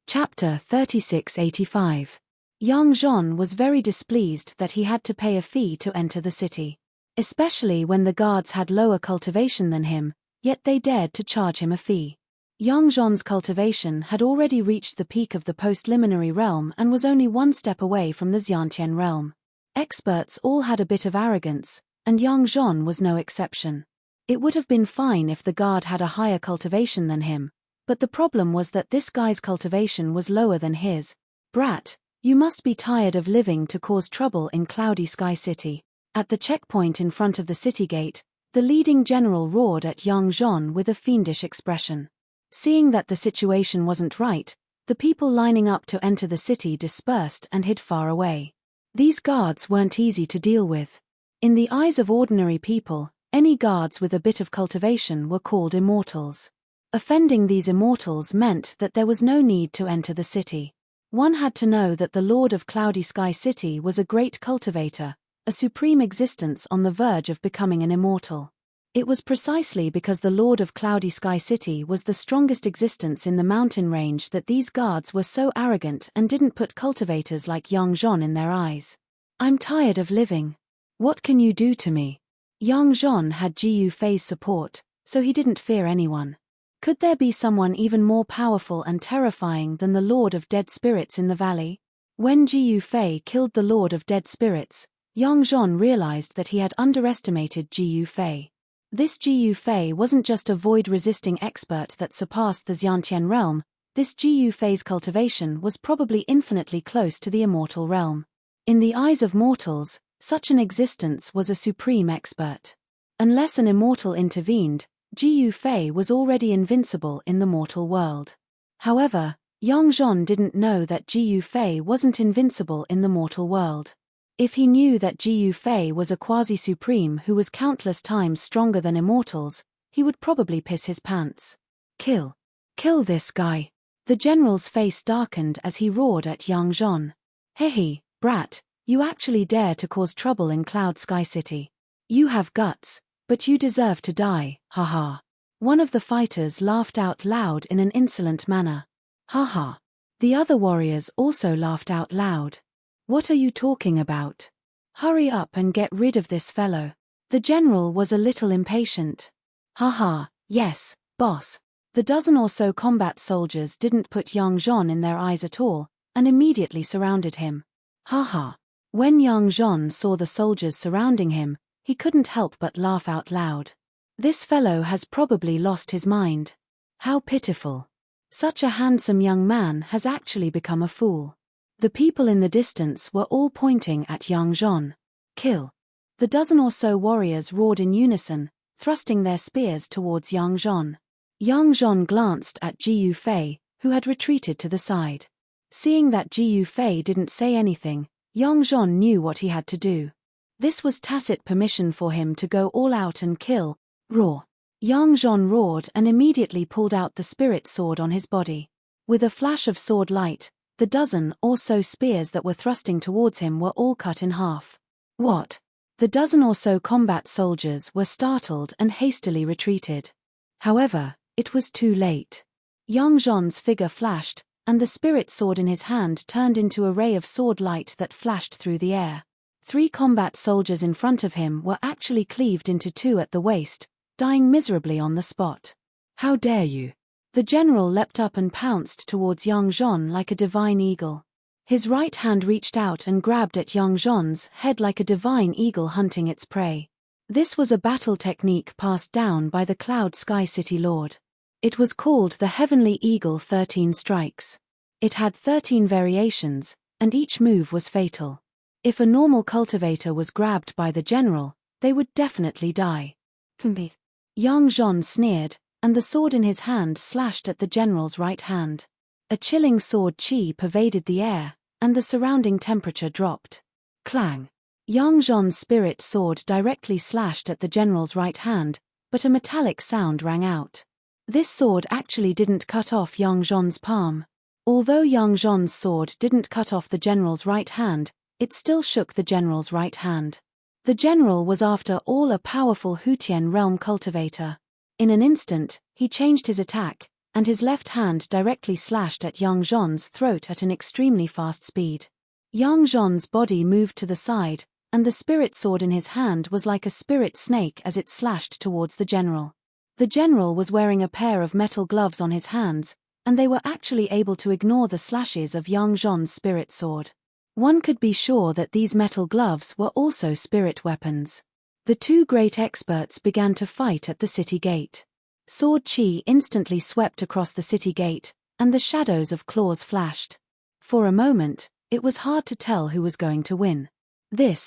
Chapter 3685. Young Jean was very displeased that he had to pay a fee to enter the city. Especially when the guards had lower cultivation than him, yet they dared to charge him a fee. Young Jean's cultivation had already reached the peak of the post-liminary realm and was only one step away from the Xiantian realm. Experts all had a bit of arrogance, and Young Jean was no exception. It would have been fine if the guard had a higher cultivation than him, but the problem was that this guy's cultivation was lower than his. "Brat, you must be tired of living to cause trouble in Cloudy Sky City." At the checkpoint in front of the city gate, the leading general roared at Young Jean with a fiendish expression. Seeing that the situation wasn't right, the people lining up to enter the city dispersed and hid far away. These guards weren't easy to deal with. In the eyes of ordinary people, any guards with a bit of cultivation were called immortals. Offending these immortals meant that there was no need to enter the city. One had to know that the Lord of Cloudy Sky City was a great cultivator, a supreme existence on the verge of becoming an immortal. It was precisely because the Lord of Cloudy Sky City was the strongest existence in the mountain range that these guards were so arrogant and didn't put cultivators like Young Jean in their eyes. "I'm tired of living. What can you do to me?" Young Jean had Jiu Fei's support, so he didn't fear anyone. Could there be someone even more powerful and terrifying than the Lord of Dead Spirits in the valley? When Jiu Fei killed the Lord of Dead Spirits, Young Jean realized that he had underestimated Jiu Fei. This Jiu Fei wasn't just a void-resisting expert that surpassed the Xiantian realm, this Jiu Fei's cultivation was probably infinitely close to the immortal realm. In the eyes of mortals, such an existence was a supreme expert. Unless an immortal intervened, Jiu Fei was already invincible in the mortal world. However, Young Jean didn't know that Jiu Fei wasn't invincible in the mortal world. If he knew that Jiu Fei was a quasi-supreme who was countless times stronger than immortals, he would probably piss his pants. Kill this guy." The general's face darkened as he roared at Young Jean. "Hehe, brat, you actually dare to cause trouble in Cloud Sky City. You have guts, but you deserve to die, haha." One of the fighters laughed out loud in an insolent manner. Haha. The other warriors also laughed out loud. "What are you talking about? Hurry up and get rid of this fellow." The general was a little impatient. "Haha, yes, boss." The dozen or so combat soldiers didn't put Young Jean in their eyes at all, and immediately surrounded him. Haha. When Young Jean saw the soldiers surrounding him, he couldn't help but laugh out loud. This fellow has probably lost his mind. How pitiful. Such a handsome young man has actually become a fool. The people in the distance were all pointing at Young Jean. "Kill." The dozen or so warriors roared in unison, thrusting their spears towards Young Jean. Young Jean glanced at Jiu Fei, who had retreated to the side. Seeing that Jiu Fei didn't say anything, Young Jean knew what he had to do. This was tacit permission for him to go all out and kill. Roar. Young Jean roared and immediately pulled out the spirit sword on his body. With a flash of sword light, the dozen or so spears that were thrusting towards him were all cut in half. What? The dozen or so combat soldiers were startled and hastily retreated. However, it was too late. Young Jean's figure flashed, and the spirit sword in his hand turned into a ray of sword light that flashed through the air. 3 combat soldiers in front of him were actually cleaved into 2 at the waist, dying miserably on the spot. "How dare you!" The general leapt up and pounced towards Young Jean like a divine eagle. His right hand reached out and grabbed at Young Jean's head like a divine eagle hunting its prey. This was a battle technique passed down by the Cloud Sky City Lord. It was called the Heavenly Eagle 13 Strikes. It had 13 variations, and each move was fatal. If a normal cultivator was grabbed by the general, they would definitely die. Young Jean sneered, and the sword in his hand slashed at the general's right hand. A chilling sword chi pervaded the air, and the surrounding temperature dropped. Clang! Young Jean's spirit sword directly slashed at the general's right hand, but a metallic sound rang out. This sword actually didn't cut off Young Jean's palm. Although Young Jean's sword didn't cut off the general's right hand, it still shook the general's right hand. The general was after all a powerful Hutian realm cultivator. In an instant, he changed his attack, and his left hand directly slashed at Yang Zhon's throat at an extremely fast speed. Yang Zhon's body moved to the side, and the spirit sword in his hand was like a spirit snake as it slashed towards the general. The general was wearing a pair of metal gloves on his hands, and they were actually able to ignore the slashes of Yang Zhon's spirit sword. One could be sure that these metal gloves were also spirit weapons. The two great experts began to fight at the city gate. Sword Qi instantly swept across the city gate, and the shadows of claws flashed. For a moment, it was hard to tell who was going to win. The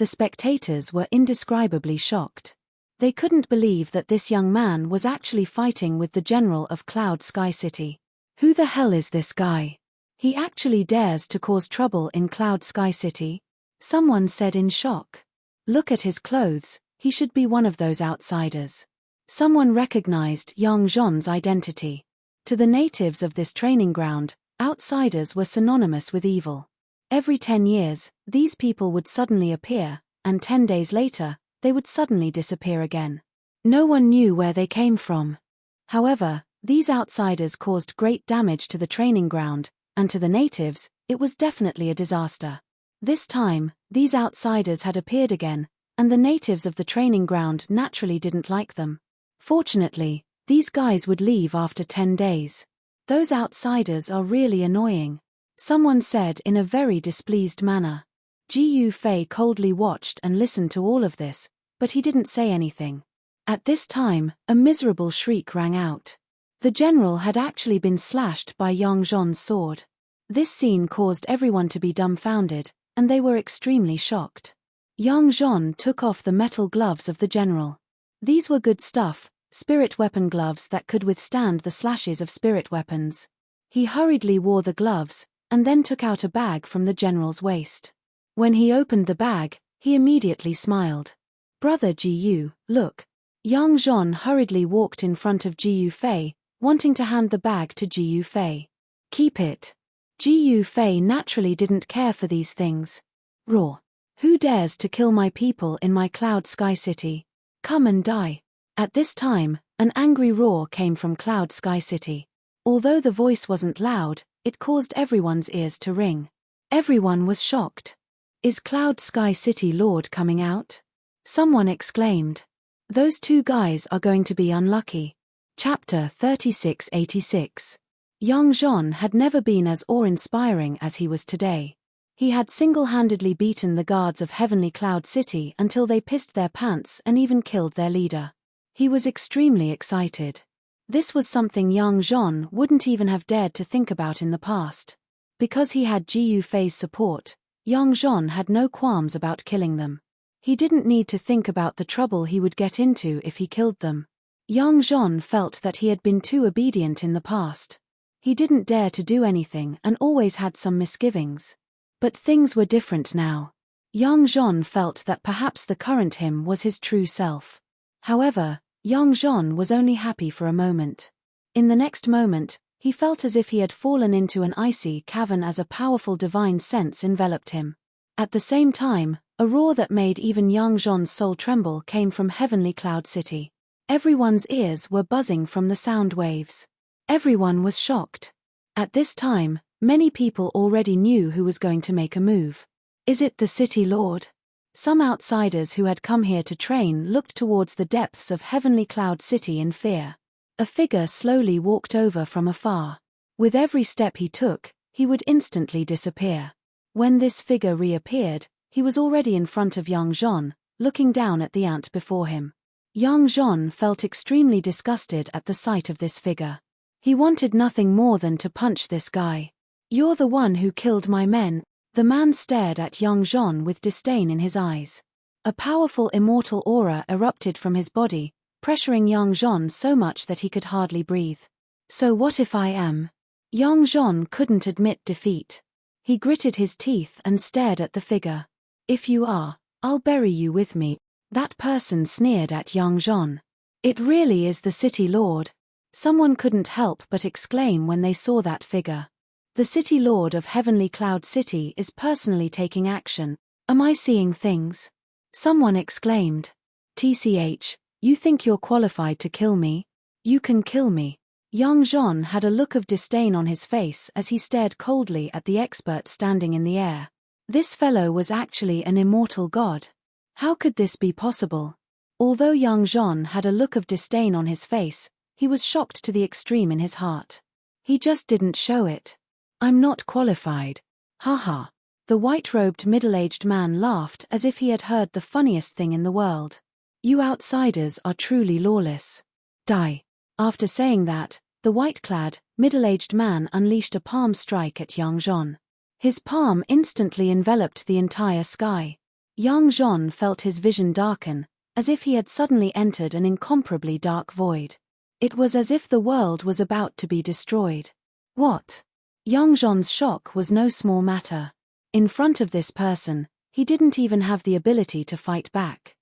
spectators were indescribably shocked. They couldn't believe that this young man was actually fighting with the general of Cloud Sky City. Who the hell is this guy? He actually dares to cause trouble in Cloud Sky City? Someone said in shock. Look at his clothes, he should be one of those outsiders. Someone recognized Yang Zhon's identity. To the natives of this training ground, outsiders were synonymous with evil. Every 10 years, these people would suddenly appear, and 10 days later, they would suddenly disappear again. No one knew where they came from. However, these outsiders caused great damage to the training ground, and to the natives, it was definitely a disaster. This time, these outsiders had appeared again, and the natives of the training ground naturally didn't like them. Fortunately, these guys would leave after 10 days. Those outsiders are really annoying. Someone said in a very displeased manner. Ji Yufei coldly watched and listened to all of this, but he didn't say anything. At this time, a miserable shriek rang out. The general had actually been slashed by Yang Zhon's sword. This scene caused everyone to be dumbfounded, and they were extremely shocked. Yang Zhon took off the metal gloves of the general. These were good stuff, spirit weapon gloves that could withstand the slashes of spirit weapons. He hurriedly wore the gloves, and then took out a bag from the general's waist. When he opened the bag, he immediately smiled. Brother Ji Yu, look. Yang Zhon hurriedly walked in front of Ji Yufei, wanting to hand the bag to Ji Yufei. Keep it. Ji Yufei naturally didn't care for these things. Roar. Who dares to kill my people in my Cloud Sky City? Come and die. At this time, an angry roar came from Cloud Sky City. Although the voice wasn't loud, it caused everyone's ears to ring. Everyone was shocked. Is Cloud Sky City Lord coming out? Someone exclaimed. Those two guys are going to be unlucky. Chapter 3686. Yang Zhon had never been as awe-inspiring as he was today. He had single-handedly beaten the guards of Heavenly Cloud City until they pissed their pants and even killed their leader. He was extremely excited. This was something Yang Zhon wouldn't even have dared to think about in the past. Because he had Ji Yufei's support, Yang Zhon had no qualms about killing them. He didn't need to think about the trouble he would get into if he killed them. Yang Zhon felt that he had been too obedient in the past. He didn't dare to do anything and always had some misgivings. But things were different now. Yang Zhon felt that perhaps the current him was his true self. However, Yang Zhon was only happy for a moment. In the next moment, he felt as if he had fallen into an icy cavern as a powerful divine sense enveloped him. At the same time, a roar that made even Yang Zhon's soul tremble came from Heavenly Cloud City. Everyone's ears were buzzing from the sound waves. Everyone was shocked. At this time, many people already knew who was going to make a move. Is it the City Lord? Some outsiders who had come here to train looked towards the depths of Heavenly Cloud City in fear. A figure slowly walked over from afar. With every step he took, he would instantly disappear. When this figure reappeared, he was already in front of Yang Zhon, looking down at the ant before him. Yang Zhon felt extremely disgusted at the sight of this figure. He wanted nothing more than to punch this guy. You're the one who killed my men. The man stared at Yang Zhon with disdain in his eyes. A powerful immortal aura erupted from his body, pressuring Yang Zhon so much that he could hardly breathe. So what if I am? Yang Zhon couldn't admit defeat. He gritted his teeth and stared at the figure. If you are, I'll bury you with me. That person sneered at Yang Zhon. It really is the City Lord. Someone couldn't help but exclaim when they saw that figure. The City Lord of Heavenly Cloud City is personally taking action. Am I seeing things? Someone exclaimed. TCH, you think you're qualified to kill me? You can kill me. Young Jean had a look of disdain on his face as he stared coldly at the expert standing in the air. This fellow was actually an immortal god. How could this be possible? Although young Jean had a look of disdain on his face, he was shocked to the extreme in his heart. He just didn't show it. I'm not qualified. Haha. The white-robed middle-aged man laughed as if he had heard the funniest thing in the world. You outsiders are truly lawless. Die. After saying that, the white-clad, middle-aged man unleashed a palm strike at young Jean. His palm instantly enveloped the entire sky. Young Jean felt his vision darken, as if he had suddenly entered an incomparably dark void. It was as if the world was about to be destroyed. What? Young Jean's shock was no small matter. In front of this person, he didn't even have the ability to fight back.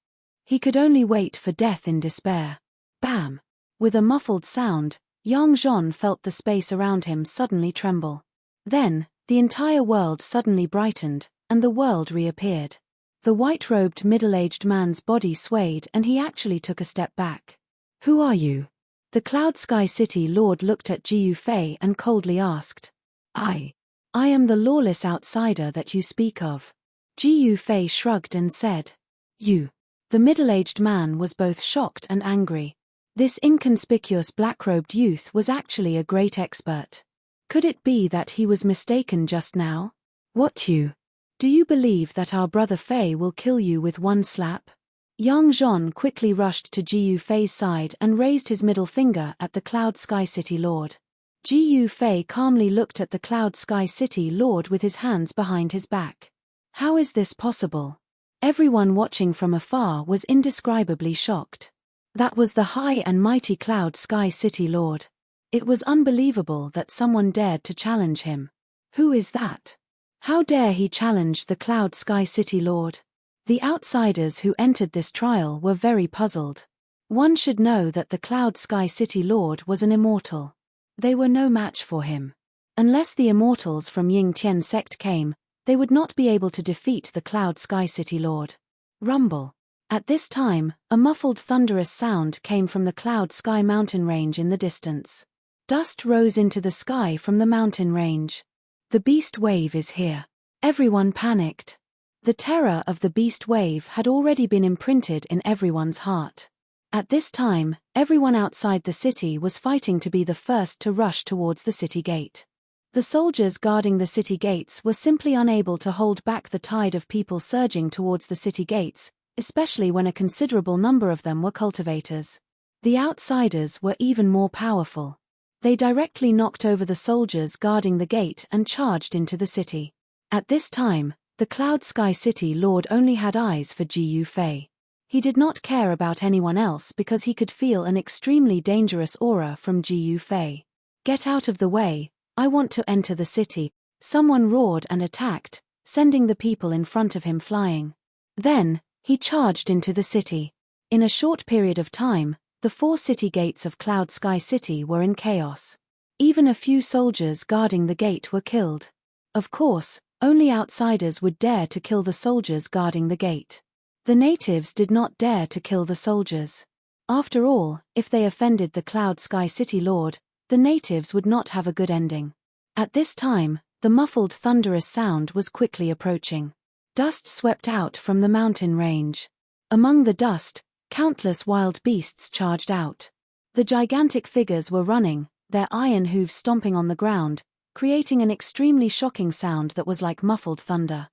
He could only wait for death in despair. Bam! With a muffled sound, young Jean felt the space around him suddenly tremble. Then, the entire world suddenly brightened, and the world reappeared. The white-robed middle-aged man's body swayed and he actually took a step back. Who are you? The Cloud Sky City Lord looked at Jiu Fei and coldly asked. I am the lawless outsider that you speak of. Jiu Fei shrugged and said. You. The middle-aged man was both shocked and angry. This inconspicuous black-robed youth was actually a great expert. Could it be that he was mistaken just now? What you? Do you believe that our brother Fei will kill you with one slap? Young Jean quickly rushed to Jiu Fei's side and raised his middle finger at the Cloud Sky City Lord. Jiu Fei calmly looked at the Cloud Sky City Lord with his hands behind his back. How is this possible? Everyone watching from afar was indescribably shocked. That was the high and mighty Cloud Sky City Lord. It was unbelievable that someone dared to challenge him. Who is that? How dare he challenge the Cloud Sky City Lord? The outsiders who entered this trial were very puzzled. One should know that the Cloud Sky City Lord was an immortal. They were no match for him. Unless the immortals from Ying Tian sect came, they would not be able to defeat the Cloud Sky City Lord. Rumble. At this time, a muffled thunderous sound came from the Cloud Sky mountain range in the distance. Dust rose into the sky from the mountain range. The beast wave is here. Everyone panicked. The terror of the beast wave had already been imprinted in everyone's heart. At this time, everyone outside the city was fighting to be the first to rush towards the city gate. The soldiers guarding the city gates were simply unable to hold back the tide of people surging towards the city gates, especially when a considerable number of them were cultivators. The outsiders were even more powerful. They directly knocked over the soldiers guarding the gate and charged into the city. At this time, the Cloud Sky City Lord only had eyes for Jiu Fei. He did not care about anyone else because he could feel an extremely dangerous aura from Jiu Fei. Get out of the way, I want to enter the city, someone roared and attacked, sending the people in front of him flying. Then, he charged into the city. In a short period of time, the 4 city gates of Cloud Sky City were in chaos. Even a few soldiers guarding the gate were killed. Of course, only outsiders would dare to kill the soldiers guarding the gate. The natives did not dare to kill the soldiers. After all, if they offended the Cloud Sky City Lord, the natives would not have a good ending. At this time, the muffled thunderous sound was quickly approaching. Dust swept out from the mountain range. Among the dust, countless wild beasts charged out. The gigantic figures were running, their iron hooves stomping on the ground, creating an extremely shocking sound that was like muffled thunder.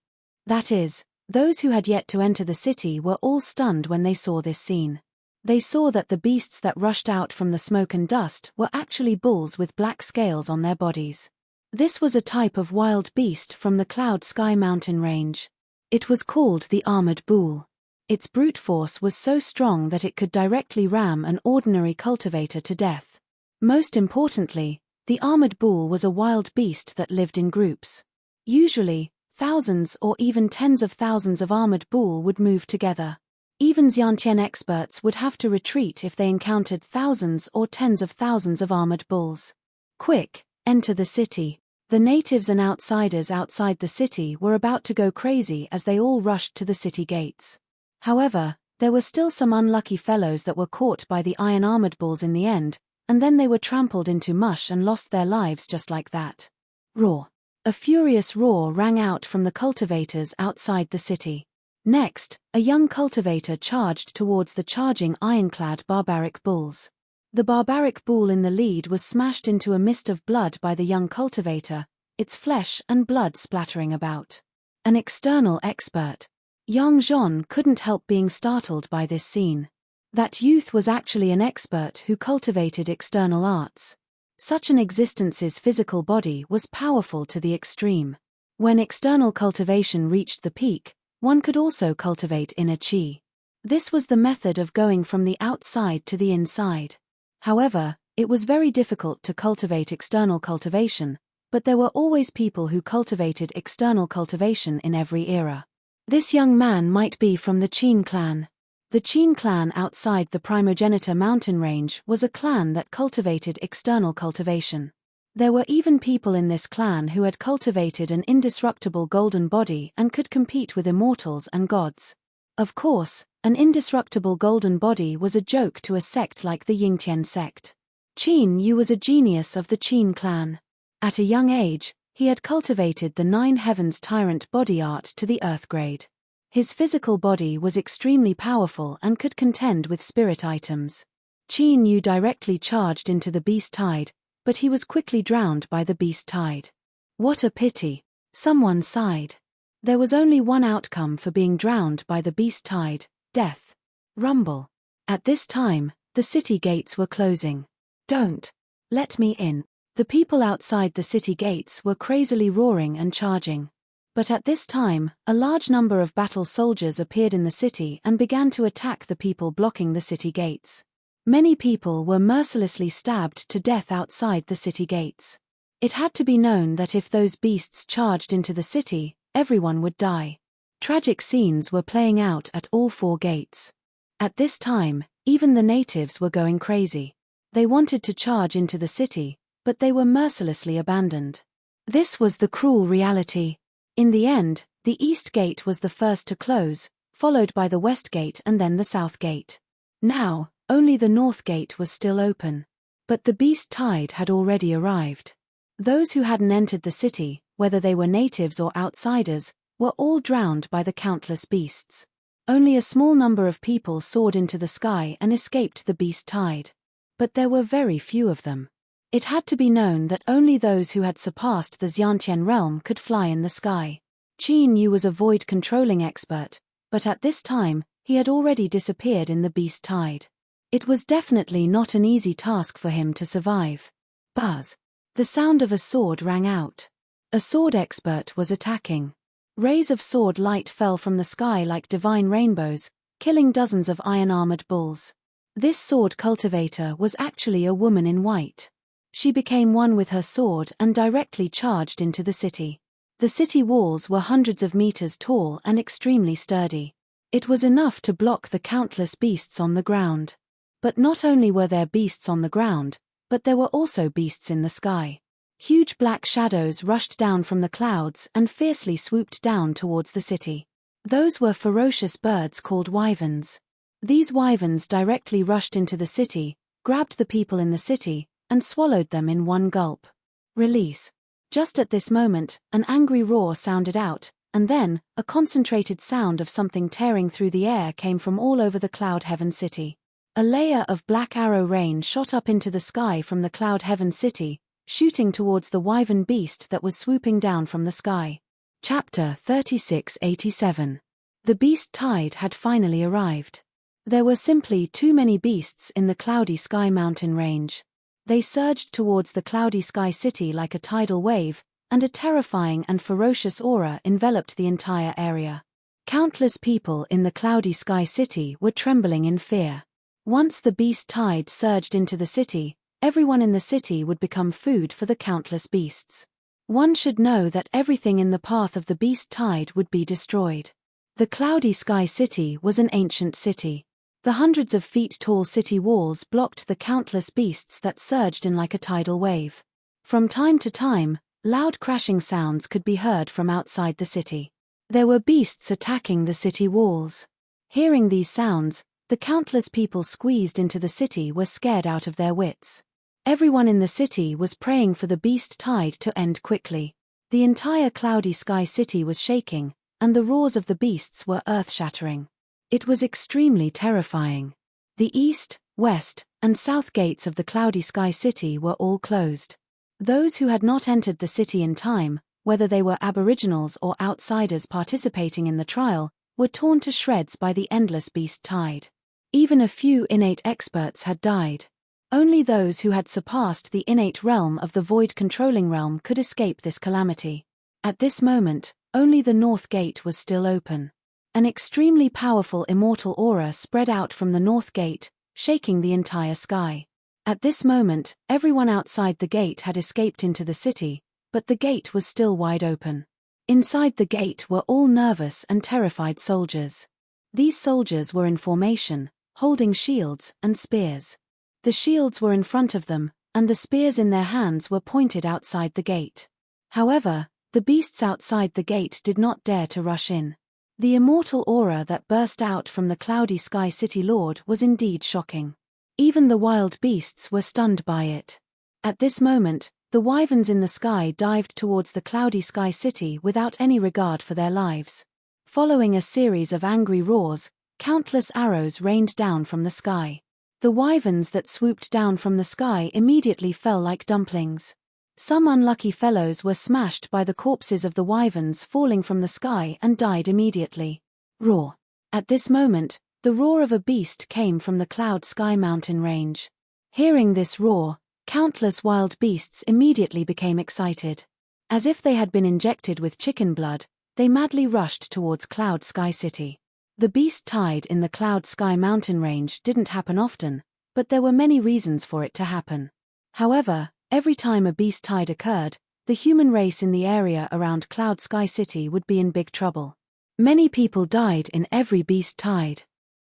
That is, those who had yet to enter the city were all stunned when they saw this scene. They saw that the beasts that rushed out from the smoke and dust were actually bulls with black scales on their bodies. This was a type of wild beast from the Cloud Sky mountain range. It was called the armored bull. Its brute force was so strong that it could directly ram an ordinary cultivator to death. Most importantly, the armored bull was a wild beast that lived in groups. Usually, thousands or even tens of thousands of armored bull would move together. Even Xiantian experts would have to retreat if they encountered thousands or tens of thousands of armored bulls. Quick, enter the city. The natives and outsiders outside the city were about to go crazy as they all rushed to the city gates. However, there were still some unlucky fellows that were caught by the iron armored bulls in the end, and then they were trampled into mush and lost their lives just like that. Roar. A furious roar rang out from the cultivators outside the city. Next, a young cultivator charged towards the charging ironclad barbaric bulls. The barbaric bull in the lead was smashed into a mist of blood by the young cultivator, its flesh and blood splattering about. An external expert. Young Jean couldn't help being startled by this scene. That youth was actually an expert who cultivated external arts. Such an existence's physical body was powerful to the extreme. When external cultivation reached the peak, one could also cultivate inner chi. This was the method of going from the outside to the inside. However, it was very difficult to cultivate external cultivation, but there were always people who cultivated external cultivation in every era. This young man might be from the Qin clan. The Qin clan outside the Primogenitor mountain range was a clan that cultivated external cultivation. There were even people in this clan who had cultivated an indestructible golden body and could compete with immortals and gods. Of course, an indestructible golden body was a joke to a sect like the Yingtian sect. Qin Yu was a genius of the Qin clan. At a young age, he had cultivated the Nine Heavens Tyrant body art to the Earth grade. His physical body was extremely powerful and could contend with spirit items. Qin Yu directly charged into the beast tide, but he was quickly drowned by the beast tide. What a pity, someone sighed. There was only one outcome for being drowned by the beast tide: death. Rumble. At this time, the city gates were closing. Don't let me in. The people outside the city gates were crazily roaring and charging. But at this time, a large number of battle soldiers appeared in the city and began to attack the people blocking the city gates. Many people were mercilessly stabbed to death outside the city gates. It had to be known that if those beasts charged into the city, everyone would die. Tragic scenes were playing out at all four gates. At this time, even the natives were going crazy. They wanted to charge into the city, but they were mercilessly abandoned. This was the cruel reality. In the end, the East Gate was the first to close, followed by the West Gate and then the South Gate. Now, only the North Gate was still open. But the beast tide had already arrived. Those who hadn't entered the city, whether they were natives or outsiders, were all drowned by the countless beasts. Only a small number of people soared into the sky and escaped the beast tide. But there were very few of them. It had to be known that only those who had surpassed the Xiantian realm could fly in the sky. Qin Yu was a void-controlling expert, but at this time, he had already disappeared in the beast tide. It was definitely not an easy task for him to survive. Buzz. The sound of a sword rang out. A sword expert was attacking. Rays of sword light fell from the sky like divine rainbows, killing dozens of iron-armored bulls. This sword cultivator was actually a woman in white. She became one with her sword and directly charged into the city. The city walls were hundreds of meters tall and extremely sturdy. It was enough to block the countless beasts on the ground. But not only were there beasts on the ground, but there were also beasts in the sky. Huge black shadows rushed down from the clouds and fiercely swooped down towards the city. Those were ferocious birds called wyverns. These wyverns directly rushed into the city, grabbed the people in the city, and swallowed them in one gulp. Release. Just at this moment, an angry roar sounded out, and then, a concentrated sound of something tearing through the air came from all over the Cloud Heaven City. A layer of black arrow rain shot up into the sky from the Cloud Heaven City, shooting towards the wyvern beast that was swooping down from the sky. Chapter 3687. The beast tide had finally arrived. There were simply too many beasts in the Cloudy Sky mountain range. They surged towards the Cloudy Sky City like a tidal wave, and a terrifying and ferocious aura enveloped the entire area. Countless people in the Cloudy Sky City were trembling in fear. Once the beast tide surged into the city, everyone in the city would become food for the countless beasts. One should know that everything in the path of the beast tide would be destroyed. The Cloudy Sky City was an ancient city. The hundreds of feet tall city walls blocked the countless beasts that surged in like a tidal wave. From time to time, loud crashing sounds could be heard from outside the city. There were beasts attacking the city walls. Hearing these sounds, the countless people squeezed into the city were scared out of their wits. Everyone in the city was praying for the beast tide to end quickly. The entire cloudy sky city was shaking, and the roars of the beasts were earth-shattering. It was extremely terrifying. The east, west, and south gates of the cloudy sky city were all closed. Those who had not entered the city in time, whether they were aboriginals or outsiders participating in the trial, were torn to shreds by the endless beast tide. Even a few innate experts had died. Only those who had surpassed the innate realm of the void-controlling realm could escape this calamity. At this moment, only the north gate was still open. An extremely powerful immortal aura spread out from the north gate, shaking the entire sky. At this moment, everyone outside the gate had escaped into the city, but the gate was still wide open. Inside the gate were all nervous and terrified soldiers. These soldiers were in formation, holding shields and spears. The shields were in front of them, and the spears in their hands were pointed outside the gate. However, the beasts outside the gate did not dare to rush in. The immortal aura that burst out from the cloudy sky city lord was indeed shocking. Even the wild beasts were stunned by it. At this moment, the wyverns in the sky dived towards the cloudy sky city without any regard for their lives. Following a series of angry roars, countless arrows rained down from the sky. The wyverns that swooped down from the sky immediately fell like dumplings. Some unlucky fellows were smashed by the corpses of the wyverns falling from the sky and died immediately. Roar. At this moment, the roar of a beast came from the cloud sky mountain range. Hearing this roar, countless wild beasts immediately became excited. As if they had been injected with chicken blood, they madly rushed towards Cloud Sky City. The beast tide in the Cloud Sky mountain range didn't happen often, but there were many reasons for it to happen. However, every time a beast tide occurred, the human race in the area around Cloud Sky City would be in big trouble. Many people died in every beast tide.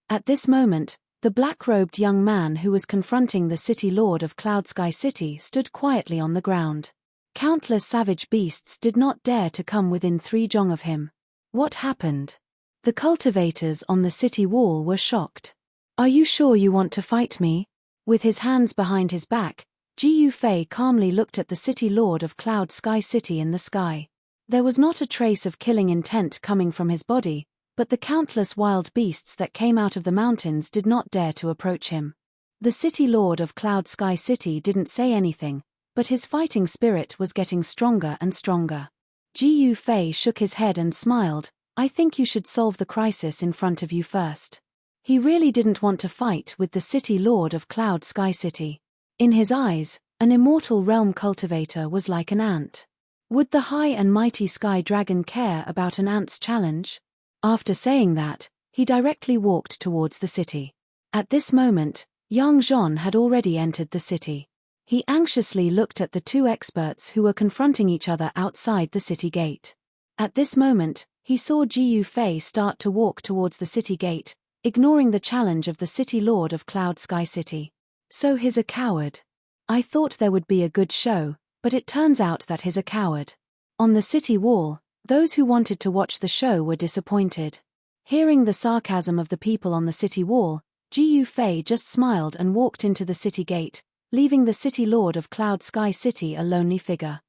At this moment, the black-robed young man who was confronting the city lord of Cloud Sky City stood quietly on the ground. Countless savage beasts did not dare to come within 3 jong of him. What happened? The cultivators on the city wall were shocked. "Are you sure you want to fight me?" With his hands behind his back, Ji Yufei calmly looked at the city lord of Cloud Sky City in the sky. There was not a trace of killing intent coming from his body, but the countless wild beasts that came out of the mountains did not dare to approach him. The city lord of Cloud Sky City didn't say anything, but his fighting spirit was getting stronger and stronger. Ji Yufei shook his head and smiled. "I think you should solve the crisis in front of you first." He really didn't want to fight with the city lord of Cloud Sky City. In his eyes, an immortal realm cultivator was like an ant. Would the high and mighty sky dragon care about an ant's challenge? After saying that, he directly walked towards the city. At this moment, Yang Zhon had already entered the city. He anxiously looked at the 2 experts who were confronting each other outside the city gate. At this moment, he saw Ji Yufei start to walk towards the city gate, ignoring the challenge of the city lord of Cloud Sky City. "So he's a coward. I thought there would be a good show, but it turns out that he's a coward." On the city wall, those who wanted to watch the show were disappointed. Hearing the sarcasm of the people on the city wall, Ji Yufei just smiled and walked into the city gate, leaving the city lord of Cloud Sky City a lonely figure.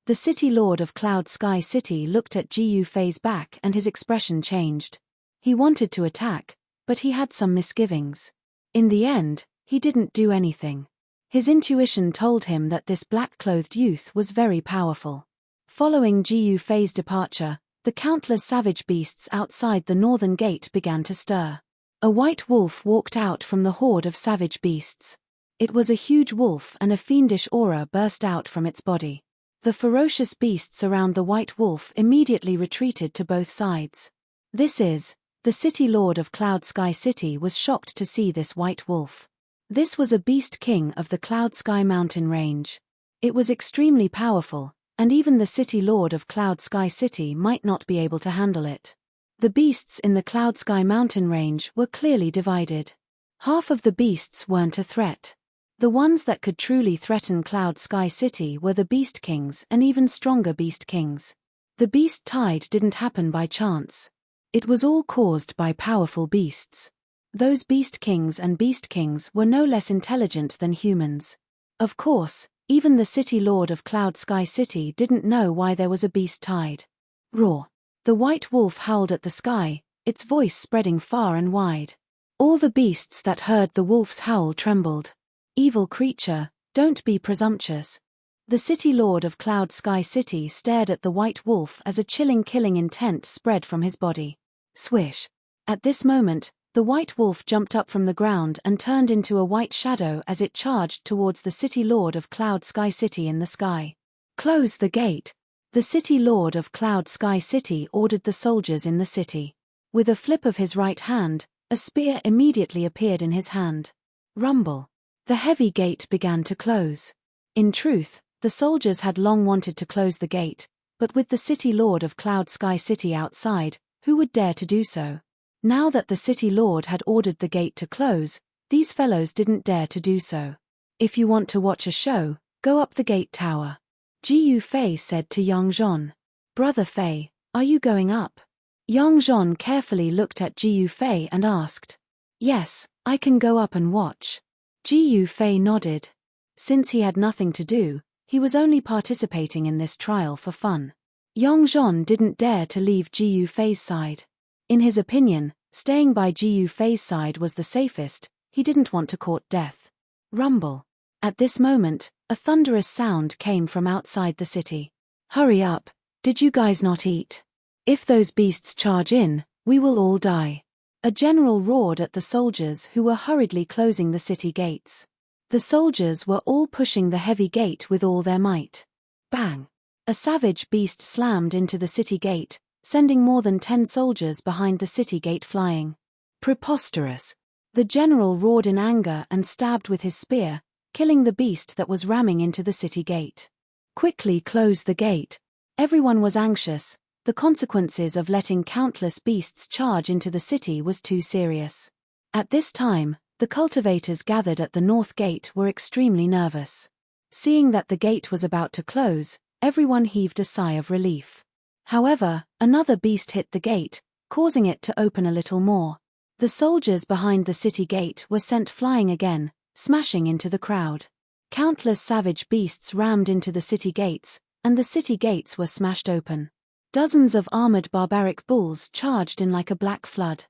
The city lord of Cloud Sky City looked at Ji Yufei's back and his expression changed. He wanted to attack, but he had some misgivings. In the end, he didn't do anything. His intuition told him that this black-clothed youth was very powerful. Following Ji Yufei's departure, the countless savage beasts outside the northern gate began to stir. A white wolf walked out from the horde of savage beasts. It was a huge wolf and a fiendish aura burst out from its body. The ferocious beasts around the white wolf immediately retreated to both sides. The city lord of Cloud Sky City was shocked to see this white wolf. This was a beast king of the Cloud Sky mountain range. It was extremely powerful, and even the city lord of Cloud Sky City might not be able to handle it. The beasts in the Cloud Sky mountain range were clearly divided. Half of the beasts weren't a threat. The ones that could truly threaten Cloud Sky City were the Beast Kings and even stronger Beast Kings. The beast tide didn't happen by chance. It was all caused by powerful beasts. Those Beast Kings and Beast Kings were no less intelligent than humans. Of course, even the city lord of Cloud Sky City didn't know why there was a beast tied. Roar. The white wolf howled at the sky, its voice spreading far and wide. All the beasts that heard the wolf's howl trembled. Evil creature, don't be presumptuous. The city lord of Cloud Sky City stared at the white wolf as a chilling killing intent spread from his body. Swish. At this moment, the white wolf jumped up from the ground and turned into a white shadow as it charged towards the city lord of Cloud Sky City in the sky. Close the gate. The city lord of Cloud Sky City ordered the soldiers in the city. With a flip of his right hand, a spear immediately appeared in his hand. Rumble. The heavy gate began to close. In truth, the soldiers had long wanted to close the gate, but with the city lord of Cloud Sky City outside, who would dare to do so? Now that the city lord had ordered the gate to close, these fellows didn't dare to do so. If you want to watch a show, go up the gate tower. Jiu Fei said to Yang Zhon. Brother Fei, are you going up? Yang Zhon carefully looked at Jiu Fei and asked. Yes, I can go up and watch. Jiu Fei nodded. Since he had nothing to do, he was only participating in this trial for fun. Yang Zhon didn't dare to leave Jiu Fei's side. In his opinion, staying by Jiu Fei's side was the safest. He didn't want to court death. Rumble. At this moment, a thunderous sound came from outside the city. Hurry up, did you guys not eat? If those beasts charge in, we will all die. A general roared at the soldiers who were hurriedly closing the city gates. The soldiers were all pushing the heavy gate with all their might. Bang! A savage beast slammed into the city gate, sending more than 10 soldiers behind the city gate flying. Preposterous! The general roared in anger and stabbed with his spear, killing the beast that was ramming into the city gate. Quickly close the gate. Everyone was anxious. The consequences of letting countless beasts charge into the city was too serious. At this time, the cultivators gathered at the north gate were extremely nervous. Seeing that the gate was about to close, everyone heaved a sigh of relief. However, another beast hit the gate, causing it to open a little more. The soldiers behind the city gate were sent flying again, smashing into the crowd. Countless savage beasts rammed into the city gates, and the city gates were smashed open. Dozens of armored barbaric bulls charged in like a black flood.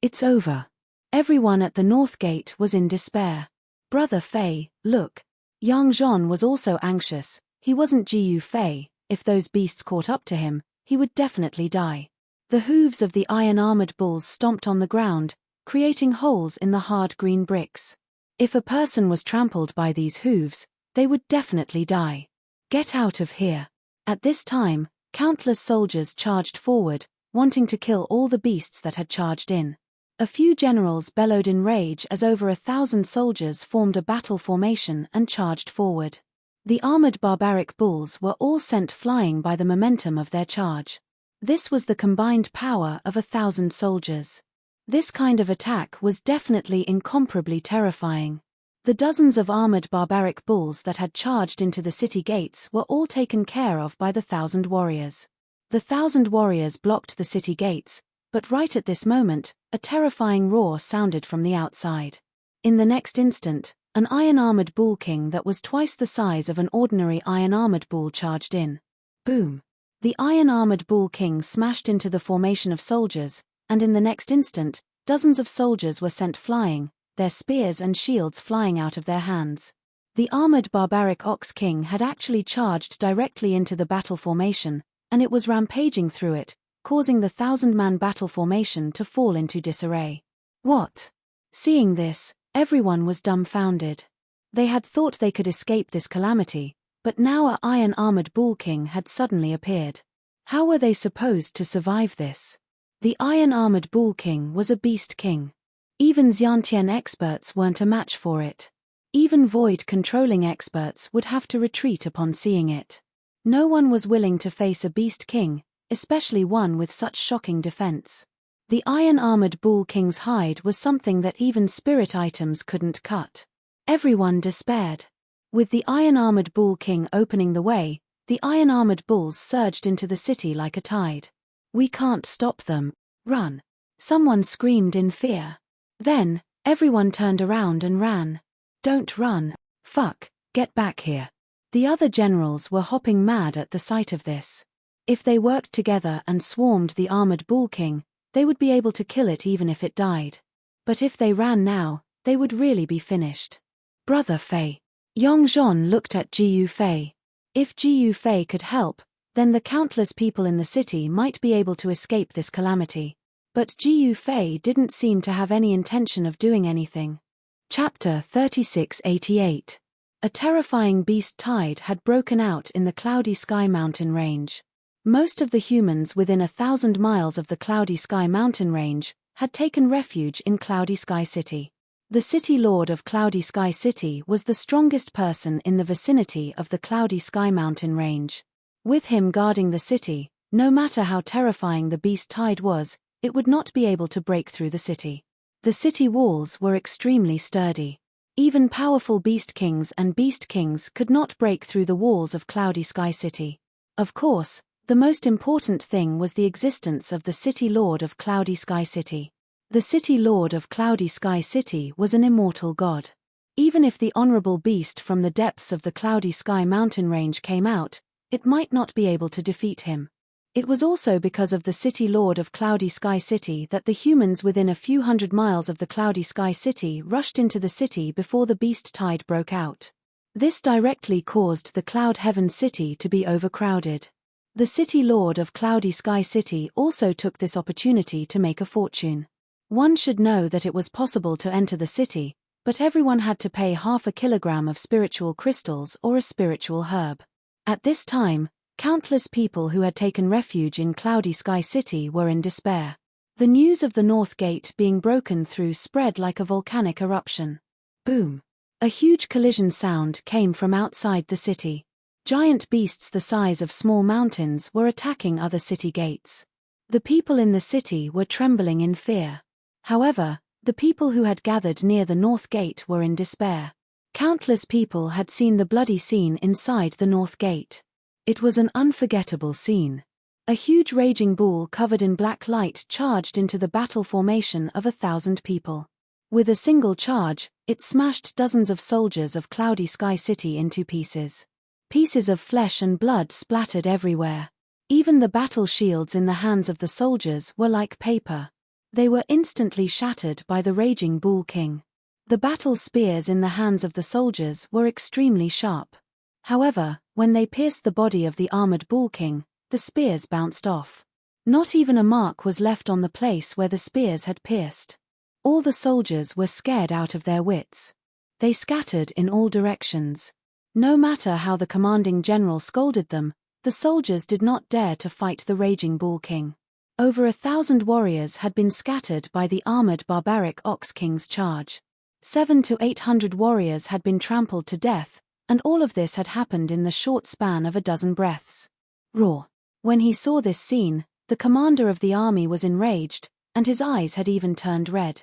It's over. Everyone at the north gate was in despair. Brother Fei, look. Yang Zhon was also anxious. He wasn't Jiu Fei. If those beasts caught up to him, he would definitely die. The hooves of the iron-armored bulls stomped on the ground, creating holes in the hard green bricks. If a person was trampled by these hooves, they would definitely die. Get out of here. At this time, countless soldiers charged forward, wanting to kill all the beasts that had charged in. A few generals bellowed in rage as over 1,000 soldiers formed a battle formation and charged forward. The armored barbaric bulls were all sent flying by the momentum of their charge. This was the combined power of 1,000 soldiers. This kind of attack was definitely incomparably terrifying. The dozens of armored barbaric bulls that had charged into the city gates were all taken care of by the 1,000 warriors. The 1,000 warriors blocked the city gates, but right at this moment, a terrifying roar sounded from the outside. In the next instant, an iron-armored bull king that was twice the size of an ordinary iron-armored bull charged in. Boom! The iron-armored bull king smashed into the formation of soldiers, and in the next instant, dozens of soldiers were sent flying, their spears and shields flying out of their hands. The armored barbaric ox king had actually charged directly into the battle formation, and it was rampaging through it, causing the 1,000-man battle formation to fall into disarray. What? Seeing this, everyone was dumbfounded. They had thought they could escape this calamity, but now an iron-armored bull king had suddenly appeared. How were they supposed to survive this? The iron-armored bull king was a beast king. Even Xiantian experts weren't a match for it. Even void-controlling experts would have to retreat upon seeing it. No one was willing to face a beast king, especially one with such shocking defense. The iron-armored bull king's hide was something that even spirit items couldn't cut. Everyone despaired. With the iron-armored bull king opening the way, the iron-armored bulls surged into the city like a tide. We can't stop them. Run! Someone screamed in fear. Then, everyone turned around and ran. Don't run. Fuck, Get back here. The other generals were hopping mad at the sight of this. If they worked together and swarmed the armored bull king, they would be able to kill it even if it died. But if they ran now, they would really be finished. Brother Fei. Yang Zhon looked at Jiu Fei. If Jiu Fei could help, then the countless people in the city might be able to escape this calamity. But Jiu Fei didn't seem to have any intention of doing anything. Chapter 3688. A terrifying beast tide had broken out in the Cloudy Sky mountain range. Most of the humans within 1,000 miles of the Cloudy Sky mountain range had taken refuge in Cloudy Sky City. The city lord of Cloudy Sky City was the strongest person in the vicinity of the Cloudy Sky mountain range. With him guarding the city, no matter how terrifying the beast tide was, it would not be able to break through the city. The city walls were extremely sturdy. Even powerful beast kings and beast kings could not break through the walls of Cloudy Sky City. Of course, the most important thing was the existence of the city lord of Cloudy Sky City. The city lord of Cloudy Sky City was an immortal god. Even if the honorable beast from the depths of the Cloudy Sky mountain range came out, it might not be able to defeat him. It was also because of the city lord of Cloudy Sky City that the humans within a few hundred miles of the Cloudy Sky City rushed into the city before the beast tide broke out. This directly caused the Cloud Heaven City to be overcrowded. The city lord of Cloudy Sky City also took this opportunity to make a fortune. One should know that it was possible to enter the city, but everyone had to pay 0.5 kilogram of spiritual crystals or a spiritual herb. At this time, countless people who had taken refuge in Cloudy Sky City were in despair. The news of the North Gate being broken through spread like a volcanic eruption. Boom! A huge collision sound came from outside the city. Giant beasts the size of small mountains were attacking other city gates. The people in the city were trembling in fear. However, the people who had gathered near the North Gate were in despair. Countless people had seen the bloody scene inside the North Gate. It was an unforgettable scene. A huge raging bull covered in black light charged into the battle formation of 1,000 people. With a single charge, it smashed dozens of soldiers of Cloudy Sky City into pieces. Pieces of flesh and blood splattered everywhere. Even the battle shields in the hands of the soldiers were like paper. They were instantly shattered by the raging bull king. The battle spears in the hands of the soldiers were extremely sharp. However, when they pierced the body of the armored bull king, the spears bounced off. Not even a mark was left on the place where the spears had pierced. All the soldiers were scared out of their wits. They scattered in all directions. No matter how the commanding general scolded them, the soldiers did not dare to fight the raging bull king. Over 1,000 warriors had been scattered by the armored barbaric ox king's charge. 700 to 800 warriors had been trampled to death, and all of this had happened in the short span of a dozen breaths. Roar! When he saw this scene, the commander of the army was enraged, and his eyes had even turned red.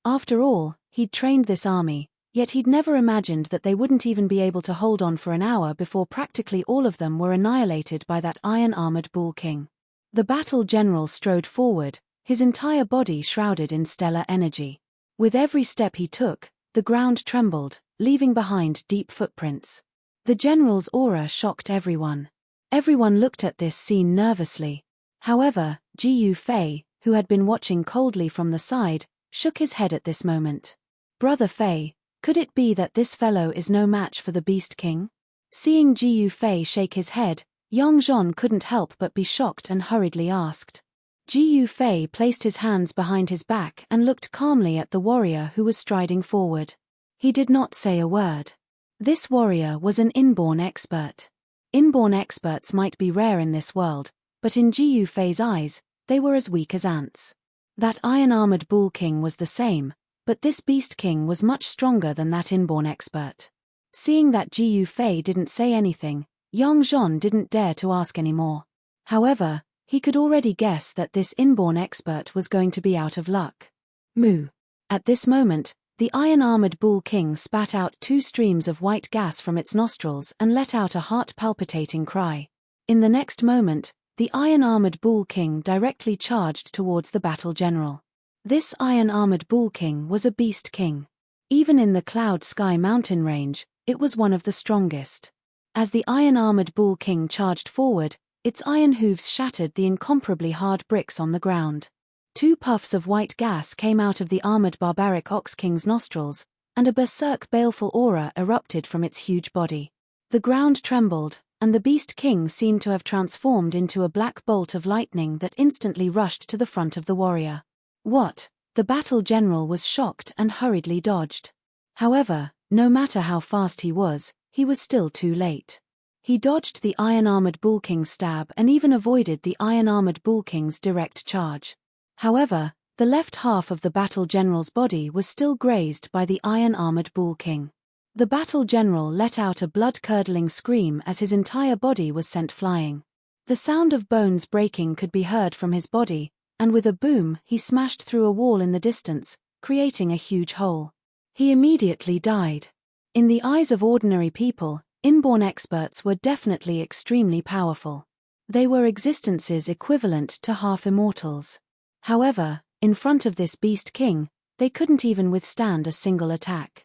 After all, he'd trained this army, yet he'd never imagined that they wouldn't even be able to hold on for an hour before practically all of them were annihilated by that iron-armored bull king. The battle general strode forward, his entire body shrouded in stellar energy. With every step he took, the ground trembled, leaving behind deep footprints. The general's aura shocked everyone. Everyone looked at this scene nervously. However, Jiu Fei, who had been watching coldly from the side, shook his head at this moment. Brother Fei, could it be that this fellow is no match for the Beast King? Seeing Jiu Fei shake his head, Yang Zhon couldn't help but be shocked and hurriedly asked. Jiu Fei placed his hands behind his back and looked calmly at the warrior who was striding forward. He did not say a word. This warrior was an inborn expert. Inborn experts might be rare in this world, but in Jiu Fei's eyes, they were as weak as ants. That iron-armored bull king was the same, but this beast king was much stronger than that inborn expert. Seeing that Jiu Fei didn't say anything, Yang Zhon didn't dare to ask any more. However, he could already guess that this inborn expert was going to be out of luck. Moo! At this moment, the iron-armored bull king spat out 2 streams of white gas from its nostrils and let out a heart-palpitating cry. In the next moment, the iron-armored bull king directly charged towards the battle general. This iron-armored bull king was a beast king. Even in the Cloud Sky mountain range, It was one of the strongest. As the iron-armored bull king charged forward, its iron hooves shattered the incomparably hard bricks on the ground. 2 puffs of white gas came out of the armored barbaric ox king's nostrils, and a berserk baleful aura erupted from its huge body. The ground trembled, and the beast king seemed to have transformed into a black bolt of lightning that instantly rushed to the front of the warrior. What? The battle general was shocked and hurriedly dodged. However, no matter how fast he was still too late. He dodged the iron-armored bull king's stab and even avoided the iron-armored bull king's direct charge. However, the left half of the battle general's body was still grazed by the iron-armored bull king. The battle general let out a blood-curdling scream as his entire body was sent flying. The sound of bones breaking could be heard from his body, and with a boom he smashed through a wall in the distance, creating a huge hole. He immediately died. In the eyes of ordinary people, inborn experts were definitely extremely powerful. They were existences equivalent to half-immortals. However, in front of this beast king, they couldn't even withstand a single attack.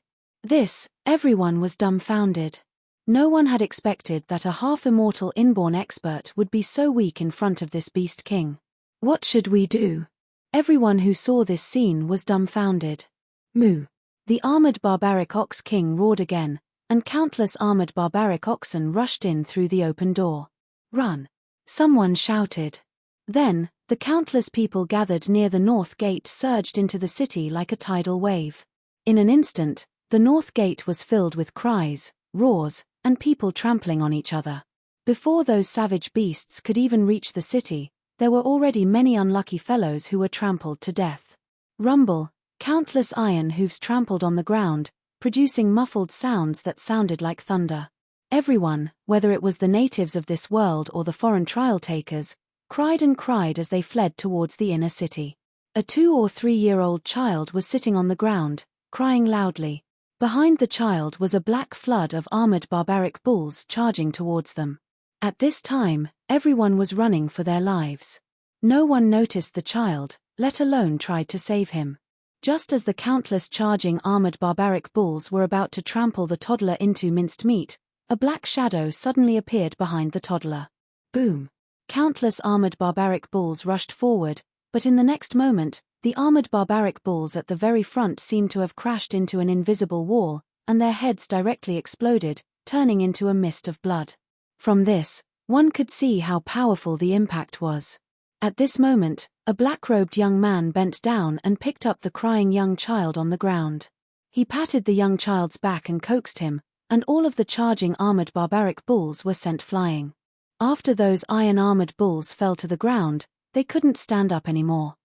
Everyone was dumbfounded. No one had expected that a half-immortal inborn expert would be so weak in front of this beast king. What should we do? Everyone who saw this scene was dumbfounded. Moo! The armored barbaric ox king roared again, and countless armored barbaric oxen rushed in through the open door. Run! Someone shouted. Then, the countless people gathered near the north gate surged into the city like a tidal wave. In an instant, the north gate was filled with cries, roars, and people trampling on each other. Before those savage beasts could even reach the city, there were already many unlucky fellows who were trampled to death. Rumble! Countless iron hooves trampled on the ground, producing muffled sounds that sounded like thunder. Everyone, whether it was the natives of this world or the foreign trial-takers, cried and cried as they fled towards the inner city. A 2 or 3-year-old child was sitting on the ground, crying loudly. Behind the child was a black flood of armored barbaric bulls charging towards them. At this time, everyone was running for their lives. No one noticed the child, let alone tried to save him. Just as the countless charging armored barbaric bulls were about to trample the toddler into minced meat, a black shadow suddenly appeared behind the toddler. Boom! Countless armored barbaric bulls rushed forward, but in the next moment, the armored barbaric bulls at the very front seemed to have crashed into an invisible wall, and their heads directly exploded, turning into a mist of blood. From this, one could see how powerful the impact was. At this moment, a black-robed young man bent down and picked up the crying young child on the ground. He patted the young child's back and coaxed him, and all of the charging armored barbaric bulls were sent flying. After those iron-armored bulls fell to the ground, they couldn't stand up anymore.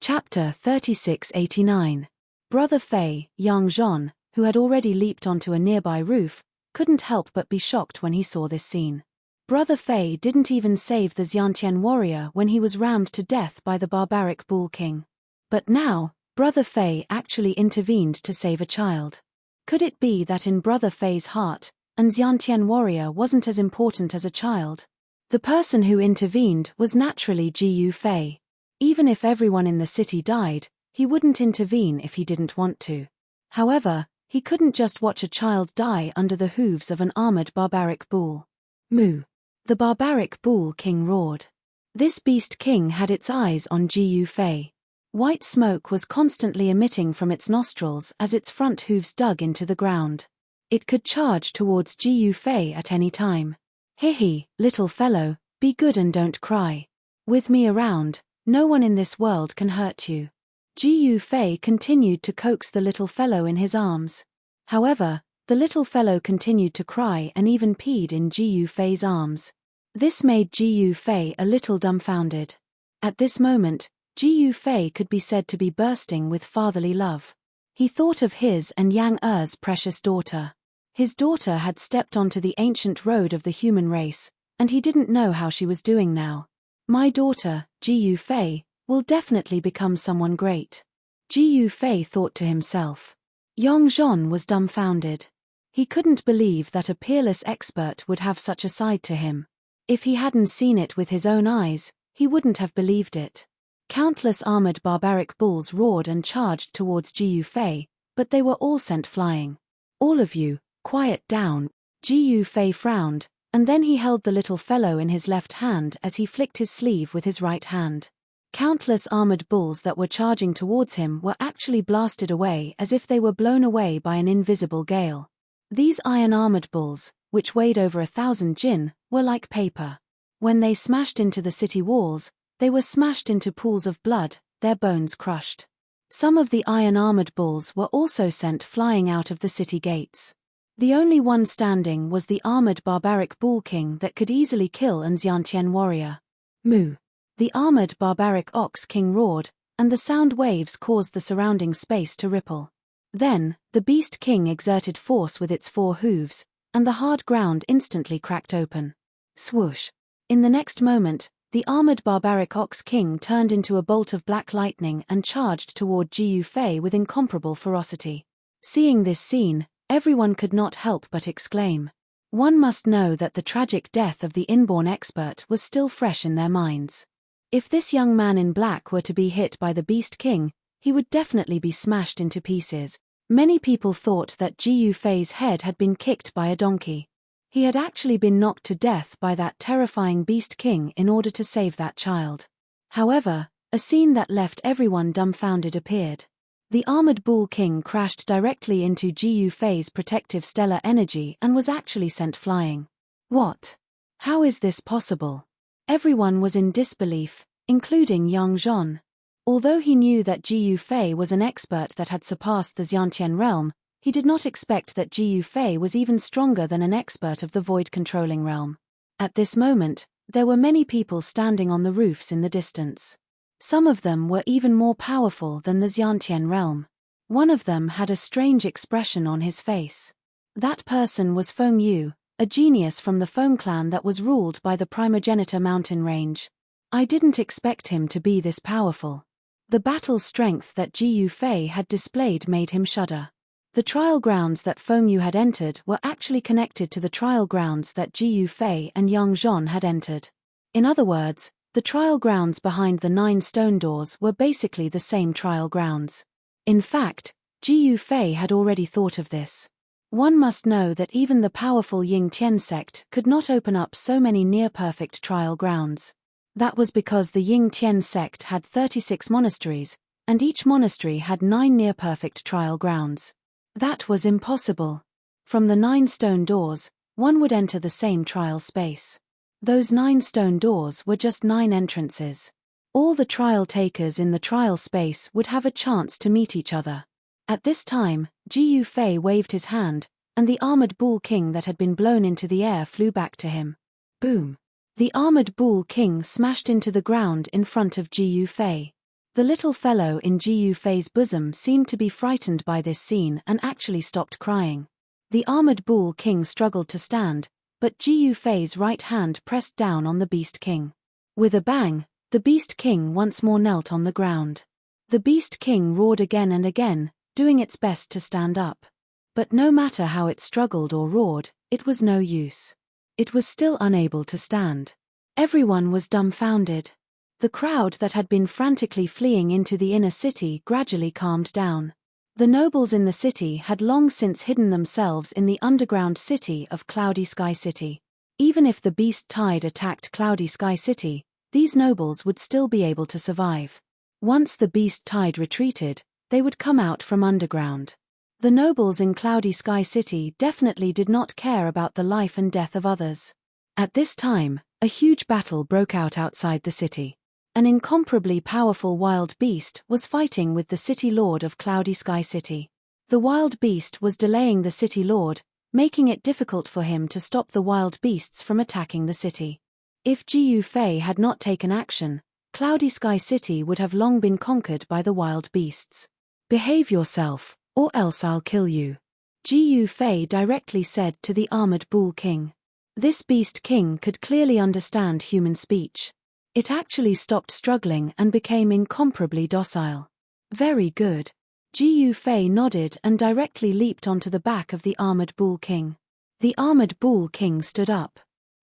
Chapter 3689. Brother Fei, young Jean, who had already leaped onto a nearby roof, couldn't help but be shocked when he saw this scene. Brother Fei didn't even save the Xiantian warrior when he was rammed to death by the barbaric bull king. But now, Brother Fei actually intervened to save a child. Could it be that in Brother Fei's heart, an Xiantian warrior wasn't as important as a child? The person who intervened was naturally Jiyu Fei. Even if everyone in the city died, he wouldn't intervene if he didn't want to. However, he couldn't just watch a child die under the hooves of an armored barbaric bull. Moo! The barbaric bull king roared. This beast king had its eyes on Jiyu Fei. White smoke was constantly emitting from its nostrils as its front hooves dug into the ground. It could charge towards Jiyu Fei at any time. Hihi, little fellow, be good and don't cry. With me around, no one in this world can hurt you. Jiyu Fei continued to coax the little fellow in his arms. However, the little fellow continued to cry and even peed in Jiyu Fei's arms. This made Jiyu Fei a little dumbfounded. At this moment, Jiyu Fei could be said to be bursting with fatherly love. He thought of his and Yang Er's precious daughter. His daughter had stepped onto the ancient road of the human race, and he didn't know how she was doing now. My daughter, Jiyu Fei, will definitely become someone great. Jiyu Fei thought to himself. Yong Zhon was dumbfounded. He couldn't believe that a peerless expert would have such a side to him. If he hadn't seen it with his own eyes, he wouldn't have believed it. Countless armored barbaric bulls roared and charged towards Jiyu Fei, but they were all sent flying. All of you, Quiet down. Ji Fei frowned, and then he held the little fellow in his left hand as he flicked his sleeve with his right hand. Countless armored bulls that were charging towards him were actually blasted away as if they were blown away by an invisible gale. These iron-armored bulls, which weighed over 1,000 jin, were like paper. When they smashed into the city walls, they were smashed into pools of blood, their bones crushed. Some of the iron-armored bulls were also sent flying out of the city gates. The only one standing was the armored barbaric bull king that could easily kill an Xiantian warrior. Moo! The armored barbaric ox king roared, and the sound waves caused the surrounding space to ripple. Then, the beast king exerted force with its 4 hooves, and the hard ground instantly cracked open. Swoosh! In the next moment, the armored barbaric ox king turned into a bolt of black lightning and charged toward Ji Fei with incomparable ferocity. Seeing this scene, everyone could not help but exclaim. One must know that the tragic death of the inborn expert was still fresh in their minds. If this young man in black were to be hit by the Beast King, he would definitely be smashed into pieces. Many people thought that Ji Fei's head had been kicked by a donkey. He had actually been knocked to death by that terrifying Beast King in order to save that child. However, a scene that left everyone dumbfounded appeared. The armored bull king crashed directly into Ji Fei's protective stellar energy and was actually sent flying. What? How is this possible? Everyone was in disbelief, including Yang Zhon. Although he knew that Ji Fei was an expert that had surpassed the Xiantian realm, he did not expect that Ji Fei was even stronger than an expert of the void-controlling realm. At this moment, there were many people standing on the roofs in the distance. Some of them were even more powerful than the Xiantian realm. One of them had a strange expression on his face. That person was Feng Yu, a genius from the Feng clan that was ruled by the primogenitor mountain range. I didn't expect him to be this powerful. The battle strength that Ji Fei had displayed made him shudder. The trial grounds that Feng Yu had entered were actually connected to the trial grounds that Ji Fei and Yang Zhon had entered. In other words, the trial grounds behind the 9 stone doors were basically the same trial grounds. In fact, Ji Fei had already thought of this. One must know that even the powerful Ying Tian sect could not open up so many near-perfect trial grounds. That was because the Ying Tian sect had 36 monasteries, and each monastery had 9 near-perfect trial grounds. That was impossible. From the 9 stone doors, one would enter the same trial space. Those 9 stone doors were just 9 entrances. All the trial takers in the trial space would have a chance to meet each other. At this time, Ji Fei waved his hand, and the armored bull king that had been blown into the air flew back to him. Boom! The armored bull king smashed into the ground in front of Ji Fei. The little fellow in Ji Fei's bosom seemed to be frightened by this scene and actually stopped crying. The armored bull king struggled to stand, but Ji Fei's right hand pressed down on the Beast King. With a bang, the Beast King once more knelt on the ground. The Beast King roared again and again, doing its best to stand up. But no matter how it struggled or roared, it was no use. It was still unable to stand. Everyone was dumbfounded. The crowd that had been frantically fleeing into the inner city gradually calmed down. The nobles in the city had long since hidden themselves in the underground city of Cloudy Sky City. Even if the Beast Tide attacked Cloudy Sky City, these nobles would still be able to survive. Once the Beast Tide retreated, they would come out from underground. The nobles in Cloudy Sky City definitely did not care about the life and death of others. At this time, a huge battle broke out outside the city. An incomparably powerful wild beast was fighting with the city lord of Cloudy Sky City. The wild beast was delaying the city lord, making it difficult for him to stop the wild beasts from attacking the city. If Ji Fei had not taken action, Cloudy Sky City would have long been conquered by the wild beasts. Behave yourself, or else I'll kill you, Ji Fei directly said to the armored bull king. This beast king could clearly understand human speech. It actually stopped struggling and became incomparably docile. Very good. Ji Fei nodded and directly leaped onto the back of the armored bull king. The armored bull king stood up.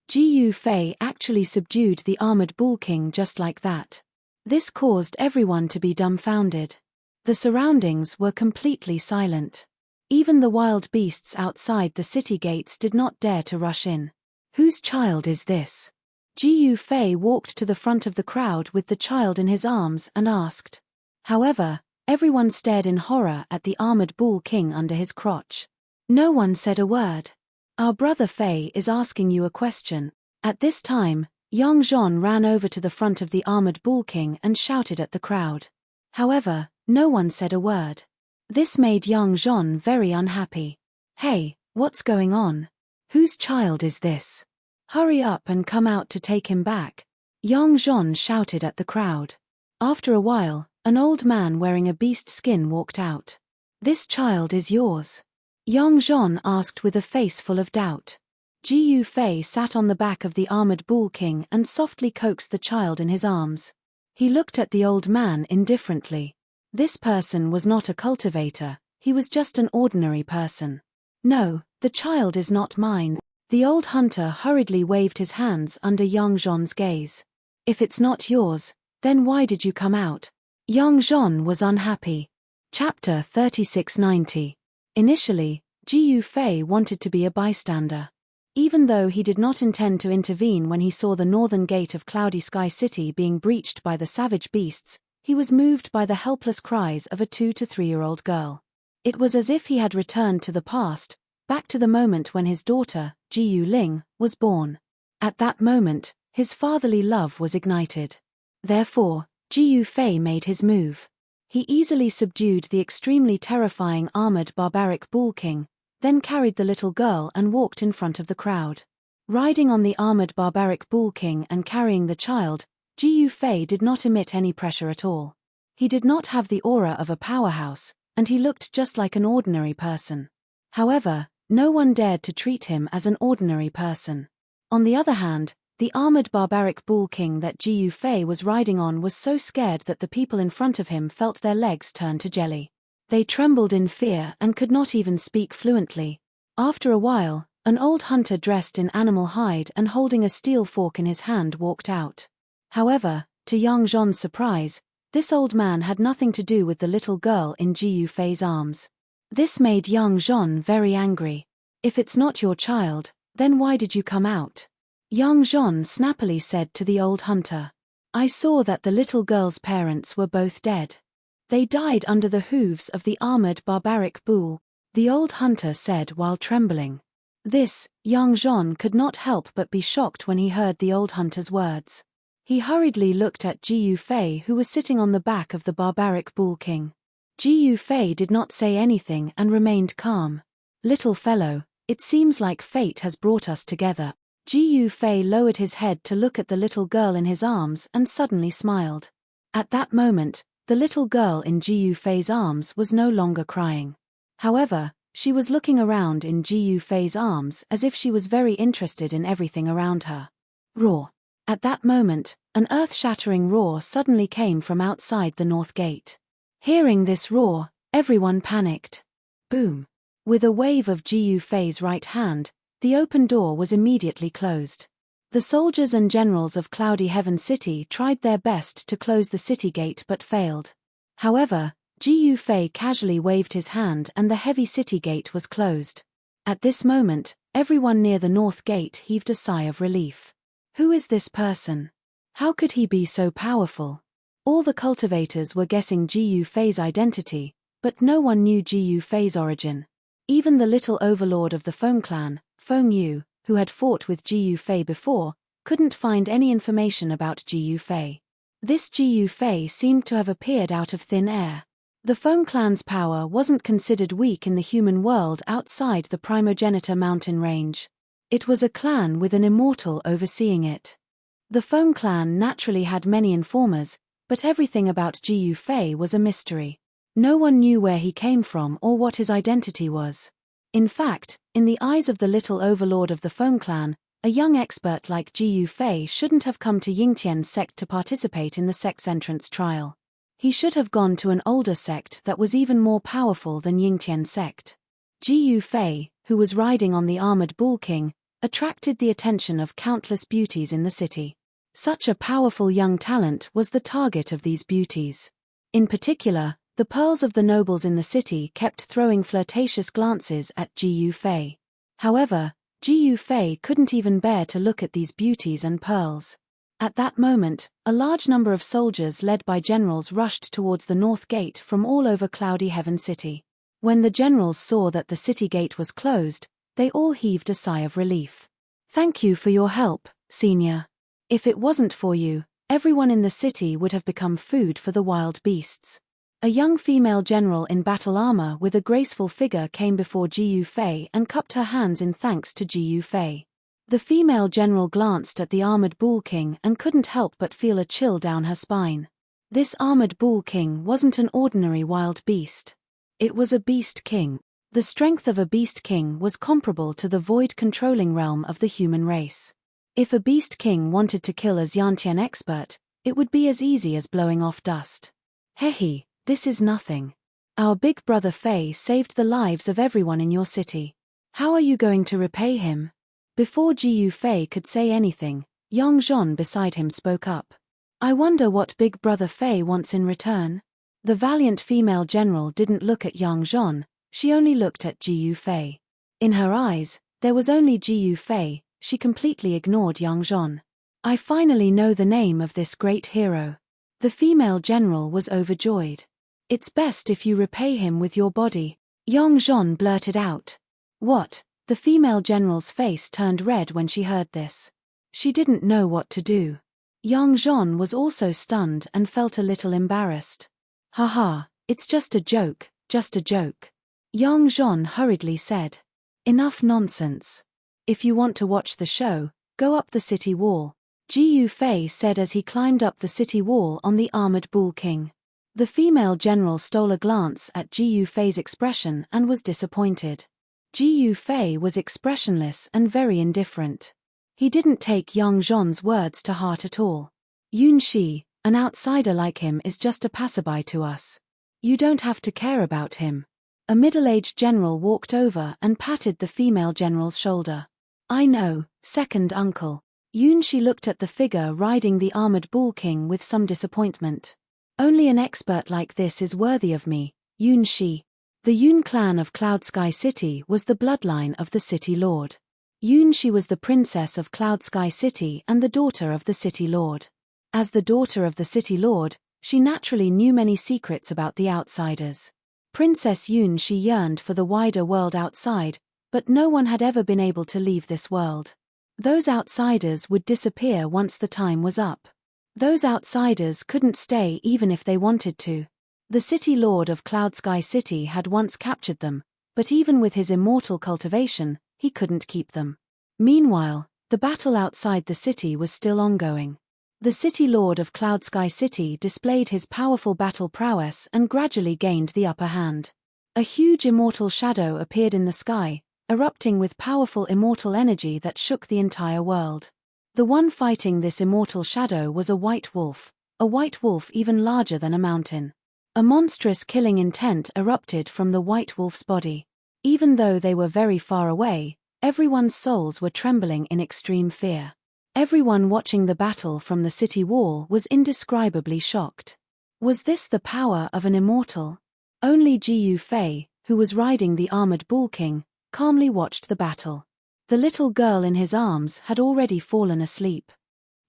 Ji Fei actually subdued the armored bull king just like that. This caused everyone to be dumbfounded. The surroundings were completely silent. Even the wild beasts outside the city gates did not dare to rush in. Whose child is this? Jiyu Fei walked to the front of the crowd with the child in his arms and asked. However, everyone stared in horror at the armored bull king under his crotch. No one said a word. Our brother Fei is asking you a question. At this time, Yang Zhon ran over to the front of the armored bull king and shouted at the crowd. However, no one said a word. This made Yang Zhon very unhappy. Hey, what's going on? Whose child is this? Hurry up and come out to take him back. Yang Zhon shouted at the crowd. After a while, an old man wearing a beast skin walked out. This child is yours? Yang Zhon asked with a face full of doubt. Jiyu Fei sat on the back of the armored bull king and softly coaxed the child in his arms. He looked at the old man indifferently. This person was not a cultivator, he was just an ordinary person. No, the child is not mine. The old hunter hurriedly waved his hands under Yang Zhon's gaze. If it's not yours, then why did you come out? Yang Zhon was unhappy. Chapter 3690. Initially, Jiyu Fei wanted to be a bystander. Even though he did not intend to intervene when he saw the northern gate of Cloudy Sky City being breached by the savage beasts, he was moved by the helpless cries of a 2 to 3-year-old girl. It was as if he had returned to the past, back to the moment when his daughter, Jiyu Ling, was born. At that moment, his fatherly love was ignited. Therefore, Jiyu Fei made his move. He easily subdued the extremely terrifying armored barbaric bull king, then carried the little girl and walked in front of the crowd. Riding on the armored barbaric bull king and carrying the child, Jiyu Fei did not emit any pressure at all. He did not have the aura of a powerhouse, and he looked just like an ordinary person. However, no one dared to treat him as an ordinary person. On the other hand, the armored barbaric bull king that Jiyu Fei was riding on was so scared that the people in front of him felt their legs turn to jelly. They trembled in fear and could not even speak fluently. After a while, an old hunter dressed in animal hide and holding a steel fork in his hand walked out. However, to Yang Zhon's surprise, this old man had nothing to do with the little girl in Jiyu Fei's arms. This made Yang Zhon very angry. If it's not your child, then why did you come out? Yang Zhon snappily said to the old hunter. I saw that the little girl's parents were both dead. They died under the hooves of the armored barbaric bull, the old hunter said while trembling. This, Yang Zhon could not help but be shocked when he heard the old hunter's words. He hurriedly looked at Jiyu Fei who was sitting on the back of the barbaric bull king. Jiyu Fei did not say anything and remained calm. Little fellow, it seems like fate has brought us together. Jiyu Fei lowered his head to look at the little girl in his arms and suddenly smiled. At that moment, the little girl in Jiyu Fei's arms was no longer crying. However, she was looking around in Jiyu Fei's arms as if she was very interested in everything around her. Roar. At that moment, an earth-shattering roar suddenly came from outside the north gate. Hearing this roar, everyone panicked. Boom. With a wave of Jiyu Fei's right hand, the open door was immediately closed. The soldiers and generals of Cloudy Heaven City tried their best to close the city gate but failed. However, Jiyu Fei casually waved his hand and the heavy city gate was closed. At this moment, everyone near the north gate heaved a sigh of relief. Who is this person? How could he be so powerful? All the cultivators were guessing Jiyu Fei's identity, but no one knew Jiyu Fei's origin. Even the little overlord of the Feng clan, Feng Yu, who had fought with Jiyu Fei before, couldn't find any information about Jiyu Fei. This Jiyu Fei seemed to have appeared out of thin air. The Feng clan's power wasn't considered weak in the human world outside the Primogenitor mountain range. It was a clan with an immortal overseeing it. The Feng clan naturally had many informers, but everything about Jiyu Fei was a mystery. No one knew where he came from or what his identity was. In fact, in the eyes of the little overlord of the Feng clan, a young expert like Jiyu Fei shouldn't have come to Yingtian's sect to participate in the sect's entrance trial. He should have gone to an older sect that was even more powerful than Yingtian's sect. Jiyu Fei, who was riding on the armored bull king, attracted the attention of countless beauties in the city. Such a powerful young talent was the target of these beauties. In particular, The pearls of the nobles in the city kept throwing flirtatious glances at Ji Yufei. However, Ji Yufei couldn't even bear to look at these beauties and pearls. At that moment, a large number of soldiers led by generals rushed towards the north gate from all over Cloudy Heaven City. When the generals saw that the city gate was closed, they all heaved a sigh of relief. "Thank you for your help, Senior. If it wasn't for you, everyone in the city would have become food for the wild beasts." A young female general in battle armor with a graceful figure came before Ji Yufei and cupped her hands in thanks to Ji Yufei. The female general glanced at the armored bull king and couldn't help but feel a chill down her spine. This armored bull king wasn't an ordinary wild beast. It was a beast king. The strength of a beast king was comparable to the void-controlling realm of the human race. If a beast king wanted to kill a Xiantian expert, it would be as easy as blowing off dust. "Hehe, this is nothing. Our big brother Fei saved the lives of everyone in your city. How are you going to repay him?" Before Ji Yufei could say anything, Yang Zhon beside him spoke up. "I wonder what big brother Fei wants in return?" The valiant female general didn't look at Yang Zhon, she only looked at Ji Yufei. In her eyes, there was only Ji Yufei, she completely ignored Yang Zhon. "I finally know the name of this great hero." The female general was overjoyed. "It's best if you repay him with your body," Yang Zhon blurted out. "What?" The female general's face turned red when she heard this. She didn't know what to do. Yang Zhon was also stunned and felt a little embarrassed. "Haha, it's just a joke, just a joke," Yang Zhon hurriedly said. "Enough nonsense. If you want to watch the show, go up the city wall," Ji Yufei said as he climbed up the city wall on the armored bull king. The female general stole a glance at Ji Yufei's expression and was disappointed. Ji Yufei was expressionless and very indifferent. He didn't take Yang Zhon's words to heart at all. "Yun Shi, an outsider like him is just a passerby to us. You don't have to care about him." A middle-aged general walked over and patted the female general's shoulder. "I know, second uncle." Yun Shi looked at the figure riding the armored bull king with some disappointment. "Only an expert like this is worthy of me, Yun Shi." The Yun clan of Cloud Sky City was the bloodline of the city lord. Yun Shi was the princess of Cloud Sky City and the daughter of the city lord. As the daughter of the city lord, she naturally knew many secrets about the outsiders. Princess Yun Shi yearned for the wider world outside, but no one had ever been able to leave this world. Those outsiders would disappear once the time was up. Those outsiders couldn't stay even if they wanted to. The city lord of Cloud Sky City had once captured them, but even with his immortal cultivation, he couldn't keep them. Meanwhile, the battle outside the city was still ongoing. The city lord of Cloud Sky City displayed his powerful battle prowess and gradually gained the upper hand. A huge immortal shadow appeared in the sky, erupting with powerful immortal energy that shook the entire world. The one fighting this immortal shadow was a white wolf even larger than a mountain. A monstrous killing intent erupted from the white wolf's body. Even though they were very far away, everyone's souls were trembling in extreme fear. Everyone watching the battle from the city wall was indescribably shocked. Was this the power of an immortal? Only Ji Yufei, who was riding the armored bull king, calmly watched the battle. The little girl in his arms had already fallen asleep.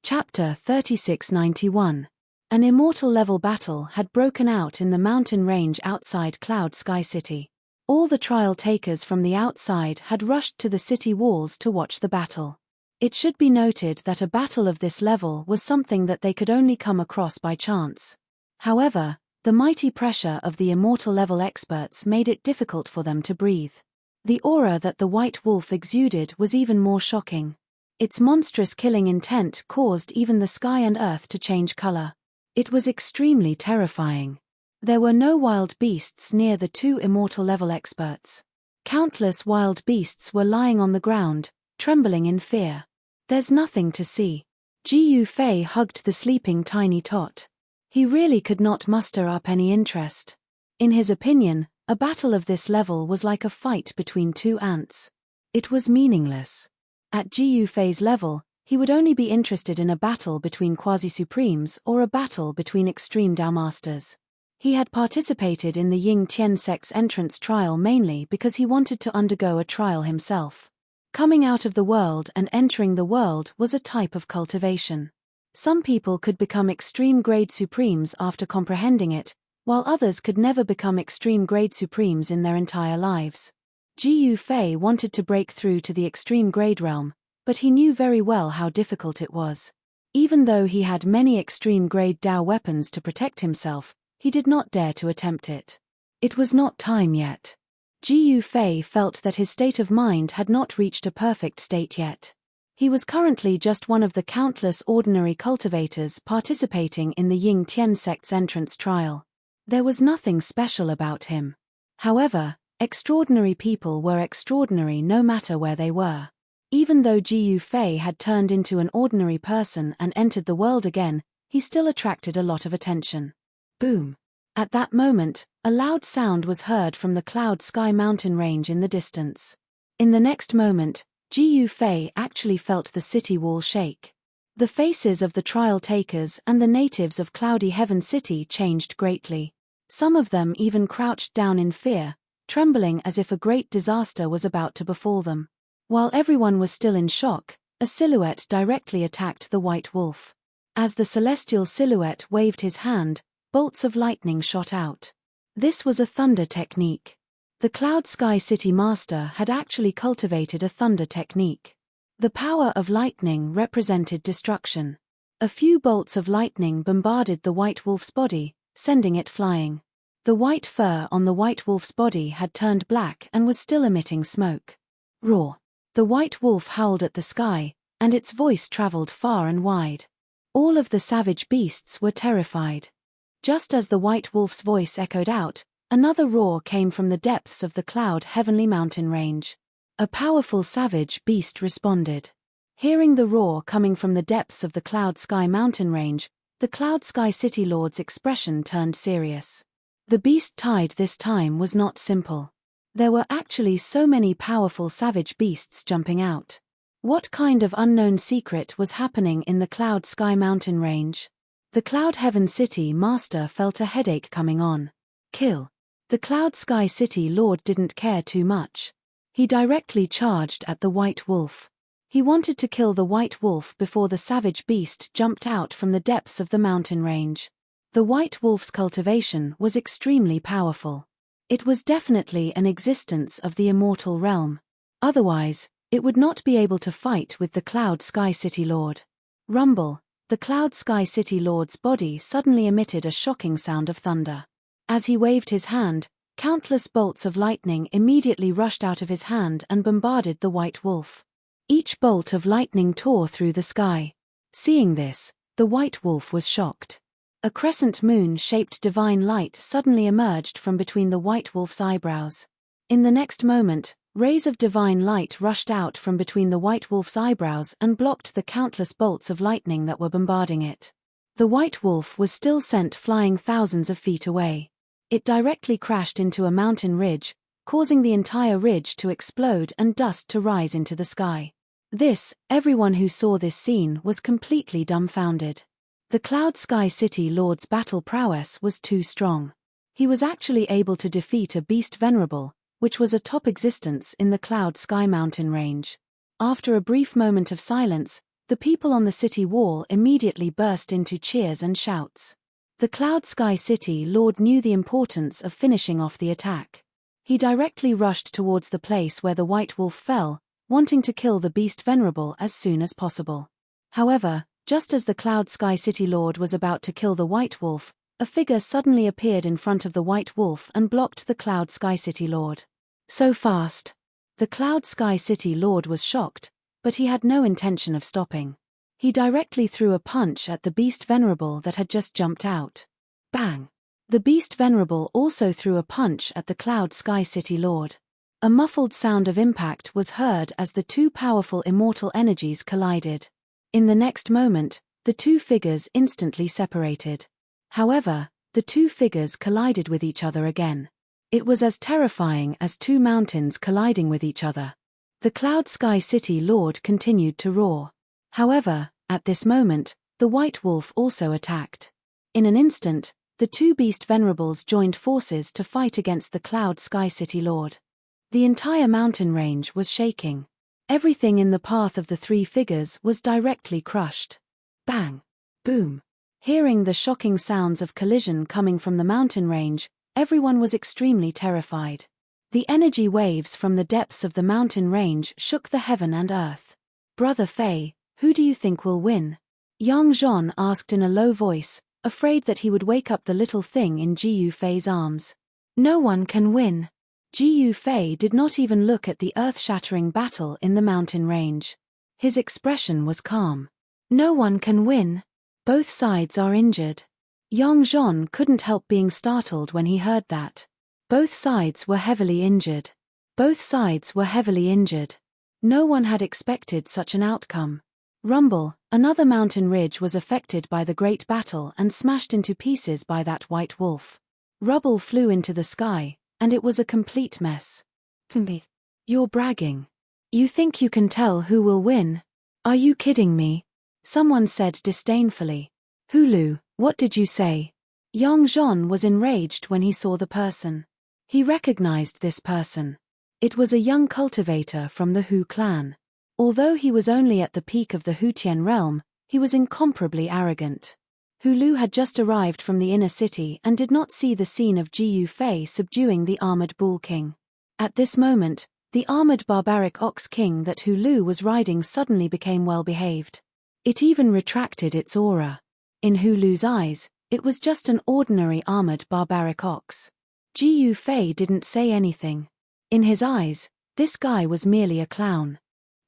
Chapter 3691. An immortal-level battle had broken out in the mountain range outside Cloud Sky City. All the trial takers from the outside had rushed to the city walls to watch the battle. It should be noted that a battle of this level was something that they could only come across by chance. However, the mighty pressure of the immortal-level experts made it difficult for them to breathe. The aura that the white wolf exuded was even more shocking. Its monstrous killing intent caused even the sky and earth to change color. It was extremely terrifying. There were no wild beasts near the two immortal-level experts. Countless wild beasts were lying on the ground, trembling in fear. "There's nothing to see." Ji Yufei hugged the sleeping tiny tot. He really could not muster up any interest. In his opinion, a battle of this level was like a fight between two ants. It was meaningless. At Ji Yufei's level, he would only be interested in a battle between quasi-supremes or a battle between extreme Dao masters. He had participated in the Ying Tian sect's entrance trial mainly because he wanted to undergo a trial himself. Coming out of the world and entering the world was a type of cultivation. Some people could become extreme grade supremes after comprehending it, while others could never become extreme grade supremes in their entire lives. Ji Yufei wanted to break through to the extreme grade realm, but he knew very well how difficult it was. Even though he had many extreme grade Dao weapons to protect himself, he did not dare to attempt it. It was not time yet. Ji Yufei felt that his state of mind had not reached a perfect state yet. He was currently just one of the countless ordinary cultivators participating in the Ying Tian sect's entrance trial. There was nothing special about him. However, extraordinary people were extraordinary no matter where they were. Even though Ji Yufei had turned into an ordinary person and entered the world again, he still attracted a lot of attention. Boom! At that moment, a loud sound was heard from the Cloud Sky mountain range in the distance. In the next moment, Ji Yufei actually felt the city wall shake. The faces of the trial takers and the natives of Cloudy Heaven City changed greatly. Some of them even crouched down in fear, trembling as if a great disaster was about to befall them. While everyone was still in shock, a silhouette directly attacked the white wolf. As the celestial silhouette waved his hand, bolts of lightning shot out. This was a thunder technique. The Cloud Sky City Master had actually cultivated a thunder technique. The power of lightning represented destruction. A few bolts of lightning bombarded the white wolf's body, sending it flying. The white fur on the white wolf's body had turned black and was still emitting smoke. Roar! The white wolf howled at the sky, and its voice traveled far and wide. All of the savage beasts were terrified. Just as the white wolf's voice echoed out, another roar came from the depths of the Cloud Heavenly Mountain Range. A powerful savage beast responded. Hearing the roar coming from the depths of the Cloud Sky Mountain Range, the Cloud Sky City Lord's expression turned serious. The beast tide this time was not simple. There were actually so many powerful savage beasts jumping out. What kind of unknown secret was happening in the Cloud Sky Mountain Range? The Cloud Heaven City Master felt a headache coming on. Kill. The Cloud Sky City Lord didn't care too much. He directly charged at the white wolf. He wanted to kill the white wolf before the savage beast jumped out from the depths of the mountain range. The white wolf's cultivation was extremely powerful. It was definitely an existence of the immortal realm. Otherwise, it would not be able to fight with the Cloud Sky City Lord. Rumble! The Cloud Sky City Lord's body suddenly emitted a shocking sound of thunder. As he waved his hand, countless bolts of lightning immediately rushed out of his hand and bombarded the white wolf. Each bolt of lightning tore through the sky. Seeing this, the white wolf was shocked. A crescent moon-shaped divine light suddenly emerged from between the white wolf's eyebrows. In the next moment, rays of divine light rushed out from between the white wolf's eyebrows and blocked the countless bolts of lightning that were bombarding it. The white wolf was still sent flying thousands of feet away. It directly crashed into a mountain ridge, causing the entire ridge to explode and dust to rise into the sky. Everyone who saw this scene was completely dumbfounded. The Cloud Sky City Lord's battle prowess was too strong. He was actually able to defeat a beast venerable, which was a top existence in the Cloud Sky mountain range. After a brief moment of silence, the people on the city wall immediately burst into cheers and shouts. The Cloud Sky City Lord knew the importance of finishing off the attack. He directly rushed towards the place where the white wolf fell, wanting to kill the beast venerable as soon as possible. However, just as the Cloud Sky City Lord was about to kill the white wolf, a figure suddenly appeared in front of the white wolf and blocked the Cloud Sky City Lord. So fast! The Cloud Sky City Lord was shocked, but he had no intention of stopping. He directly threw a punch at the beast venerable that had just jumped out. Bang! The beast venerable also threw a punch at the Cloud Sky City Lord. A muffled sound of impact was heard as the two powerful immortal energies collided. In the next moment, the two figures instantly separated. However, the two figures collided with each other again. It was as terrifying as two mountains colliding with each other. The Cloud Sky City Lord continued to roar. However, at this moment, the white wolf also attacked. In an instant, the two beast venerables joined forces to fight against the Cloud Sky City Lord. The entire mountain range was shaking. Everything in the path of the three figures was directly crushed. Bang! Boom! Hearing the shocking sounds of collision coming from the mountain range, everyone was extremely terrified. The energy waves from the depths of the mountain range shook the heaven and earth. Brother Fei, who do you think will win? Yang Zhon asked in a low voice, afraid that he would wake up the little thing in Jiyu Fei's arms. No one can win. Jiyu Fei did not even look at the earth-shattering battle in the mountain range. His expression was calm. No one can win. Both sides are injured. Yang Zhon couldn't help being startled when he heard that. Both sides were heavily injured. Both sides were heavily injured. No one had expected such an outcome. Rumble, another mountain ridge was affected by the great battle and smashed into pieces by that white wolf. Rubble flew into the sky, and it was a complete mess. You're bragging. You think you can tell who will win? Are you kidding me? Someone said disdainfully. Hulu, what did you say? Yang Zhon was enraged when he saw the person. He recognized this person. It was a young cultivator from the Hu clan. Although he was only at the peak of the Hutian realm, he was incomparably arrogant. Hulu had just arrived from the inner city and did not see the scene of Jiyu Fei subduing the armored bull king. At this moment, the armored barbaric ox king that Hulu was riding suddenly became well-behaved. It even retracted its aura. In Hulu's eyes, it was just an ordinary armored barbaric ox. Jiyu Fei didn't say anything. In his eyes, this guy was merely a clown.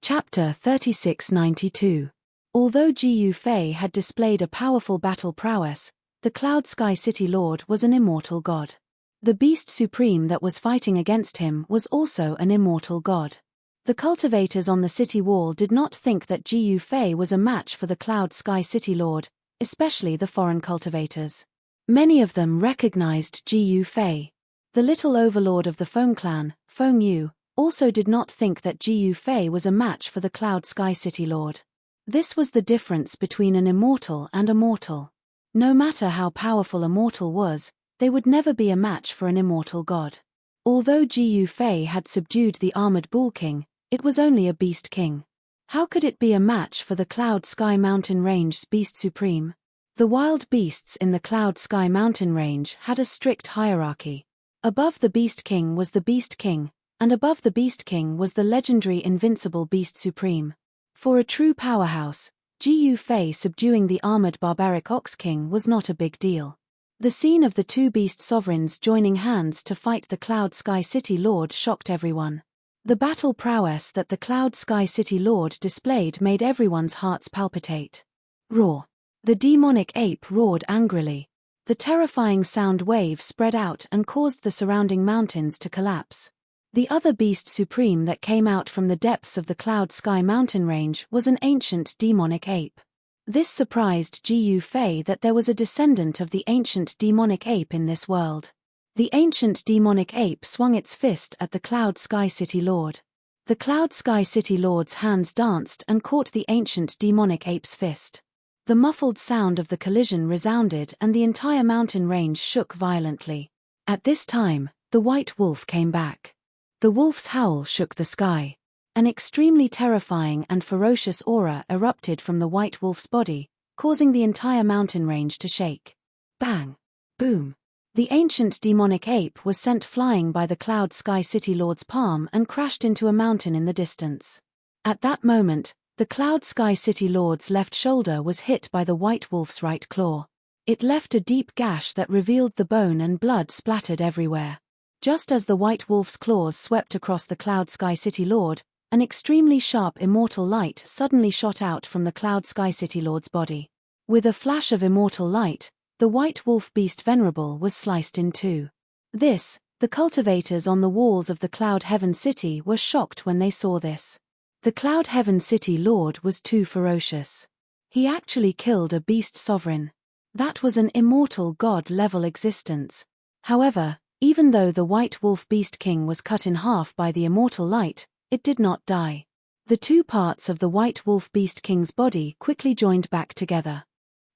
Chapter 3692. Although Jiyu Fei had displayed a powerful battle prowess, the Cloud Sky City Lord was an immortal god. The beast supreme that was fighting against him was also an immortal god. The cultivators on the city wall did not think that Jiyu Fei was a match for the Cloud Sky City Lord, especially the foreign cultivators. Many of them recognized Jiyu Fei. The little overlord of the Feng clan, Feng Yu, also did not think that Jiyu Fei was a match for the Cloud Sky City Lord. This was the difference between an immortal and a mortal. No matter how powerful a mortal was, they would never be a match for an immortal god. Although Jiyu Fei had subdued the armored bull king, it was only a beast king. How could it be a match for the Cloud Sky Mountain Range's beast supreme? The wild beasts in the Cloud Sky Mountain Range had a strict hierarchy. Above the beast king was the beast king, and above the beast king was the legendary invincible beast supreme. For a true powerhouse, Jiyu Fei subduing the armored barbaric ox king was not a big deal. The scene of the two beast sovereigns joining hands to fight the Cloud Sky City Lord shocked everyone. The battle prowess that the Cloud Sky City Lord displayed made everyone's hearts palpitate. Roar! The demonic ape roared angrily. The terrifying sound wave spread out and caused the surrounding mountains to collapse. The other beast supreme that came out from the depths of the Cloud Sky Mountain Range was an ancient demonic ape. This surprised Jiyu Fei that there was a descendant of the ancient demonic ape in this world. The ancient demonic ape swung its fist at the Cloud Sky City Lord. The Cloud Sky City Lord's hands danced and caught the ancient demonic ape's fist. The muffled sound of the collision resounded and the entire mountain range shook violently. At this time, the white wolf came back. The wolf's howl shook the sky. An extremely terrifying and ferocious aura erupted from the white wolf's body, causing the entire mountain range to shake. Bang! Boom! The ancient demonic ape was sent flying by the Cloud Sky City Lord's palm and crashed into a mountain in the distance. At that moment, the Cloud Sky City Lord's left shoulder was hit by the white wolf's right claw. It left a deep gash that revealed the bone and blood splattered everywhere. Just as the white wolf's claws swept across the Cloud Sky City Lord, an extremely sharp immortal light suddenly shot out from the Cloud Sky City Lord's body. With a flash of immortal light, the white wolf beast venerable was sliced in two. The cultivators on the walls of the Cloud Heaven City were shocked when they saw this. The Cloud Heaven City Lord was too ferocious. He actually killed a beast sovereign. That was an immortal god-level existence. However, even though the white wolf beast king was cut in half by the immortal light, it did not die. The two parts of the white wolf beast king's body quickly joined back together.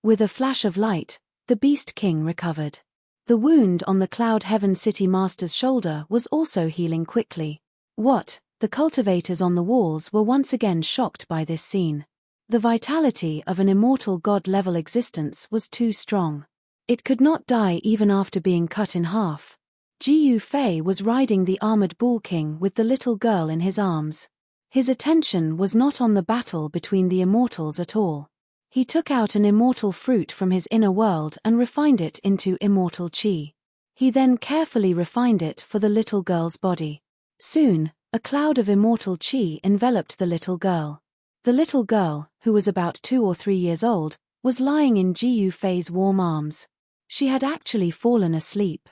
With a flash of light, the beast king recovered. The wound on the Cloud Heaven City Master's shoulder was also healing quickly. What? The cultivators on the walls were once again shocked by this scene. The vitality of an immortal god-level existence was too strong. It could not die even after being cut in half. Jiyu Fei was riding the armored bull king with the little girl in his arms. His attention was not on the battle between the immortals at all. He took out an immortal fruit from his inner world and refined it into immortal qi. He then carefully refined it for the little girl's body. Soon, a cloud of immortal qi enveloped the little girl. The little girl, who was about 2 or 3 years old, was lying in Jiyu Fei's warm arms. She had actually fallen asleep.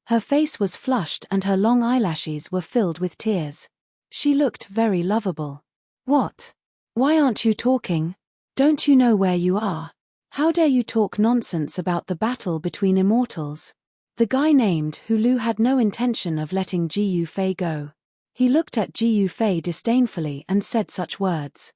Her face was flushed and her long eyelashes were filled with tears. She looked very lovable. What? Why aren't you talking? Don't you know where you are? How dare you talk nonsense about the battle between immortals? The guy named Hulu had no intention of letting Jiyu Fei go. He looked at Jiyu Fei disdainfully and said such words.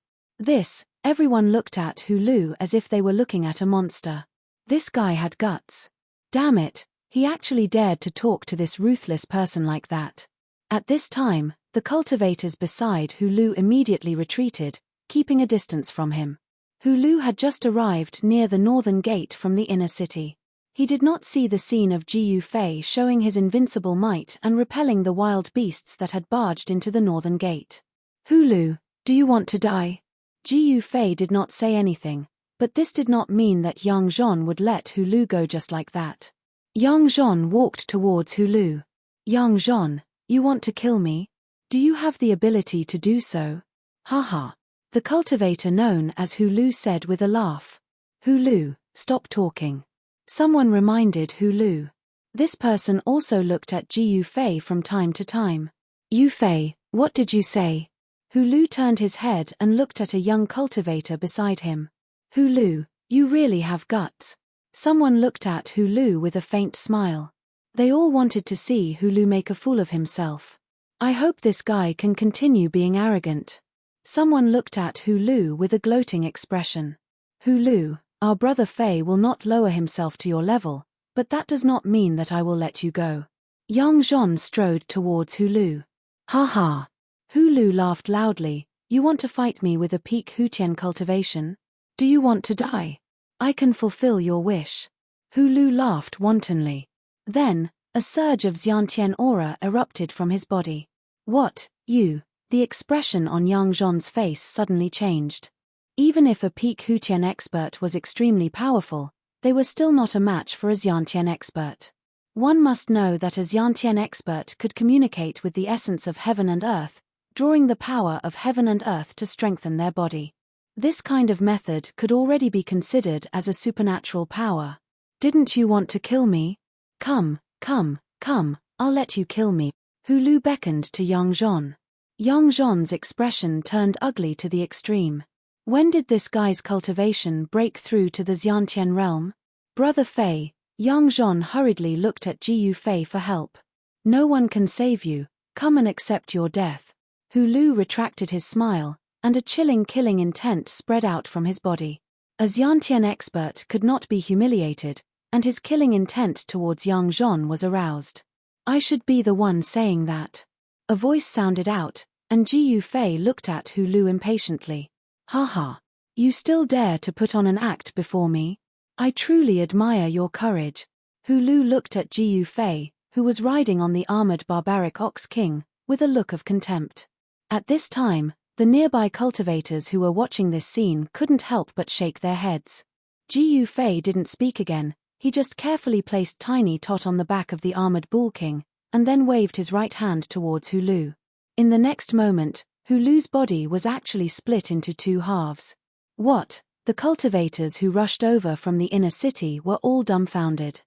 Everyone looked at Hulu as if they were looking at a monster. This guy had guts. Damn it, he actually dared to talk to this ruthless person like that. At this time, the cultivators beside Hulu immediately retreated, keeping a distance from him. Hulu had just arrived near the northern gate from the inner city. He did not see the scene of Jiyu Fei showing his invincible might and repelling the wild beasts that had barged into the northern gate. Hulu, do you want to die? Jiyu Fei did not say anything, but this did not mean that Yang Zhon would let Hulu go just like that. Yang Zhon walked towards Hulu. Yang Zhon, you want to kill me? Do you have the ability to do so? Haha. The cultivator known as Hulu said with a laugh. Hulu, stop talking. Someone reminded Hulu. This person also looked at Jiyu Fei from time to time. Yu Fei, what did you say? Hulu turned his head and looked at a young cultivator beside him. Hulu, you really have guts. Someone looked at Hulu with a faint smile. They all wanted to see Hulu make a fool of himself. I hope this guy can continue being arrogant. Someone looked at Hulu with a gloating expression. Hulu, our brother Fei will not lower himself to your level, but that does not mean that I will let you go. Yang Zhon strode towards Hulu. Ha ha. Hulu laughed loudly. You want to fight me with a peak Hutian cultivation? Do you want to die? I can fulfill your wish. Hulu laughed wantonly. Then, a surge of Xiantian aura erupted from his body. What, you? The expression on Yang Zhon's face suddenly changed. Even if a peak Hutian expert was extremely powerful, they were still not a match for a Xiantian expert. One must know that a Xiantian expert could communicate with the essence of heaven and earth, drawing the power of heaven and earth to strengthen their body. This kind of method could already be considered as a supernatural power. Didn't you want to kill me? Come, I'll let you kill me. Hulu beckoned to Yang Zhon. Yang Zhon's expression turned ugly to the extreme. When did this guy's cultivation break through to the Xiantian realm? Brother Fei, Yang Zhon hurriedly looked at Jiyu Fei for help. No one can save you, come and accept your death. Hulu retracted his smile, and a chilling killing intent spread out from his body. A Xiantian expert could not be humiliated, and his killing intent towards Yang Zhon was aroused. I should be the one saying that. A voice sounded out, and Jiyu Fei looked at Hulu impatiently. Haha. You still dare to put on an act before me? I truly admire your courage. Hulu looked at Jiyu Fei, who was riding on the armored barbaric ox king, with a look of contempt. At this time, the nearby cultivators who were watching this scene couldn't help but shake their heads. Jiyu Fei didn't speak again, he just carefully placed Tiny Tot on the back of the armored bull king, and then waved his right hand towards Hulu. In the next moment, Hulu's body was actually split into 2 halves. What? The cultivators who rushed over from the inner city were all dumbfounded.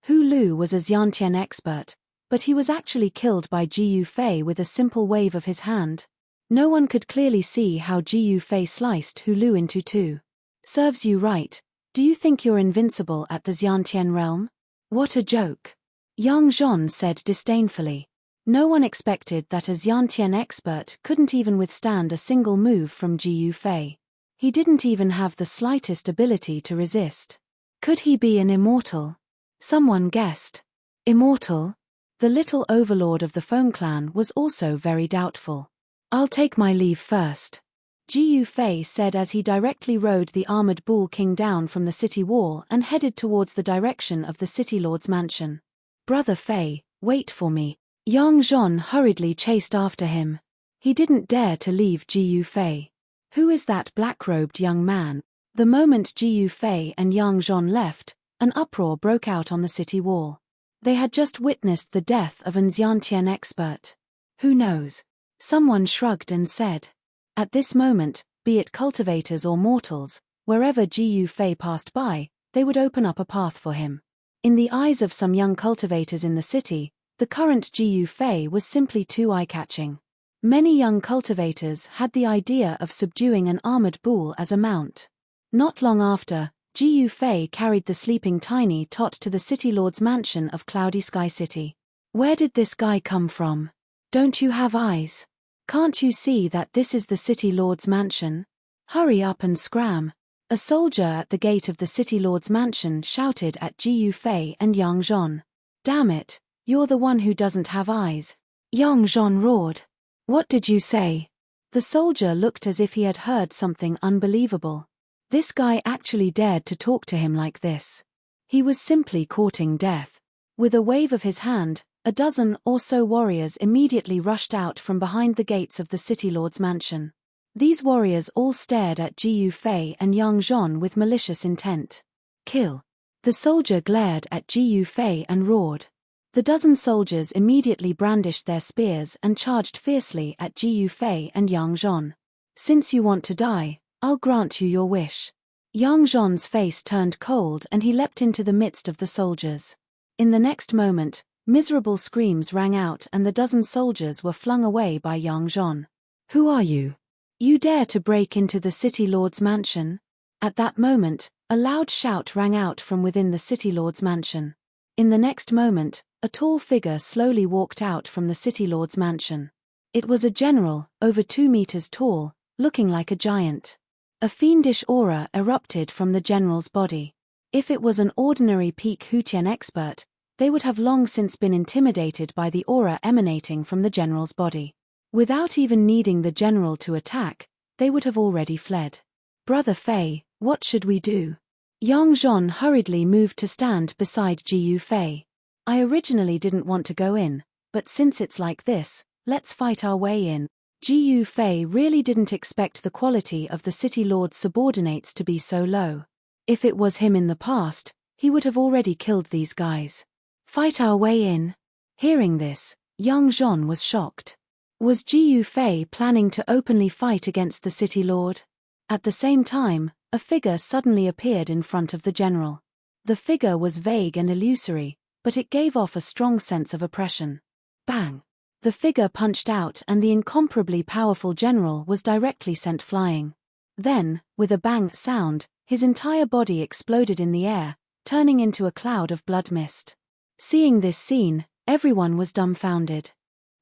Hulu was a Xiantian expert, but he was actually killed by Jiyu Fei with a simple wave of his hand. No one could clearly see how Jiyu Fei sliced Hulu into 2. Serves you right. Do you think you're invincible at the Xiantian realm? What a joke. Yang Zhon said disdainfully. No one expected that a Xiantian expert couldn't even withstand a single move from Jiyu Fei. He didn't even have the slightest ability to resist. Could he be an immortal? Someone guessed. Immortal? The little overlord of the Foam clan was also very doubtful. I'll take my leave first, Jiu Fei said as he directly rode the armored bull king down from the city wall and headed towards the direction of the city lord's mansion. Brother Fei, wait for me. Yang Zhon hurriedly chased after him. He didn't dare to leave Jiu Fei. Who is that black-robed young man? The moment Jiu Fei and Yang Zhon left, an uproar broke out on the city wall. They had just witnessed the death of an Xiantian expert. Who knows? Someone shrugged and said. At this moment, be it cultivators or mortals, wherever Jiu Fei passed by, they would open up a path for him. In the eyes of some young cultivators in the city, the current Jiu Fei was simply too eye-catching. Many young cultivators had the idea of subduing an armored bull as a mount. Not long after, Jiu Fei carried the sleeping tiny tot to the city lord's mansion of Cloudy Sky City. Where did this guy come from? Don't you have eyes? Can't you see that this is the city lord's mansion? Hurry up and scram. A soldier at the gate of the city lord's mansion shouted at Jiu Fei and Yang Zhon. Damn it, you're the one who doesn't have eyes. Yang Zhon roared. What did you say? The soldier looked as if he had heard something unbelievable. This guy actually dared to talk to him like this. He was simply courting death. With a wave of his hand, a dozen or so warriors immediately rushed out from behind the gates of the city lord's mansion. These warriors all stared at Jiu Fei and Yang Zhon with malicious intent. Kill. The soldier glared at Jiu Fei and roared. The dozen soldiers immediately brandished their spears and charged fiercely at Jiu Fei and Yang Zhon. Since you want to die, I'll grant you your wish. Yang Zhon's face turned cold and he leapt into the midst of the soldiers. In the next moment, miserable screams rang out and the dozen soldiers were flung away by Yang Zhon. Who are you? You dare to break into the city lord's mansion? At that moment, a loud shout rang out from within the city lord's mansion. In the next moment, a tall figure slowly walked out from the city lord's mansion. It was a general, over 2 meters tall, looking like a giant. A fiendish aura erupted from the general's body. If it was an ordinary peak Hutian expert, they would have long since been intimidated by the aura emanating from the general's body. Without even needing the general to attack, they would have already fled. Brother Fei, what should we do? Yang Zhon hurriedly moved to stand beside Jiu Fei. I originally didn't want to go in, but since it's like this, let's fight our way in. Jiu Fei really didn't expect the quality of the city lord's subordinates to be so low. If it was him in the past, he would have already killed these guys. Fight our way in. Hearing this, Yang Zhon was shocked. Was Jiu Fei planning to openly fight against the city lord? At the same time, a figure suddenly appeared in front of the general. The figure was vague and illusory, but it gave off a strong sense of oppression. Bang! The figure punched out and the incomparably powerful general was directly sent flying. Then, with a bang sound, his entire body exploded in the air, turning into a cloud of blood mist. Seeing this scene, everyone was dumbfounded.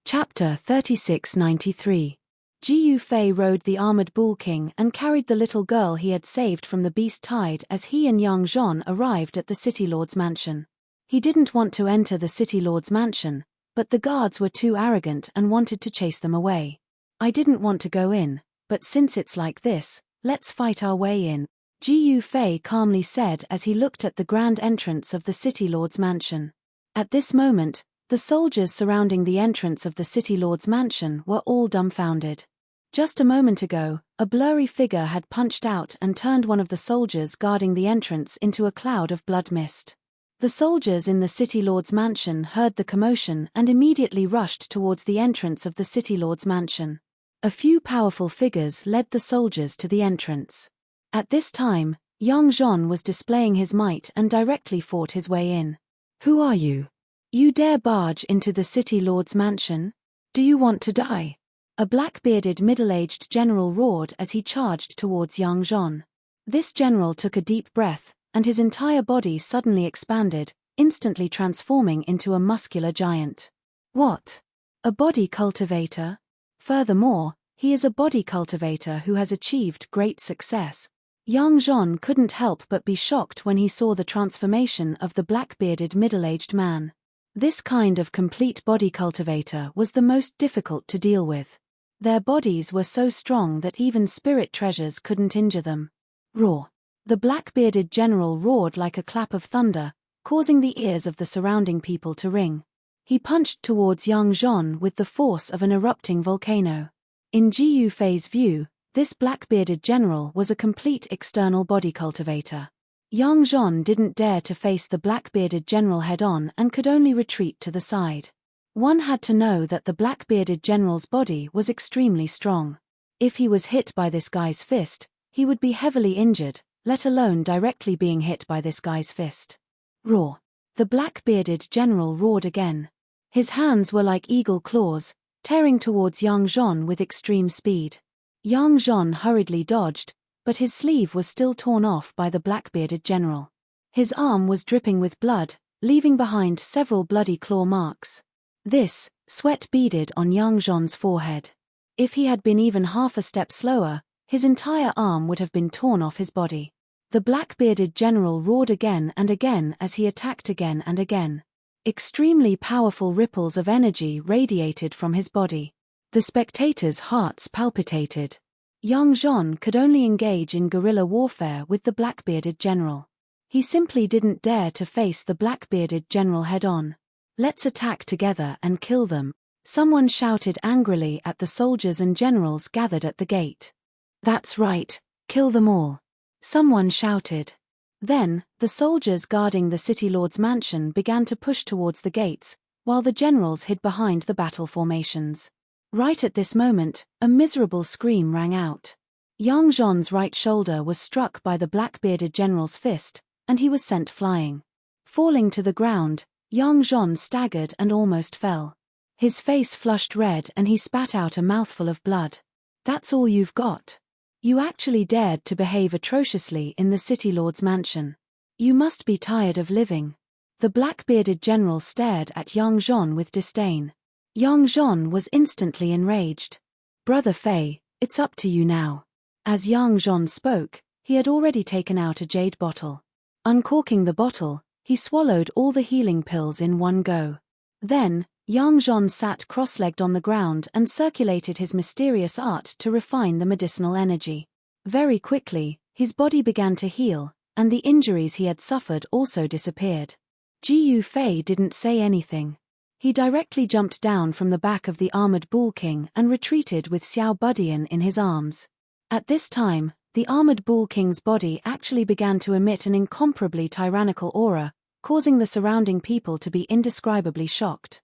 Chapter 3693. Jiu Fei rode the armored bull king and carried the little girl he had saved from the beast tide as he and Yang Zhon arrived at the city lord's mansion. He didn't want to enter the city lord's mansion, but the guards were too arrogant and wanted to chase them away. I didn't want to go in, but since it's like this, let's fight our way in, Jiu Fei calmly said as he looked at the grand entrance of the city lord's mansion. At this moment, the soldiers surrounding the entrance of the city lord's mansion were all dumbfounded. Just a moment ago, a blurry figure had punched out and turned one of the soldiers guarding the entrance into a cloud of blood mist. The soldiers in the city lord's mansion heard the commotion and immediately rushed towards the entrance of the city lord's mansion. A few powerful figures led the soldiers to the entrance. At this time, Yang Zhon was displaying his might and directly fought his way in. Who are you? You dare barge into the city lord's mansion? Do you want to die? A black-bearded middle-aged general roared as he charged towards Yang Zhon. This general took a deep breath, and his entire body suddenly expanded, instantly transforming into a muscular giant. What? A body cultivator? Furthermore, he is a body cultivator who has achieved great success. Yang Zhon couldn't help but be shocked when he saw the transformation of the black-bearded middle-aged man. This kind of complete body cultivator was the most difficult to deal with. Their bodies were so strong that even spirit treasures couldn't injure them. Roar. The black-bearded general roared like a clap of thunder, causing the ears of the surrounding people to ring. He punched towards Yang Zhon with the force of an erupting volcano. In Jiu Fei's view, this black-bearded general was a complete external body cultivator. Yang Zhon didn't dare to face the black-bearded general head-on and could only retreat to the side. One had to know that the black-bearded general's body was extremely strong. If he was hit by this guy's fist, he would be heavily injured, let alone directly being hit by this guy's fist. Roar. The black-bearded general roared again. His hands were like eagle claws, tearing towards Yang Zhon with extreme speed. Yang Zhon hurriedly dodged, but his sleeve was still torn off by the black-bearded general. His arm was dripping with blood, leaving behind several bloody claw marks. Sweat beaded on Yang Zhon's forehead. If he had been even half a step slower, his entire arm would have been torn off his body. The black-bearded general roared again and again as he attacked again and again. Extremely powerful ripples of energy radiated from his body. The spectators' hearts palpitated. Yang Zhon could only engage in guerrilla warfare with the black-bearded general. He simply didn't dare to face the black-bearded general head-on. "Let's attack together and kill them," someone shouted angrily at the soldiers and generals gathered at the gate. "That's right, kill them all," someone shouted. Then, the soldiers guarding the city lord's mansion began to push towards the gates, while the generals hid behind the battle formations. Right at this moment, a miserable scream rang out. Yang Zhon's right shoulder was struck by the black-bearded general's fist, and he was sent flying. Falling to the ground, Yang Zhon staggered and almost fell. His face flushed red and he spat out a mouthful of blood. "That's all you've got? You actually dared to behave atrociously in the city lord's mansion. You must be tired of living." The black-bearded general stared at Yang Zhon with disdain. Yang Zhon was instantly enraged. "Brother Fei, it's up to you now." As Yang Zhon spoke, he had already taken out a jade bottle. Uncorking the bottle, he swallowed all the healing pills in one go. Then, Yang Zhon sat cross-legged on the ground and circulated his mysterious art to refine the medicinal energy. Very quickly, his body began to heal, and the injuries he had suffered also disappeared. Jiu Fei didn't say anything. He directly jumped down from the back of the armored bull king and retreated with Xiao Budian in his arms. At this time, the armored bull king's body actually began to emit an incomparably tyrannical aura, causing the surrounding people to be indescribably shocked.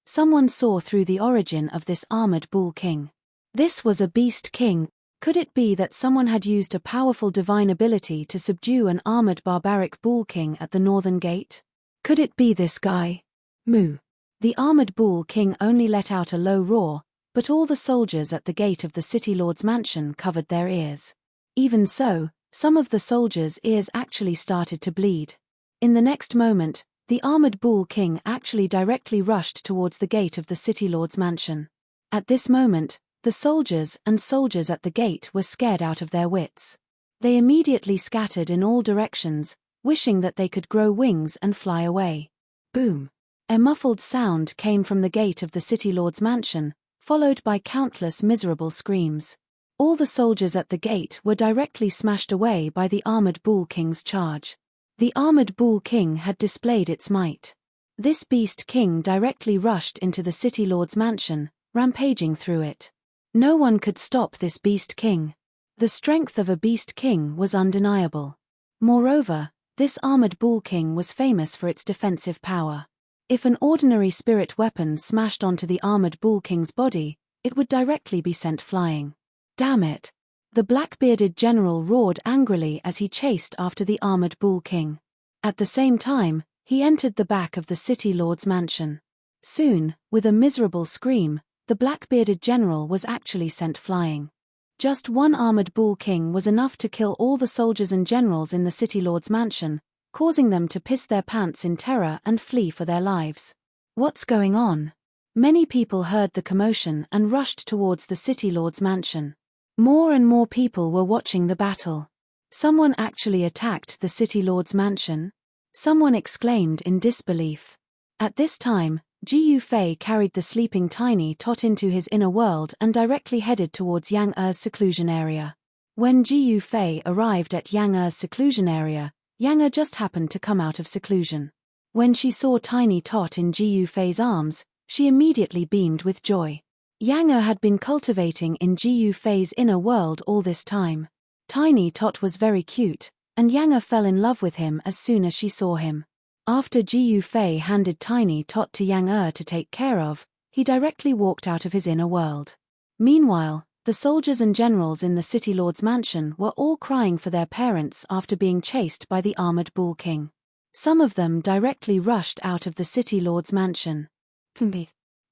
Someone saw through the origin of this armored bull king. This was a beast king. Could it be that someone had used a powerful divine ability to subdue an armored barbaric bull king at the northern gate? Could it be this guy? Moo. The armored bull king only let out a low roar, but all the soldiers at the gate of the city lord's mansion covered their ears. Even so, some of the soldiers' ears actually started to bleed. In the next moment, the armored bull king actually directly rushed towards the gate of the city lord's mansion. At this moment, the soldiers at the gate were scared out of their wits. They immediately scattered in all directions, wishing that they could grow wings and fly away. Boom! A muffled sound came from the gate of the city lord's mansion, followed by countless miserable screams. All the soldiers at the gate were directly smashed away by the armored bull king's charge. The armored bull king had displayed its might. This beast king directly rushed into the city lord's mansion, rampaging through it. No one could stop this beast king. The strength of a beast king was undeniable. Moreover, this armored bull king was famous for its defensive power. If an ordinary spirit weapon smashed onto the armored bull king's body, it would directly be sent flying. Damn it! The black-bearded general roared angrily as he chased after the armored bull king. At the same time, he entered the back of the city lord's mansion. Soon, with a miserable scream, the black-bearded general was actually sent flying. Just one armored bull king was enough to kill all the soldiers and generals in the city lord's mansion, causing them to piss their pants in terror and flee for their lives. What's going on? Many people heard the commotion and rushed towards the city lord's mansion. More and more people were watching the battle. Someone actually attacked the city lord's mansion? Someone exclaimed in disbelief. At this time, Ji Yufei carried the sleeping Tiny Tot into his inner world and directly headed towards Yang Er's seclusion area. When Ji Yufei arrived at Yang Er's seclusion area, Yang Er just happened to come out of seclusion. When she saw Tiny Tot in Ji Yufei's arms, she immediately beamed with joy. Yang Er had been cultivating in Ji Yufei's inner world all this time. Tiny Tot was very cute, and Yang Er fell in love with him as soon as she saw him. After Ji Yufei handed Tiny Tot to Yang Er to take care of, he directly walked out of his inner world. Meanwhile, the soldiers and generals in the city lord's mansion were all crying for their parents after being chased by the armored bull king. Some of them directly rushed out of the city lord's mansion.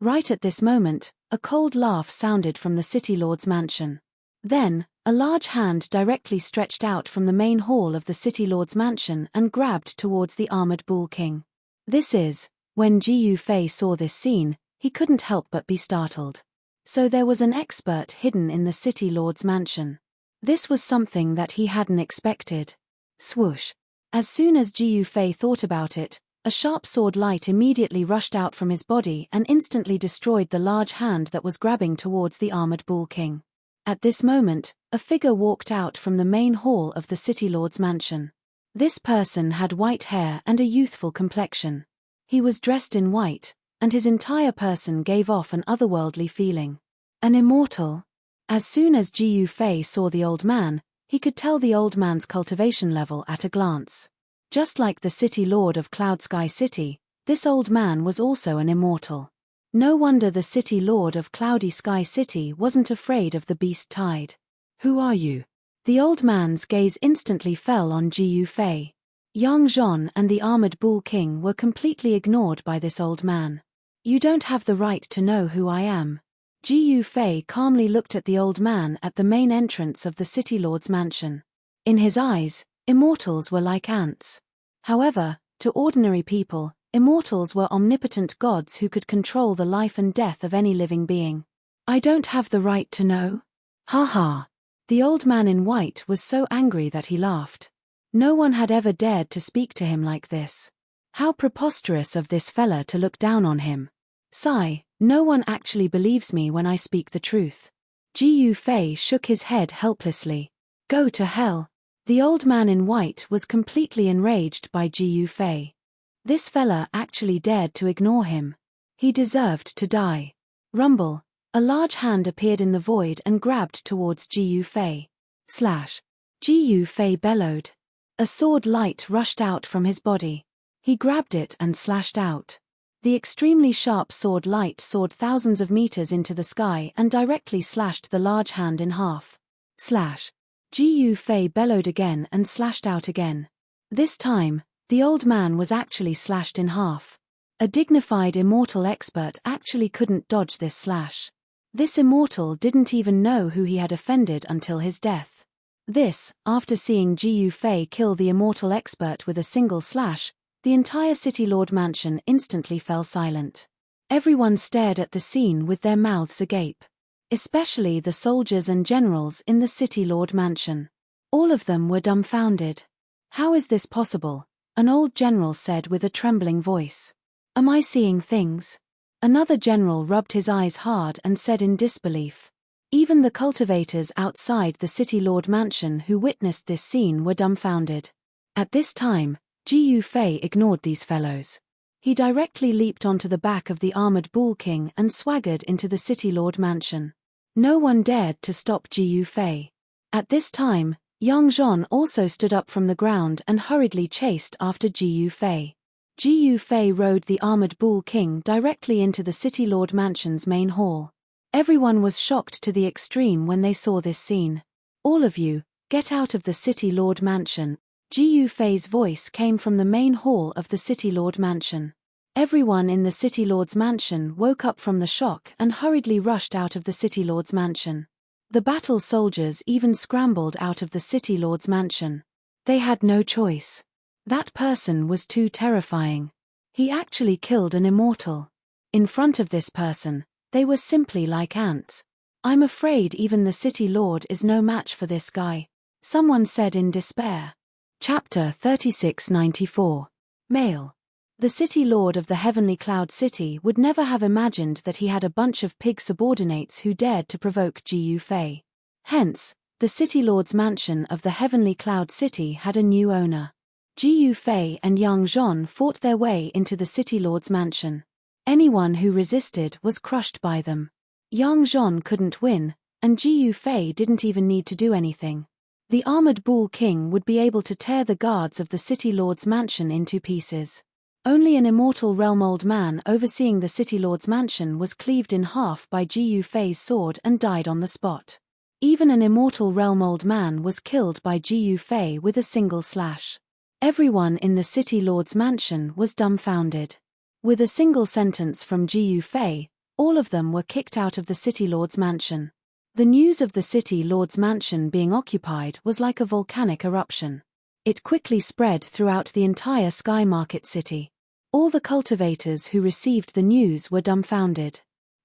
Right at this moment, a cold laugh sounded from the city lord's mansion. Then, a large hand directly stretched out from the main hall of the city lord's mansion and grabbed towards the armored bull king. When Ji Yufei saw this scene, he couldn't help but be startled. So there was an expert hidden in the city lord's mansion. This was something that he hadn't expected. Swoosh. As soon as Ji Yufei thought about it, a sharp sword light immediately rushed out from his body and instantly destroyed the large hand that was grabbing towards the armored bull king. At this moment, a figure walked out from the main hall of the city lord's mansion. This person had white hair and a youthful complexion. He was dressed in white, and his entire person gave off an otherworldly feeling. An immortal. As soon as Ji Yufei saw the old man, he could tell the old man's cultivation level at a glance. Just like the city lord of Cloud Sky City, this old man was also an immortal. No wonder the city lord of Cloudy Sky City wasn't afraid of the beast tide. Who are you? The old man's gaze instantly fell on Ji Yufei. Yang Zhon and the armored bull king were completely ignored by this old man. You don't have the right to know who I am. Ji Yufei calmly looked at the old man at the main entrance of the city lord's mansion. In his eyes, immortals were like ants. However, to ordinary people, immortals were omnipotent gods who could control the life and death of any living being. I don't have the right to know? Ha ha. The old man in white was so angry that he laughed. No one had ever dared to speak to him like this. How preposterous of this fella to look down on him. Sigh, no one actually believes me when I speak the truth. Ji Yufei shook his head helplessly. Go to hell. The old man in white was completely enraged by Ji Yufei. This fella actually dared to ignore him. He deserved to die. Rumble. A large hand appeared in the void and grabbed towards Ji Yufei. Slash. Ji Yufei bellowed. A sword light rushed out from his body. He grabbed it and slashed out. The extremely sharp sword light soared thousands of meters into the sky and directly slashed the large hand in half. Slash. Ji Yufei bellowed again and slashed out again. This time, the old man was actually slashed in half. A dignified immortal expert actually couldn't dodge this slash. This immortal didn't even know who he had offended until his death. After seeing Ji Yufei kill the immortal expert with a single slash, the entire City Lord mansion instantly fell silent. Everyone stared at the scene with their mouths agape. Especially the soldiers and generals in the City Lord mansion. All of them were dumbfounded. How is this possible? An old general said with a trembling voice. Am I seeing things? Another general rubbed his eyes hard and said in disbelief. Even the cultivators outside the City Lord mansion who witnessed this scene were dumbfounded. At this time, Ji Yufei ignored these fellows. He directly leaped onto the back of the armored bull king and swaggered into the City Lord mansion. No one dared to stop Ji Yufei. At this time, Yang Zhon also stood up from the ground and hurriedly chased after Ji Yufei. Ji Yufei rode the armored bull king directly into the City Lord mansion's main hall. Everyone was shocked to the extreme when they saw this scene. All of you, get out of the City Lord mansion. Ji Yufei's voice came from the main hall of the City Lord mansion. Everyone in the City Lord's mansion woke up from the shock and hurriedly rushed out of the City Lord's mansion. The battle soldiers even scrambled out of the City Lord's mansion. They had no choice. That person was too terrifying. He actually killed an immortal. In front of this person, they were simply like ants. I'm afraid even the City Lord is no match for this guy, someone said in despair. Chapter 3694. Male. The city lord of the heavenly cloud city would never have imagined that he had a bunch of pig subordinates who dared to provoke Gu Fei. Hence, the city lord's mansion of the heavenly cloud city had a new owner. Gu Fei and Yang Zhon fought their way into the city lord's mansion. Anyone who resisted was crushed by them. Yang Zhon couldn't win, and Gu Fei didn't even need to do anything. The armored bull king would be able to tear the guards of the city lord's mansion into pieces. Only an immortal realm-old man overseeing the city lord's mansion was cleaved in half by Gu Fei's sword and died on the spot. Even an immortal realm-old man was killed by Gu Fei with a single slash. Everyone in the city lord's mansion was dumbfounded. With a single sentence from Gu Fei, all of them were kicked out of the city lord's mansion. The news of the city lord's mansion being occupied was like a volcanic eruption. It quickly spread throughout the entire Sky Market City. All the cultivators who received the news were dumbfounded.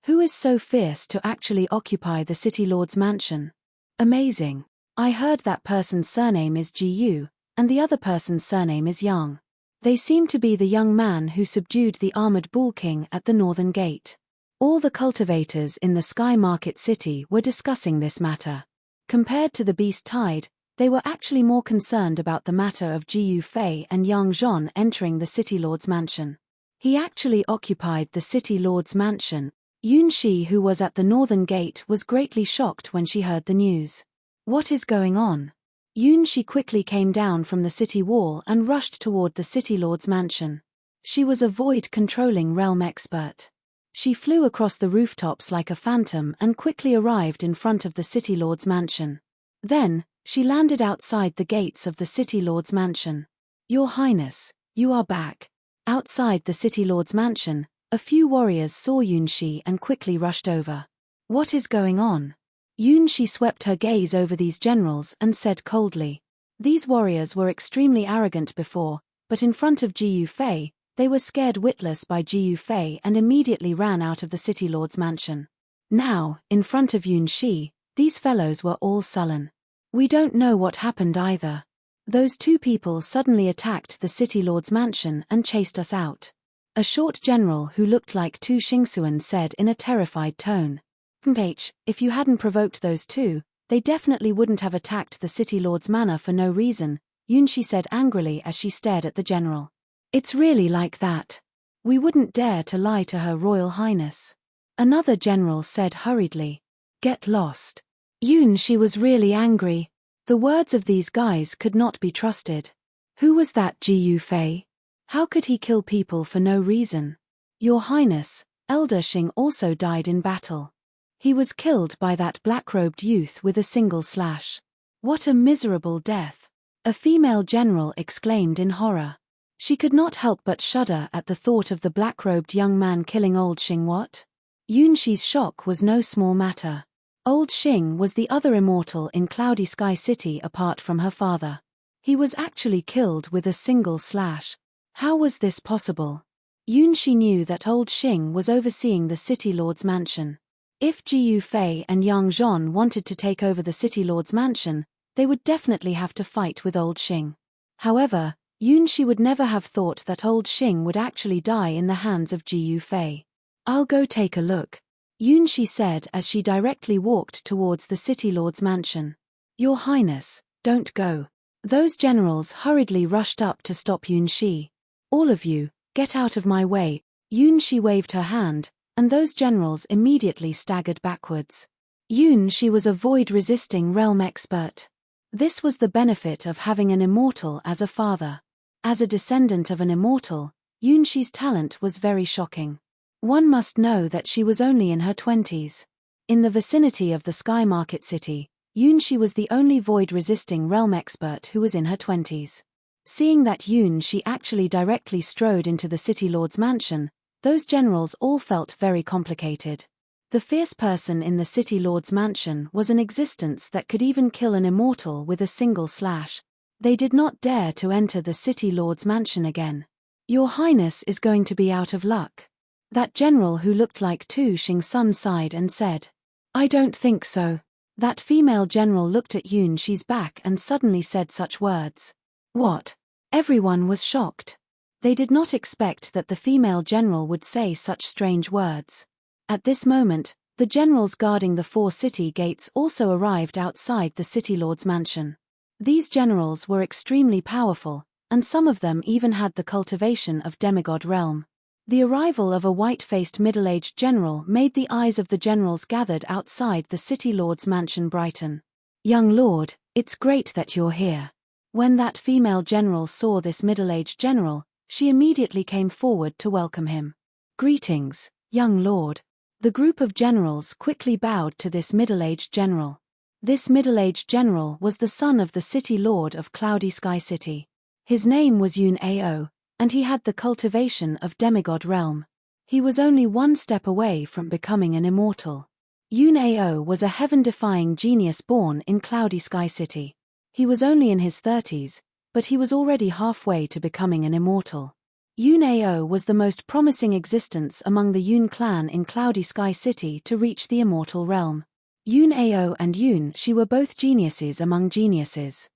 Who is so fierce to actually occupy the city lord's mansion? Amazing. I heard that person's surname is Gu, and the other person's surname is Yang. They seem to be the young man who subdued the armored bull king at the northern gate. All the cultivators in the Sky Market City were discussing this matter. Compared to the beast tide, they were actually more concerned about the matter of Gu Fei and Yang Zhon entering the city lord's mansion. He actually occupied the city lord's mansion. Yunxi, who was at the northern gate, was greatly shocked when she heard the news. What is going on? Yunxi quickly came down from the city wall and rushed toward the city lord's mansion. She was a void-controlling realm expert. She flew across the rooftops like a phantom and quickly arrived in front of the city lord's mansion. Then, she landed outside the gates of the city lord's mansion. Your Highness, you are back. Outside the city lord's mansion, a few warriors saw Yunxi and quickly rushed over. What is going on? Yunxi swept her gaze over these generals and said coldly. These warriors were extremely arrogant before, but in front of Gu Fei, they were scared witless by Gu Fei and immediately ran out of the city lord's mansion. Now, in front of Yunxi, these fellows were all sullen. We don't know what happened either. Those two people suddenly attacked the city lord's mansion and chased us out. A short general who looked like Tu Xingsuan said in a terrified tone. If you hadn't provoked those two, they definitely wouldn't have attacked the city lord's manor for no reason, Yunxi said angrily as she stared at the general. It's really like that. We wouldn't dare to lie to Her Royal Highness. Another general said hurriedly. Get lost. Yunxi was really angry. The words of these guys could not be trusted. Who was that Gu Fei? How could he kill people for no reason? Your Highness, Elder Xing also died in battle. He was killed by that black-robed youth with a single slash. What a miserable death! A female general exclaimed in horror. She could not help but shudder at the thought of the black-robed young man killing old Xing. What? Yunxi's shock was no small matter. Old Xing was the other immortal in Cloudy Sky City apart from her father. He was actually killed with a single slash. How was this possible? Yunxi knew that old Xing was overseeing the city lord's mansion. If Gu Fei and Yang Zhon wanted to take over the city lord's mansion, they would definitely have to fight with old Xing. However, Yunxi would never have thought that old Xing would actually die in the hands of Gu Fei. I'll go take a look, Yunxi said as she directly walked towards the city lord's mansion. Your Highness, don't go. Those generals hurriedly rushed up to stop Yunxi. All of you, get out of my way. Yunxi waved her hand, and those generals immediately staggered backwards. Yunxi was a void-resisting realm expert. This was the benefit of having an immortal as a father. As a descendant of an immortal, Yunxi's talent was very shocking. One must know that she was only in her 20s. In the vicinity of the Sky Market City, Yunxi was the only void-resisting realm expert who was in her 20s. Seeing that Yunxi actually directly strode into the city lord's mansion, those generals all felt very complicated. The fierce person in the city lord's mansion was an existence that could even kill an immortal with a single slash. They did not dare to enter the city lord's mansion again. Your Highness is going to be out of luck. That general who looked like Tu Xingsun sighed and said. I don't think so. That female general looked at Yunxi's back and suddenly said such words. What? Everyone was shocked. They did not expect that the female general would say such strange words. At this moment, the generals guarding the 4 city gates also arrived outside the city lord's mansion. These generals were extremely powerful, and some of them even had the cultivation of demigod realm. The arrival of a white-faced middle-aged general made the eyes of the generals gathered outside the city lord's mansion brighten. "Young lord, it's great that you're here." When that female general saw this middle-aged general, she immediately came forward to welcome him. "Greetings, young lord." The group of generals quickly bowed to this middle-aged general. This middle-aged general was the son of the city lord of Cloudy Sky City. His name was Yun Ao, and he had the cultivation of demigod realm. He was only one step away from becoming an immortal. Yun Ao was a heaven-defying genius born in Cloudy Sky City. He was only in his 30s, but he was already halfway to becoming an immortal. Yun Ao was the most promising existence among the Yun clan in Cloudy Sky City to reach the immortal realm. Yun Ao and Yun Shi were both geniuses among geniuses.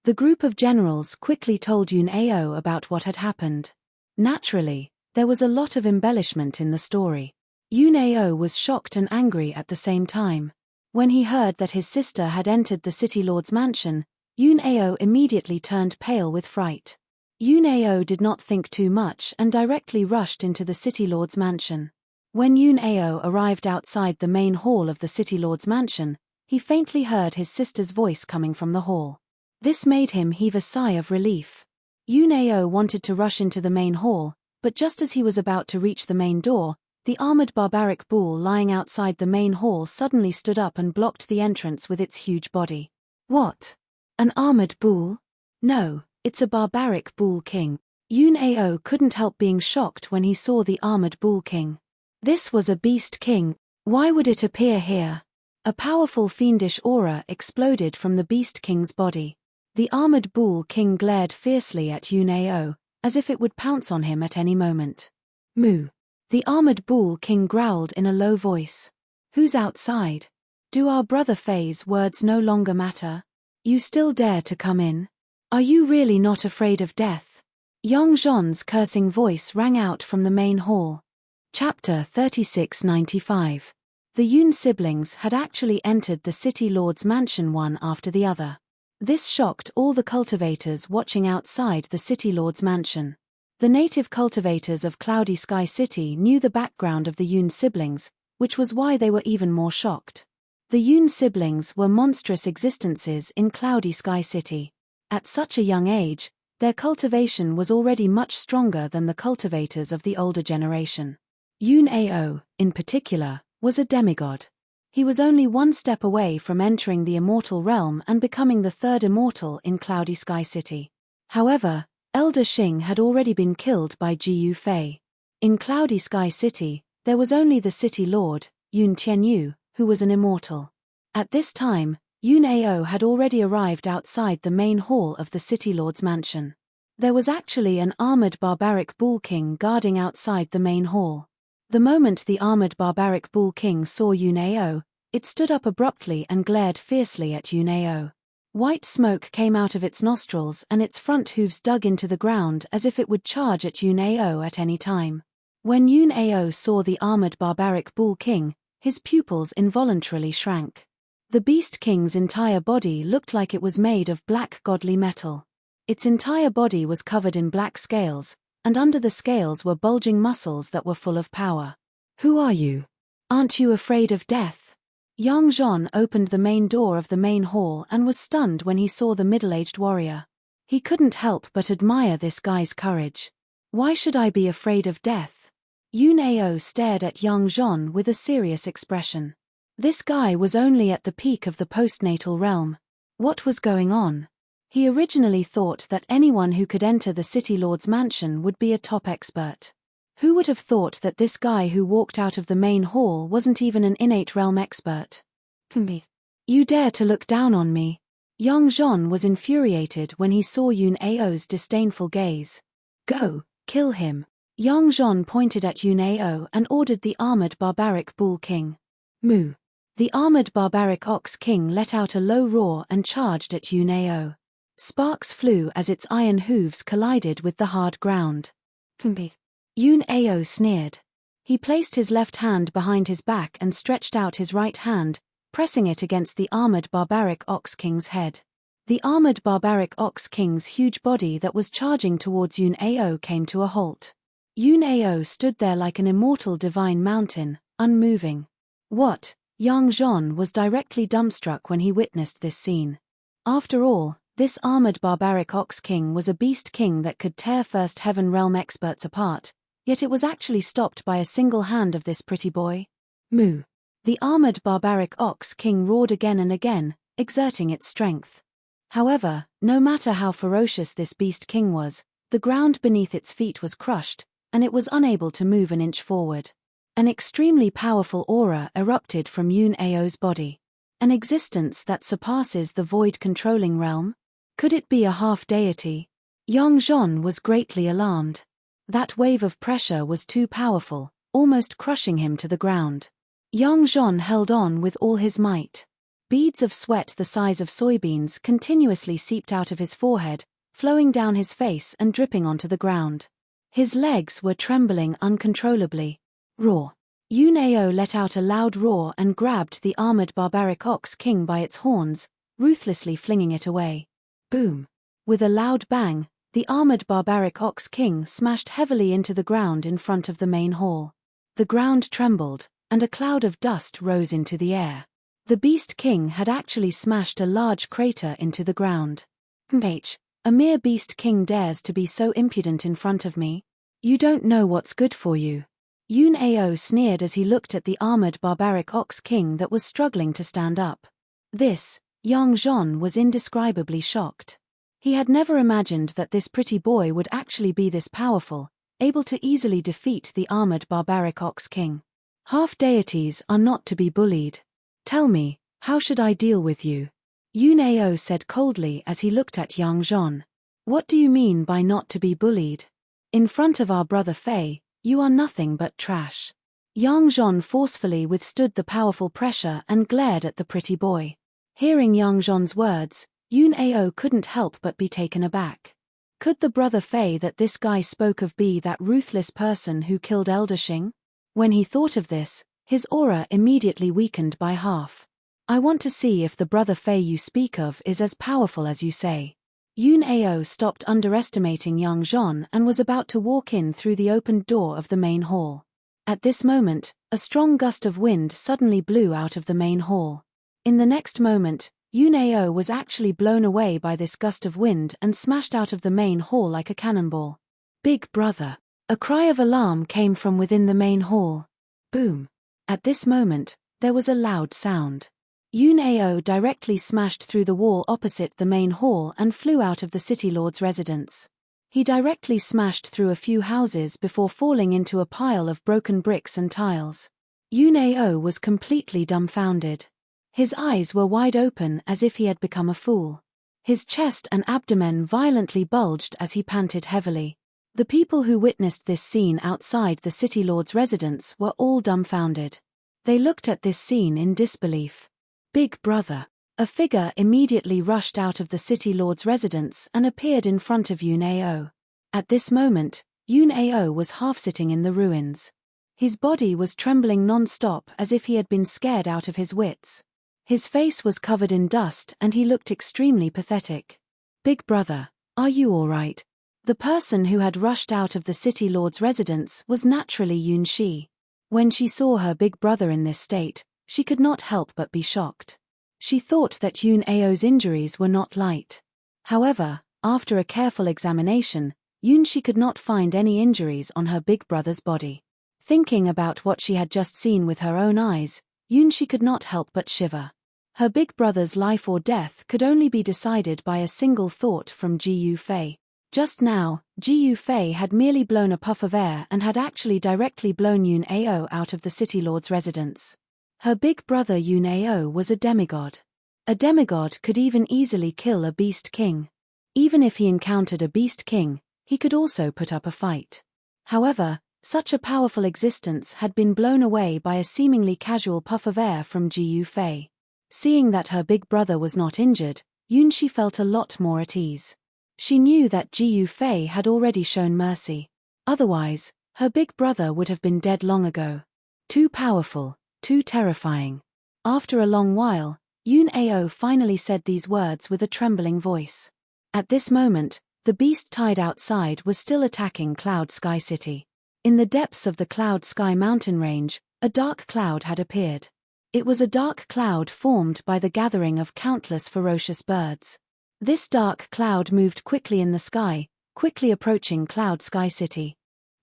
The group of generals quickly told Yun Ao about what had happened. Naturally, there was a lot of embellishment in the story. Yun Ao was shocked and angry at the same time. When he heard that his sister had entered the city lord's mansion, Yun Ao immediately turned pale with fright. Yun Ao did not think too much and directly rushed into the city lord's mansion. When Yun Ao arrived outside the main hall of the city lord's mansion, he faintly heard his sister's voice coming from the hall. This made him heave a sigh of relief. Yun Ao wanted to rush into the main hall, but just as he was about to reach the main door, the armored barbaric bull lying outside the main hall suddenly stood up and blocked the entrance with its huge body. "What? An armored bull? No, it's a barbaric bull king." Yun Ao couldn't help being shocked when he saw the armored bull king. This was a beast king. Why would it appear here? A powerful fiendish aura exploded from the beast king's body. The armored bull king glared fiercely at Yun Ao, as if it would pounce on him at any moment. "Moo." The armored bull king growled in a low voice. "Who's outside? Do our brother Fei's words no longer matter? You still dare to come in? Are you really not afraid of death?" Yang Zhon's cursing voice rang out from the main hall. Chapter 3695. The Yun siblings had actually entered the city lord's mansion one after the other. This shocked all the cultivators watching outside the city lord's mansion. The native cultivators of Cloudy Sky City knew the background of the Yun siblings, which was why they were even more shocked. The Yun siblings were monstrous existences in Cloudy Sky City. At such a young age, their cultivation was already much stronger than the cultivators of the older generation. Yun Ao, in particular, was a demigod. He was only one step away from entering the immortal realm and becoming the 3rd immortal in Cloudy Sky City. However, Elder Xing had already been killed by Jiyu Fei. In Cloudy Sky City, there was only the city lord, Yun Tianyu, who was an immortal. At this time, Yun Ao had already arrived outside the main hall of the city lord's mansion. There was actually an armored barbaric bull king guarding outside the main hall. The moment the armored barbaric bull king saw Yun Ao, it stood up abruptly and glared fiercely at Yun Ao. White smoke came out of its nostrils and its front hooves dug into the ground as if it would charge at Yun Ao at any time. When Yun Ao saw the armored barbaric bull king, his pupils involuntarily shrank. The beast king's entire body looked like it was made of black godly metal. Its entire body was covered in black scales, and under the scales were bulging muscles that were full of power. "Who are you? Aren't you afraid of death?" Yang Zhon opened the main door of the main hall and was stunned when he saw the middle-aged warrior. He couldn't help but admire this guy's courage. "Why should I be afraid of death?" Yun Ao stared at Yang Zhon with a serious expression. This guy was only at the peak of the postnatal realm. What was going on? He originally thought that anyone who could enter the city lord's mansion would be a top expert. Who would have thought that this guy who walked out of the main hall wasn't even an innate realm expert? "Me. You dare to look down on me?" Yang Zhon was infuriated when he saw Yun Ao's disdainful gaze. "Go, kill him." Yang Zhon pointed at Yun Ao and ordered the armored barbaric bull king. "Moo." The armored barbaric ox king let out a low roar and charged at Yun Ao. Sparks flew as its iron hooves collided with the hard ground. Yun Ao sneered. He placed his left hand behind his back and stretched out his right hand, pressing it against the armored barbaric Ox King's head. The armored barbaric Ox King's huge body that was charging towards Yun Ao came to a halt. Yun Ao stood there like an immortal divine mountain, unmoving. What? Yang Zhon was directly dumbstruck when he witnessed this scene. After all, this armored barbaric Ox King was a beast king that could tear First Heaven Realm experts apart, yet it was actually stopped by a single hand of this pretty boy. Moo! The armored barbaric Ox King roared again and again, exerting its strength. However, no matter how ferocious this beast king was, the ground beneath its feet was crushed, and it was unable to move an inch forward. An extremely powerful aura erupted from Yun Ao's body. An existence that surpasses the void-controlling realm? Could it be a half-deity? Yang Zhon was greatly alarmed. That wave of pressure was too powerful, almost crushing him to the ground. Yang Zhon held on with all his might. Beads of sweat the size of soybeans continuously seeped out of his forehead, flowing down his face and dripping onto the ground. His legs were trembling uncontrollably. Roar! Yun Ao let out a loud roar and grabbed the armored barbaric Ox King by its horns, ruthlessly flinging it away. Boom! With a loud bang, the armored barbaric Ox King smashed heavily into the ground in front of the main hall. The ground trembled, and a cloud of dust rose into the air. The Beast King had actually smashed a large crater into the ground. A mere Beast King dares to be so impudent in front of me? You don't know what's good for you. Yun Ao sneered as he looked at the armored barbaric Ox King that was struggling to stand up. This, Yang Zhon was indescribably shocked. He had never imagined that this pretty boy would actually be this powerful, able to easily defeat the armored barbaric Ox King. Half-deities are not to be bullied. Tell me, how should I deal with you? Yun Ao said coldly as he looked at Yang Zhon. What do you mean by not to be bullied? In front of our brother Fei, you are nothing but trash. Yang Zhon forcefully withstood the powerful pressure and glared at the pretty boy. Hearing Yang Zhon's words, Yun Ao couldn't help but be taken aback. Could the brother Fei that this guy spoke of be that ruthless person who killed Elder Xing? When he thought of this, his aura immediately weakened by half. I want to see if the brother Fei you speak of is as powerful as you say. Yun Ao stopped underestimating Yang Zhon and was about to walk in through the opened door of the main hall. At this moment, a strong gust of wind suddenly blew out of the main hall. In the next moment, Yun Ao was actually blown away by this gust of wind and smashed out of the main hall like a cannonball. Big brother! A cry of alarm came from within the main hall. Boom! At this moment, there was a loud sound. Yun Ao directly smashed through the wall opposite the main hall and flew out of the city lord's residence. He directly smashed through a few houses before falling into a pile of broken bricks and tiles. Yun Ao was completely dumbfounded. His eyes were wide open as if he had become a fool. His chest and abdomen violently bulged as he panted heavily. The people who witnessed this scene outside the city lord's residence were all dumbfounded. They looked at this scene in disbelief. Big brother! A figure immediately rushed out of the city lord's residence and appeared in front of Yun Ao. At this moment, Yun Ao was half-sitting in the ruins. His body was trembling non-stop as if he had been scared out of his wits. His face was covered in dust and he looked extremely pathetic. Big brother, are you all right? The person who had rushed out of the city lord's residence was naturally Yun Shi. When she saw her big brother in this state, she could not help but be shocked. She thought that Yun Ao's injuries were not light. However, after a careful examination, Yun Shi could not find any injuries on her big brother's body. Thinking about what she had just seen with her own eyes, Yun Shi could not help but shiver. Her big brother's life or death could only be decided by a single thought from Ji Yu Fei. Just now, Ji Yu Fei had merely blown a puff of air and had actually directly blown Yun Ao out of the city lord's residence. Her big brother Yun Ao was a demigod. A demigod could even easily kill a beast king. Even if he encountered a beast king, he could also put up a fight. However, such a powerful existence had been blown away by a seemingly casual puff of air from Ji Yu Fei. Seeing that her big brother was not injured, Yun Shi felt a lot more at ease. She knew that Ji Yu Fei had already shown mercy. Otherwise, her big brother would have been dead long ago. Too powerful, too terrifying. After a long while, Yoon Ao finally said these words with a trembling voice. At this moment, the beast tide outside was still attacking Cloud Sky City. In the depths of the Cloud Sky mountain range, a dark cloud had appeared. It was a dark cloud formed by the gathering of countless ferocious birds. This dark cloud moved quickly in the sky, quickly approaching Cloud Sky City.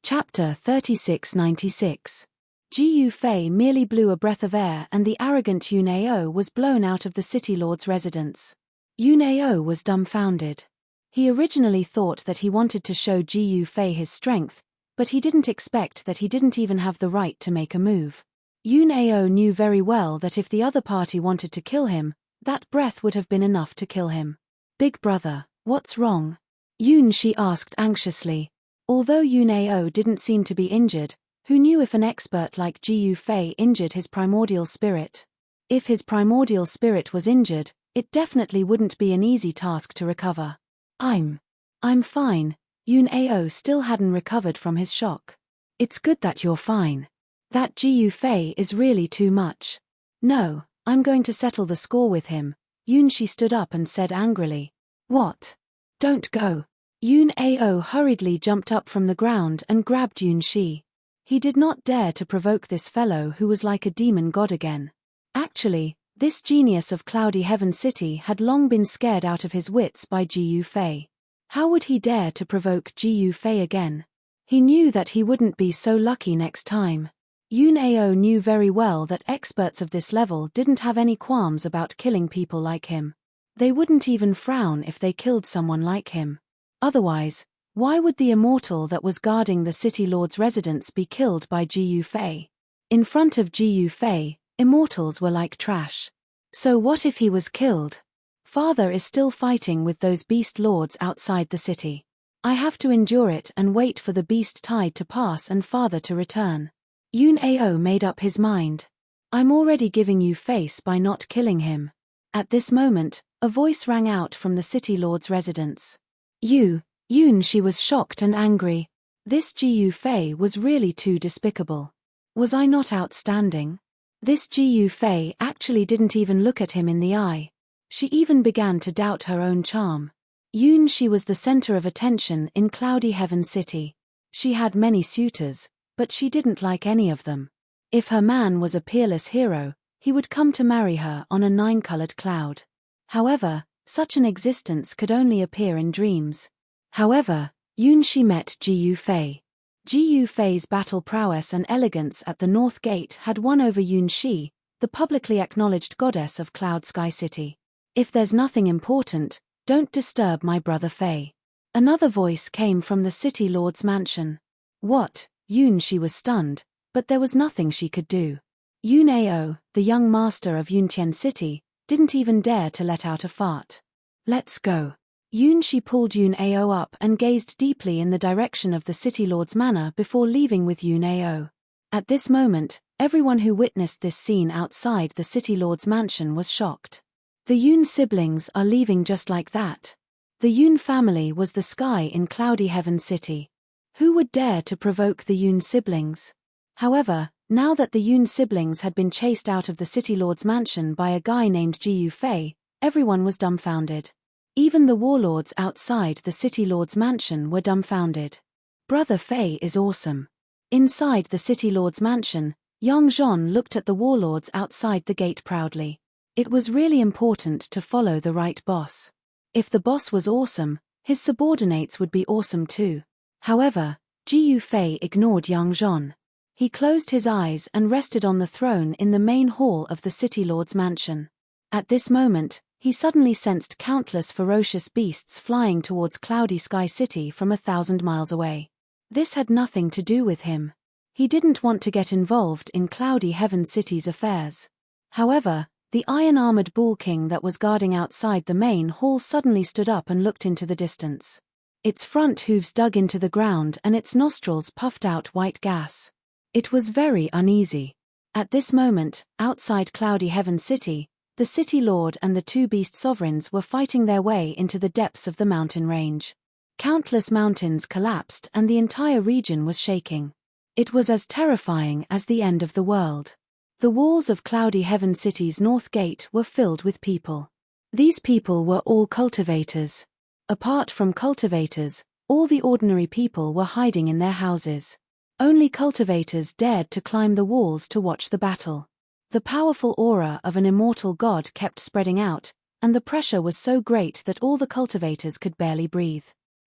Chapter 3696. Gu Fei merely blew a breath of air and the arrogant Yoon Ao was blown out of the city lord's residence. Yoon Ao was dumbfounded. He originally thought that he wanted to show Gu Fei his strength, but he didn't expect that he didn't even have the right to make a move. Yoon Ao knew very well that if the other party wanted to kill him, that breath would have been enough to kill him. Big brother, what's wrong? Yoon Shi asked anxiously. Although Yoon Ao didn't seem to be injured, who knew if an expert like Gu Fei injured his primordial spirit? If his primordial spirit was injured, it definitely wouldn't be an easy task to recover. I'm fine. Yoon Ao still hadn't recovered from his shock. It's good that you're fine. That Gu Fei is really too much. No, I'm going to settle the score with him. Yoon Shi stood up and said angrily. What? Don't go. Yoon Ao hurriedly jumped up from the ground and grabbed Yoon Shi. He did not dare to provoke this fellow who was like a demon god again. Actually, this genius of Cloudy Heaven City had long been scared out of his wits by Gu Fei. How would he dare to provoke Gu Fei again? He knew that he wouldn't be so lucky next time. Yoon Ao knew very well that experts of this level didn't have any qualms about killing people like him. They wouldn't even frown if they killed someone like him. Otherwise, why would the immortal that was guarding the city lord's residence be killed by Gu Fei? In front of Gu Fei, immortals were like trash. So what if he was killed? Father is still fighting with those beast lords outside the city. I have to endure it and wait for the beast tide to pass and father to return. Yoon Ao made up his mind. I'm already giving you face by not killing him. At this moment, a voice rang out from the city lord's residence. Yoon Shi was shocked and angry. This Gu Fei was really too despicable. Was I not outstanding? This Gu Fei actually didn't even look at him in the eye. She even began to doubt her own charm. Yoon Shi was the center of attention in Cloudy Heaven City. She had many suitors, but she didn't like any of them. If her man was a peerless hero, he would come to marry her on a 9-colored cloud. However, such an existence could only appear in dreams. However, Yoon Shi met Gu Fei. Gu Fei's battle prowess and elegance at the North Gate had won over Yoon Shi, the publicly acknowledged goddess of Cloud Sky City. If there's nothing important, don't disturb my brother Fei. Another voice came from the city lord's mansion. What? Yoon Shi was stunned, but there was nothing she could do. Yoon Ao, the young master of Yoontian City, didn't even dare to let out a fart. Let's go. Yoon Shi pulled Yoon Ao up and gazed deeply in the direction of the city lord's manor before leaving with Yoon Ao. At this moment, everyone who witnessed this scene outside the city lord's mansion was shocked. The Yoon siblings are leaving just like that. The Yoon family was the sky in Cloudy Heaven City. Who would dare to provoke the Yoon siblings? However, now that the Yoon siblings had been chased out of the city lord's mansion by a guy named Gu Fei, everyone was dumbfounded. Even the warlords outside the city lord's mansion were dumbfounded. Brother Fei is awesome. Inside the city lord's mansion, Yang Zhon looked at the warlords outside the gate proudly. It was really important to follow the right boss. If the boss was awesome, his subordinates would be awesome too. However, Gu Fei ignored Yang Zhon. He closed his eyes and rested on the throne in the main hall of the city lord's mansion. At this moment, he suddenly sensed countless ferocious beasts flying towards Cloudy Sky City from 1,000 miles away. This had nothing to do with him. He didn't want to get involved in Cloudy Heaven City's affairs. However, the iron-armored bull king that was guarding outside the main hall suddenly stood up and looked into the distance. Its front hooves dug into the ground and its nostrils puffed out white gas. It was very uneasy. At this moment, outside Cloudy Heaven City, the city lord and the two beast sovereigns were fighting their way into the depths of the mountain range. Countless mountains collapsed and the entire region was shaking. It was as terrifying as the end of the world. The walls of Cloudy Heaven City's north gate were filled with people. These people were all cultivators. Apart from cultivators, all the ordinary people were hiding in their houses. Only cultivators dared to climb the walls to watch the battle. The powerful aura of an immortal god kept spreading out, and the pressure was so great that all the cultivators could barely breathe.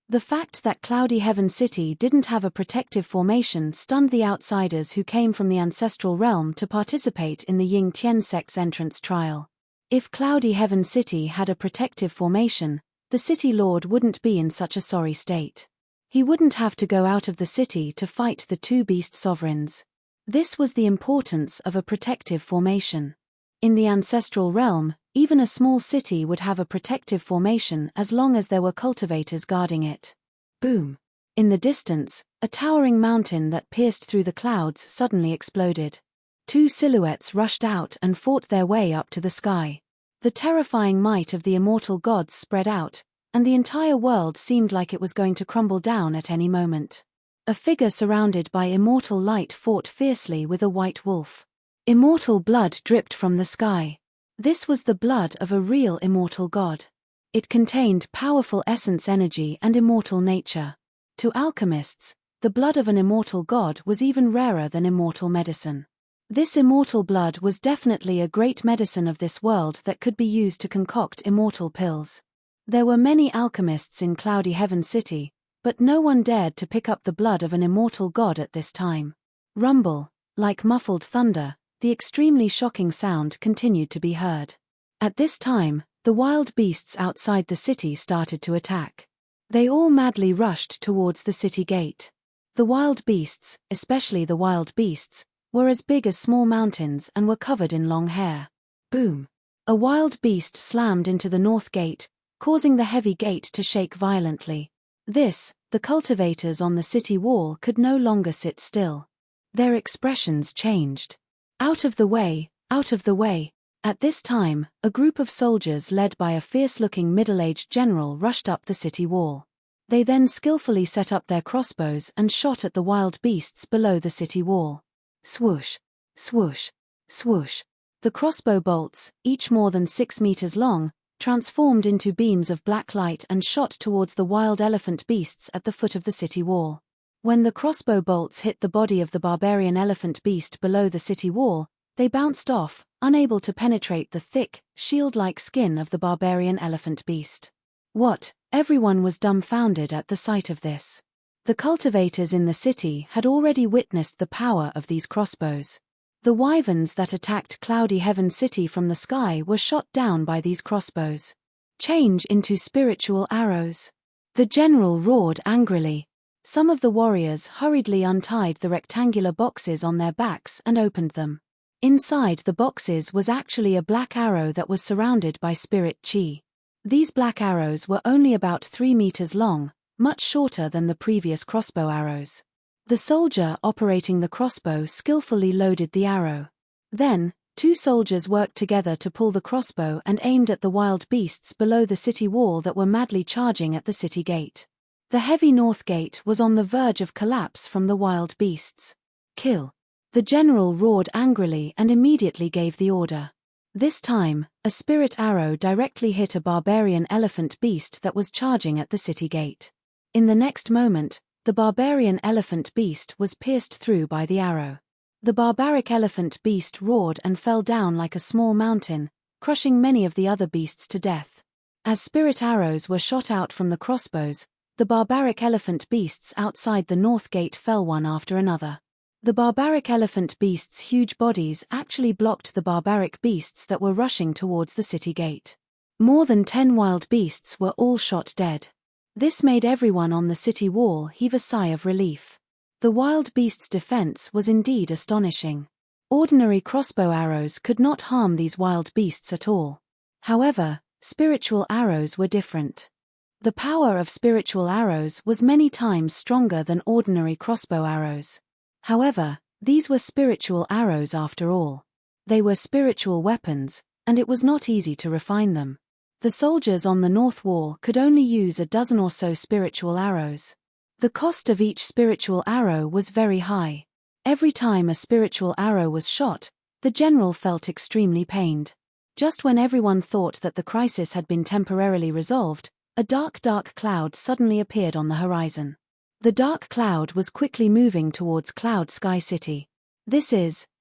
The fact that Cloudy Heaven City didn't have a protective formation stunned the outsiders who came from the ancestral realm to participate in the Ying Tian sect's entrance trial. If Cloudy Heaven City had a protective formation, the city lord wouldn't be in such a sorry state. He wouldn't have to go out of the city to fight the two beast sovereigns. This was the importance of a protective formation. In the ancestral realm, even a small city would have a protective formation as long as there were cultivators guarding it. Boom! In the distance, a towering mountain that pierced through the clouds suddenly exploded. Two silhouettes rushed out and fought their way up to the sky. The terrifying might of the immortal gods spread out, and the entire world seemed like it was going to crumble down at any moment. A figure surrounded by immortal light fought fiercely with a white wolf. Immortal blood dripped from the sky. This was the blood of a real immortal god. It contained powerful essence energy and immortal nature. To alchemists, the blood of an immortal god was even rarer than immortal medicine. This immortal blood was definitely a great medicine of this world that could be used to concoct immortal pills. There were many alchemists in Cloudy Heaven City, but no one dared to pick up the blood of an immortal god at this time. Rumble, like muffled thunder, the extremely shocking sound continued to be heard. At this time, the wild beasts outside the city started to attack. They all madly rushed towards the city gate. The wild beasts, especially the wild beasts, were as big as small mountains and were covered in long hair. Boom! A wild beast slammed into the north gate, causing the heavy gate to shake violently. The cultivators on the city wall could no longer sit still. Their expressions changed. Out of the way, out of the way. At this time, a group of soldiers led by a fierce-looking middle-aged general rushed up the city wall. They then skillfully set up their crossbows and shot at the wild beasts below the city wall. Swoosh, swoosh, swoosh. The crossbow bolts, each more than 6 meters long, transformed into beams of black light and shot towards the wild elephant beasts at the foot of the city wall. When the crossbow bolts hit the body of the barbarian elephant beast below the city wall, they bounced off, unable to penetrate the thick, shield-like skin of the barbarian elephant beast. What? Everyone was dumbfounded at the sight of this. The cultivators in the city had already witnessed the power of these crossbows. The wyverns that attacked Cloudy Heaven City from the sky were shot down by these crossbows. Change into spiritual arrows. The general roared angrily. Some of the warriors hurriedly untied the rectangular boxes on their backs and opened them. Inside the boxes was actually a black arrow that was surrounded by spirit chi. These black arrows were only about 3 meters long, much shorter than the previous crossbow arrows. The soldier operating the crossbow skillfully loaded the arrow. Then, 2 soldiers worked together to pull the crossbow and aimed at the wild beasts below the city wall that were madly charging at the city gate. The heavy north gate was on the verge of collapse from the wild beasts. Kill! The general roared angrily and immediately gave the order. This time, a spirit arrow directly hit a barbarian elephant beast that was charging at the city gate. In the next moment, the barbarian elephant beast was pierced through by the arrow. The barbaric elephant beast roared and fell down like a small mountain, crushing many of the other beasts to death. As spirit arrows were shot out from the crossbows, the barbaric elephant beasts outside the north gate fell one after another. The barbaric elephant beasts' huge bodies actually blocked the barbaric beasts that were rushing towards the city gate. More than 10 wild beasts were all shot dead. This made everyone on the city wall heave a sigh of relief. The wild beast's defense was indeed astonishing. Ordinary crossbow arrows could not harm these wild beasts at all. However, spiritual arrows were different. The power of spiritual arrows was many times stronger than ordinary crossbow arrows. However, these were spiritual arrows after all. They were spiritual weapons, and it was not easy to refine them. The soldiers on the north wall could only use a dozen or so spiritual arrows. The cost of each spiritual arrow was very high. Every time a spiritual arrow was shot, the general felt extremely pained. Just when everyone thought that the crisis had been temporarily resolved, a dark cloud suddenly appeared on the horizon. The dark cloud was quickly moving towards Cloud Sky City.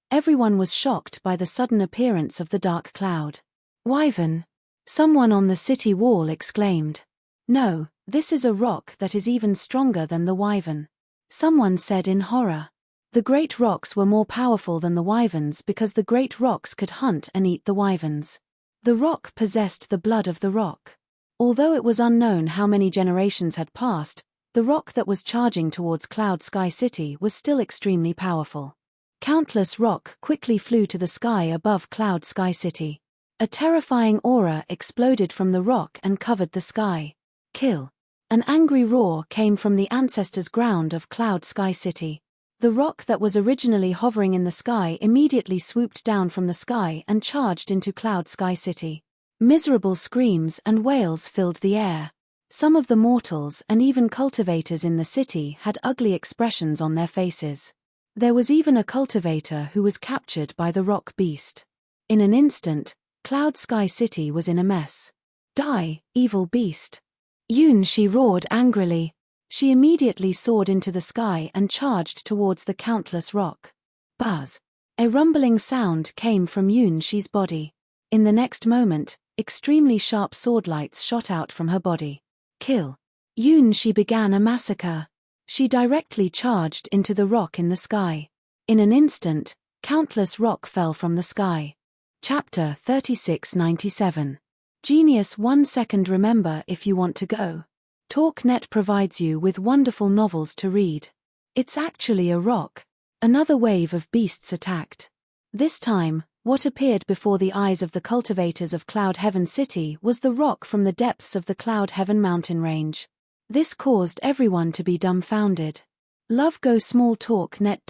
Everyone was shocked by the sudden appearance of the dark cloud. "Wyvern!" Someone on the city wall exclaimed. "No, this is a rock that is even stronger than the wyvern," someone said in horror. The great rocks were more powerful than the wyverns because the great rocks could hunt and eat the wyverns. The rock possessed the blood of the rock. Although it was unknown how many generations had passed, the rock that was charging towards Cloud Sky City was still extremely powerful. Countless rock quickly flew to the sky above Cloud Sky City. A terrifying aura exploded from the rock and covered the sky. "Kill!" An angry roar came from the ancestors' ground of Cloud Sky City. The rock that was originally hovering in the sky immediately swooped down from the sky and charged into Cloud Sky City. Miserable screams and wails filled the air. Some of the mortals and even cultivators in the city had ugly expressions on their faces. There was even a cultivator who was captured by the rock beast. In an instant, Cloud Sky City was in a mess. "Die, evil beast!" Yoon, she roared angrily. She immediately soared into the sky and charged towards the countless rock. Buzz! A rumbling sound came from Yoon Shi's body. In the next moment, extremely sharp sword lights shot out from her body. "Kill!" Yoon Shi began a massacre. She directly charged into the rock in the sky. In an instant, countless rock fell from the sky. Chapter 3697. Genius 1 second. Remember, if you want to go. TalkNet provides you with wonderful novels to read. It's actually a rock. Another wave of beasts attacked. This time, what appeared before the eyes of the cultivators of Cloud Heaven City was the rock from the depths of the Cloud Heaven mountain range. This caused everyone to be dumbfounded. Love Go Small TalkNet.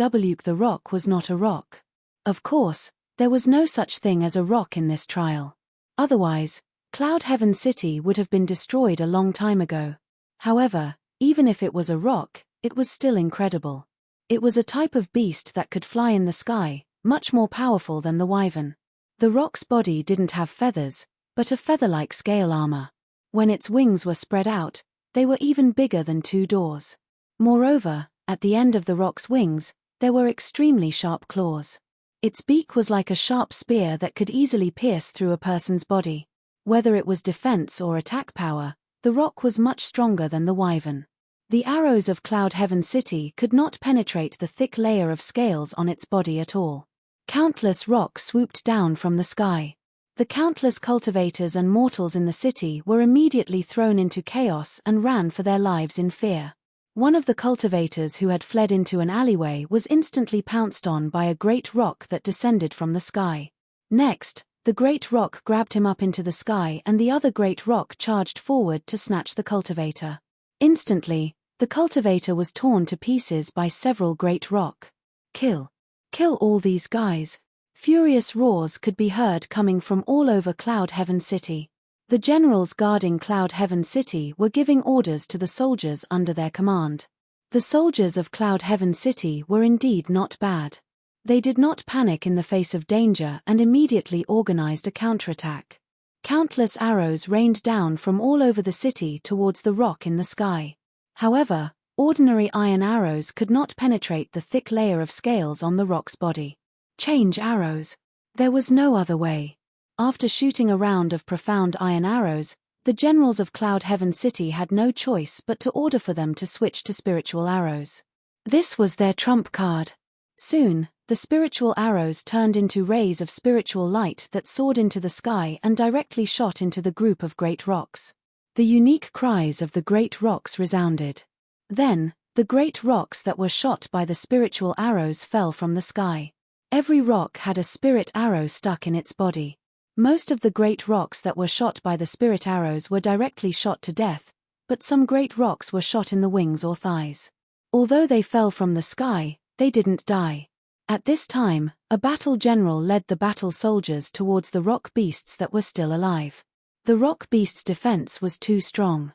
The rock was not a rock. Of course, there was no such thing as a rock in this trial. Otherwise, Cloud Heaven City would have been destroyed a long time ago. However, even if it was a rock, it was still incredible. It was a type of beast that could fly in the sky, much more powerful than the wyvern. The rock's body didn't have feathers, but a feather-like scale armor. When its wings were spread out, they were even bigger than 2 doors. Moreover, at the end of the rock's wings, there were extremely sharp claws. Its beak was like a sharp spear that could easily pierce through a person's body. Whether it was defense or attack power, the rock was much stronger than the wyvern. The arrows of Cloud Heaven City could not penetrate the thick layer of scales on its body at all. Countless rock swooped down from the sky. The countless cultivators and mortals in the city were immediately thrown into chaos and ran for their lives in fear. One of the cultivators who had fled into an alleyway was instantly pounced on by a great rock that descended from the sky. Next, the great rock grabbed him up into the sky and the other great rock charged forward to snatch the cultivator. Instantly, the cultivator was torn to pieces by several great rock. "Kill! Kill all these guys!" Furious roars could be heard coming from all over Cloud Heaven City. The generals guarding Cloud Heaven City were giving orders to the soldiers under their command. The soldiers of Cloud Heaven City were indeed not bad. They did not panic in the face of danger and immediately organized a counterattack. Countless arrows rained down from all over the city towards the rock in the sky. However, ordinary iron arrows could not penetrate the thick layer of scales on the rock's body. Change arrows. There was no other way. After shooting a round of profound iron arrows, the generals of Cloud Heaven City had no choice but to order for them to switch to spiritual arrows. This was their trump card. Soon, the spiritual arrows turned into rays of spiritual light that soared into the sky and directly shot into the group of great rocks. The unique cries of the great rocks resounded. Then, the great rocks that were shot by the spiritual arrows fell from the sky. Every rock had a spirit arrow stuck in its body. Most of the great rocks that were shot by the spirit arrows were directly shot to death, but some great rocks were shot in the wings or thighs. Although they fell from the sky, they didn't die. At this time, a battle general led the battle soldiers towards the rock beasts that were still alive. The rock beast's defense was too strong.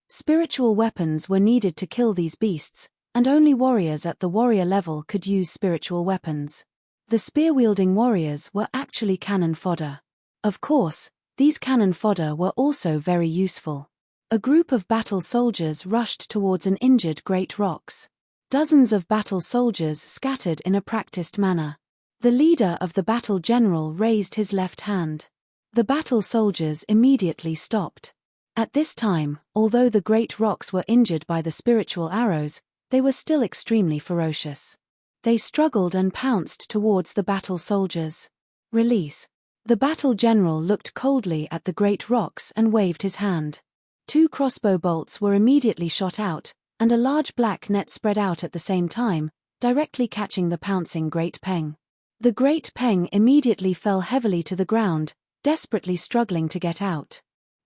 Spiritual weapons were needed to kill these beasts, and only warriors at the warrior level could use spiritual weapons. The spear-wielding warriors were actually cannon fodder. Of course, these cannon fodder were also very useful. A group of battle soldiers rushed towards an injured great rocks. Dozens of battle soldiers scattered in a practiced manner. The leader of the battle general raised his left hand. The battle soldiers immediately stopped. At this time, although the great rocks were injured by the spiritual arrows, they were still extremely ferocious. They struggled and pounced towards the battle soldiers. Release. The battle general looked coldly at the great rocks and waved his hand. 2 crossbow bolts were immediately shot out, and a large black net spread out at the same time, directly catching the pouncing great peng. The great peng immediately fell heavily to the ground, desperately struggling to get out.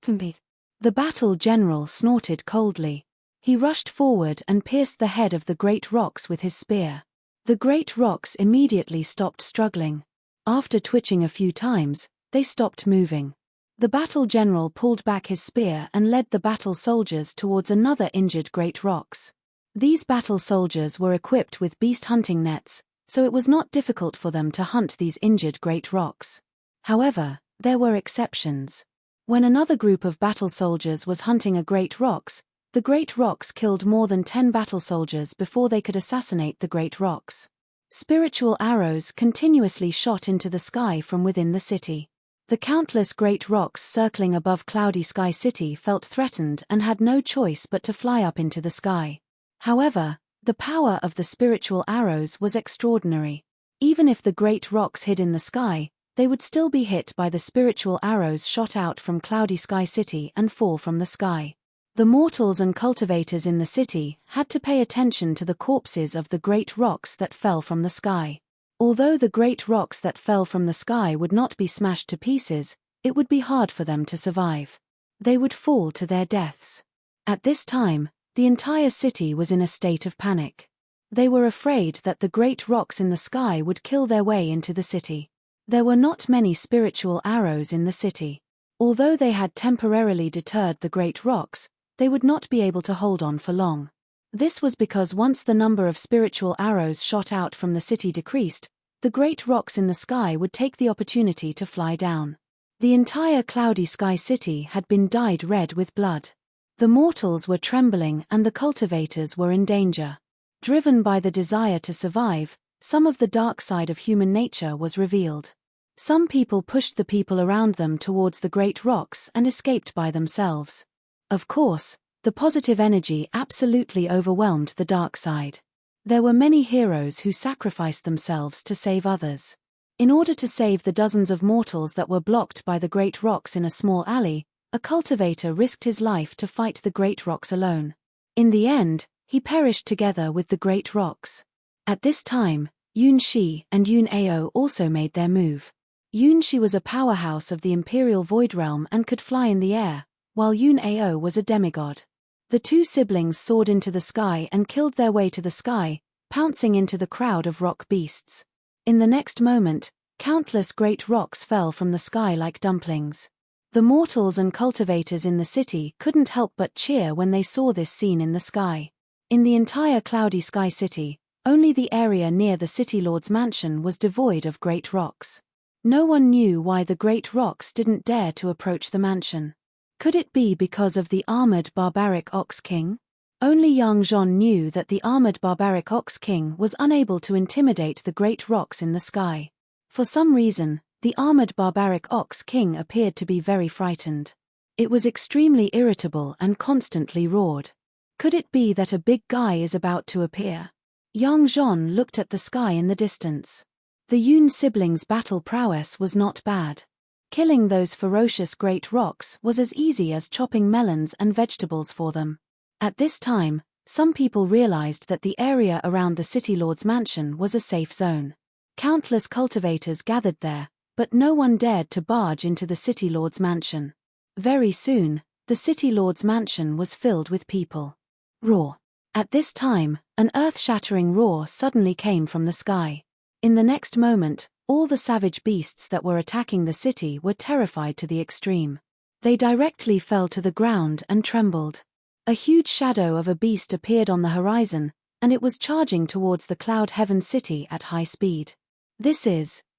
The battle general snorted coldly. He rushed forward and pierced the head of the great rocks with his spear. The great rocks immediately stopped struggling. After twitching a few times, they stopped moving. The battle general pulled back his spear and led the battle soldiers towards another injured great rocks. These battle soldiers were equipped with beast hunting nets, so it was not difficult for them to hunt these injured great rocks. However, there were exceptions. When another group of battle soldiers was hunting a great rocks, the great rocks killed more than 10 battle soldiers before they could assassinate the great rocks. Spiritual arrows continuously shot into the sky from within the city. The countless great rocks circling above Cloudy Sky City felt threatened and had no choice but to fly up into the sky. However, the power of the spiritual arrows was extraordinary. Even if the great rocks hid in the sky, they would still be hit by the spiritual arrows shot out from Cloudy Sky City and fall from the sky. The mortals and cultivators in the city had to pay attention to the corpses of the great rocks that fell from the sky. Although the great rocks that fell from the sky would not be smashed to pieces, it would be hard for them to survive. They would fall to their deaths. At this time, the entire city was in a state of panic. They were afraid that the great rocks in the sky would kill their way into the city. There were not many spiritual arrows in the city. Although they had temporarily deterred the great rocks, they would not be able to hold on for long. This was because once the number of spiritual arrows shot out from the city decreased, the great rocks in the sky would take the opportunity to fly down. The entire Cloudy Sky City had been dyed red with blood. The mortals were trembling and the cultivators were in danger. Driven by the desire to survive, some of the dark side of human nature was revealed. Some people pushed the people around them towards the great rocks and escaped by themselves. Of course, the positive energy absolutely overwhelmed the dark side. There were many heroes who sacrificed themselves to save others. In order to save the dozens of mortals that were blocked by the great rocks in a small alley, a cultivator risked his life to fight the great rocks alone. In the end, he perished together with the great rocks. At this time, Yun Shi and Yun Ao also made their move. Yun Shi was a powerhouse of the Imperial Void Realm and could fly in the air, while Yun Ao was a demigod. The two siblings soared into the sky and killed their way to the sky, pouncing into the crowd of rock beasts. In the next moment, countless great rocks fell from the sky like dumplings. The mortals and cultivators in the city couldn't help but cheer when they saw this scene in the sky. In the entire Cloudy Sky City, only the area near the City Lord's mansion was devoid of great rocks. No one knew why the great rocks didn't dare to approach the mansion. Could it be because of the armored barbaric Ox King? Only Yang Zhon knew that the armored barbaric Ox King was unable to intimidate the great rocks in the sky. For some reason, the armored barbaric Ox King appeared to be very frightened. It was extremely irritable and constantly roared. Could it be that a big guy is about to appear? Yang Zhon looked at the sky in the distance. The Yun siblings' battle prowess was not bad. Killing those ferocious great rocks was as easy as chopping melons and vegetables for them. At this time, some people realized that the area around the City Lord's mansion was a safe zone. Countless cultivators gathered there, but no one dared to barge into the City Lord's mansion. Very soon, the City Lord's mansion was filled with people. Roar. At this time, an earth-shattering roar suddenly came from the sky. In the next moment, all the savage beasts that were attacking the city were terrified to the extreme. They directly fell to the ground and trembled. A huge shadow of a beast appeared on the horizon, and it was charging towards the cloud heaven city at high speed.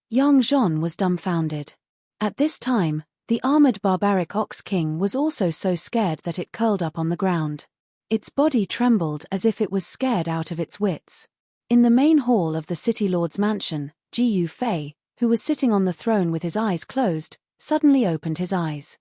Young Jean was dumbfounded. At this time, the armored barbaric ox king was also so scared that it curled up on the ground. Its body trembled as if it was scared out of its wits. In the main hall of the city lord's mansion, Gu Fei, who was sitting on the throne with his eyes closed, suddenly opened his eyes.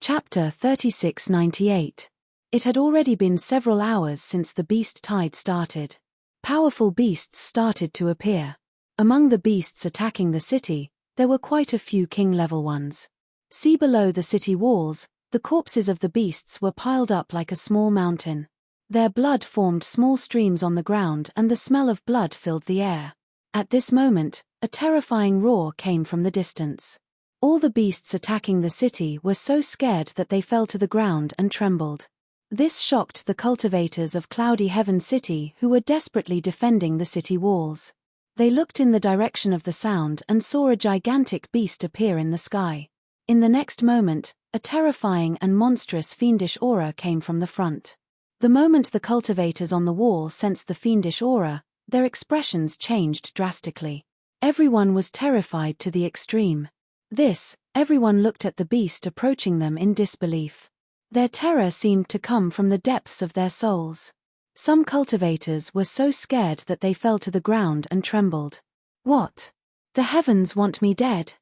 Chapter 3698. It had already been several hours since the beast tide started. Powerful beasts started to appear. Among the beasts attacking the city, there were quite a few king-level ones. See below the city walls, the corpses of the beasts were piled up like a small mountain. Their blood formed small streams on the ground and the smell of blood filled the air. At this moment, a terrifying roar came from the distance. All the beasts attacking the city were so scared that they fell to the ground and trembled. This shocked the cultivators of Cloudy Heaven City who were desperately defending the city walls. They looked in the direction of the sound and saw a gigantic beast appear in the sky. In the next moment, a terrifying and monstrous fiendish aura came from the front. The moment the cultivators on the wall sensed the fiendish aura, their expressions changed drastically. Everyone was terrified to the extreme. Everyone looked at the beast approaching them in disbelief. Their terror seemed to come from the depths of their souls. Some cultivators were so scared that they fell to the ground and trembled. What? The heavens want me dead.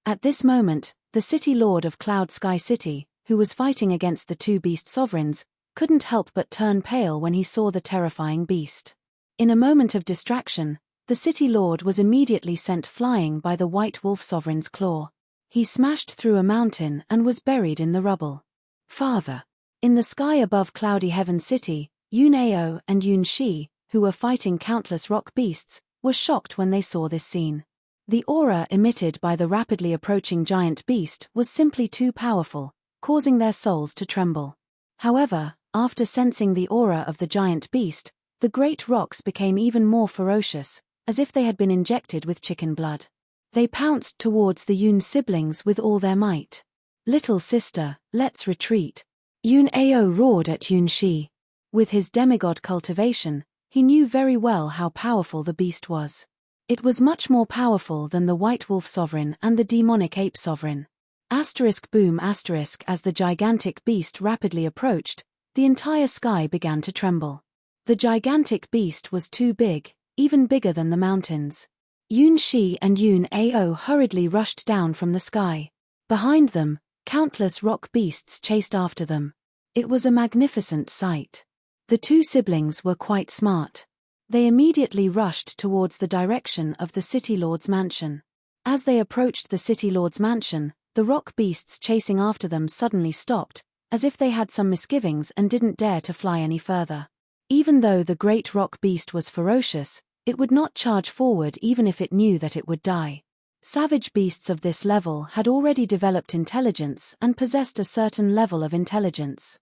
At this moment, the city lord of Cloud Sky City, who was fighting against the two beast sovereigns, couldn't help but turn pale when he saw the terrifying beast. In a moment of distraction, the city lord was immediately sent flying by the white wolf sovereign's claw. He smashed through a mountain and was buried in the rubble. Father. In the sky above Cloudy Heaven City, Yun Ao and Yun Shi, who were fighting countless rock beasts, were shocked when they saw this scene. The aura emitted by the rapidly approaching giant beast was simply too powerful, causing their souls to tremble. However, after sensing the aura of the giant beast, the great rocks became even more ferocious, as if they had been injected with chicken blood. They pounced towards the Yun siblings with all their might. Little sister, let's retreat. Yun Ao roared at Yun Shi. With his demigod cultivation, he knew very well how powerful the beast was. It was much more powerful than the white wolf sovereign and the demonic ape sovereign. Boom ! As the gigantic beast rapidly approached, the entire sky began to tremble. The gigantic beast was too big, even bigger than the mountains. Yun Shi and Yun Ao hurriedly rushed down from the sky. Behind them, countless rock beasts chased after them. It was a magnificent sight. The two siblings were quite smart. They immediately rushed towards the direction of the city lord's mansion. As they approached the city lord's mansion, the rock beasts chasing after them suddenly stopped, as if they had some misgivings and didn't dare to fly any further. Even though the great rock beast was ferocious, it would not charge forward even if it knew that it would die. Savage beasts of this level had already developed intelligence and possessed a certain level of intelligence.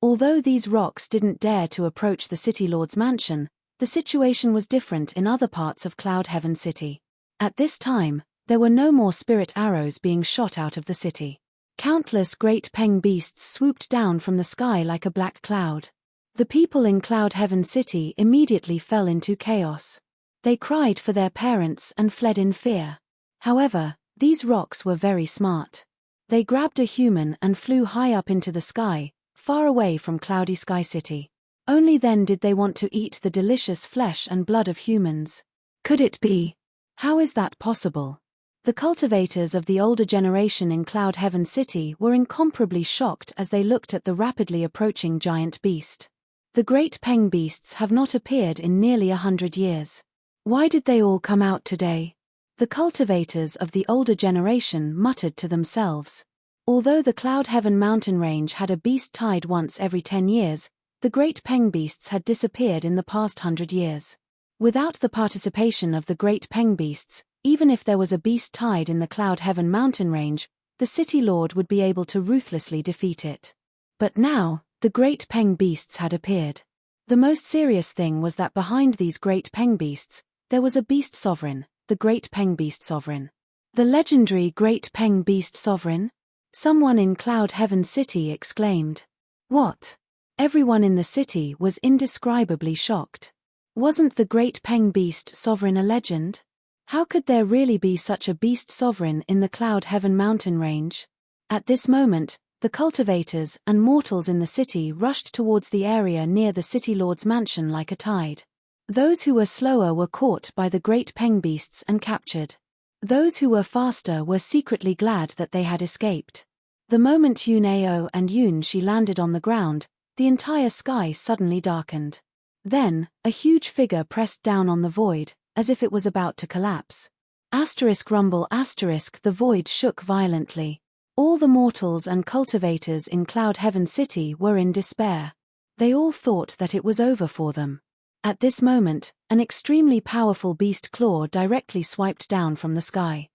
Although these rocks didn't dare to approach the city lord's mansion, the situation was different in other parts of Cloud Heaven City. At this time, there were no more spirit arrows being shot out of the city. Countless great peng beasts swooped down from the sky like a black cloud. The people in Cloud Heaven City immediately fell into chaos. They cried for their parents and fled in fear. However, these rocks were very smart. They grabbed a human and flew high up into the sky, far away from Cloudy Sky City. Only then did they want to eat the delicious flesh and blood of humans. Could it be? How is that possible? The cultivators of the older generation in Cloud Heaven City were incomparably shocked as they looked at the rapidly approaching giant beast. The great peng beasts have not appeared in nearly 100 years. Why did they all come out today? The cultivators of the older generation muttered to themselves. Although the Cloud Heaven mountain range had a beast tide once every 10 years, the great peng beasts had disappeared in the past 100 years. Without the participation of the great peng beasts, even if there was a beast tide in the Cloud Heaven mountain range, the city lord would be able to ruthlessly defeat it. But now, the great peng beasts had appeared. The most serious thing was that behind these great peng beasts, there was a beast sovereign, the great peng beast sovereign. The legendary great peng beast sovereign? Someone in Cloud Heaven City exclaimed. What? Everyone in the city was indescribably shocked. Wasn't the Great Peng Beast Sovereign a legend? How could there really be such a beast sovereign in the Cloud Heaven mountain range? At this moment, the cultivators and mortals in the city rushed towards the area near the city lord's mansion like a tide. Those who were slower were caught by the Great Peng Beasts and captured. Those who were faster were secretly glad that they had escaped. The moment Yun Ao and Yun Shi landed on the ground, the entire sky suddenly darkened. Then, a huge figure pressed down on the void, as if it was about to collapse. Rumble *, the void shook violently. All the mortals and cultivators in Cloud Heaven City were in despair. They all thought that it was over for them. At this moment, an extremely powerful beast claw directly swiped down from the sky.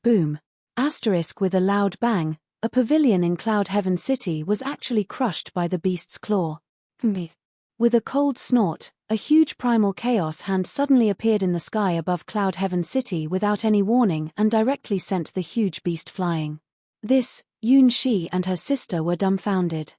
Boom. With a loud bang, a pavilion in Cloud Heaven City was actually crushed by the beast's claw. With a cold snort, a huge primal chaos hand suddenly appeared in the sky above Cloud Heaven City without any warning and directly sent the huge beast flying. Yun Shi and her sister were dumbfounded.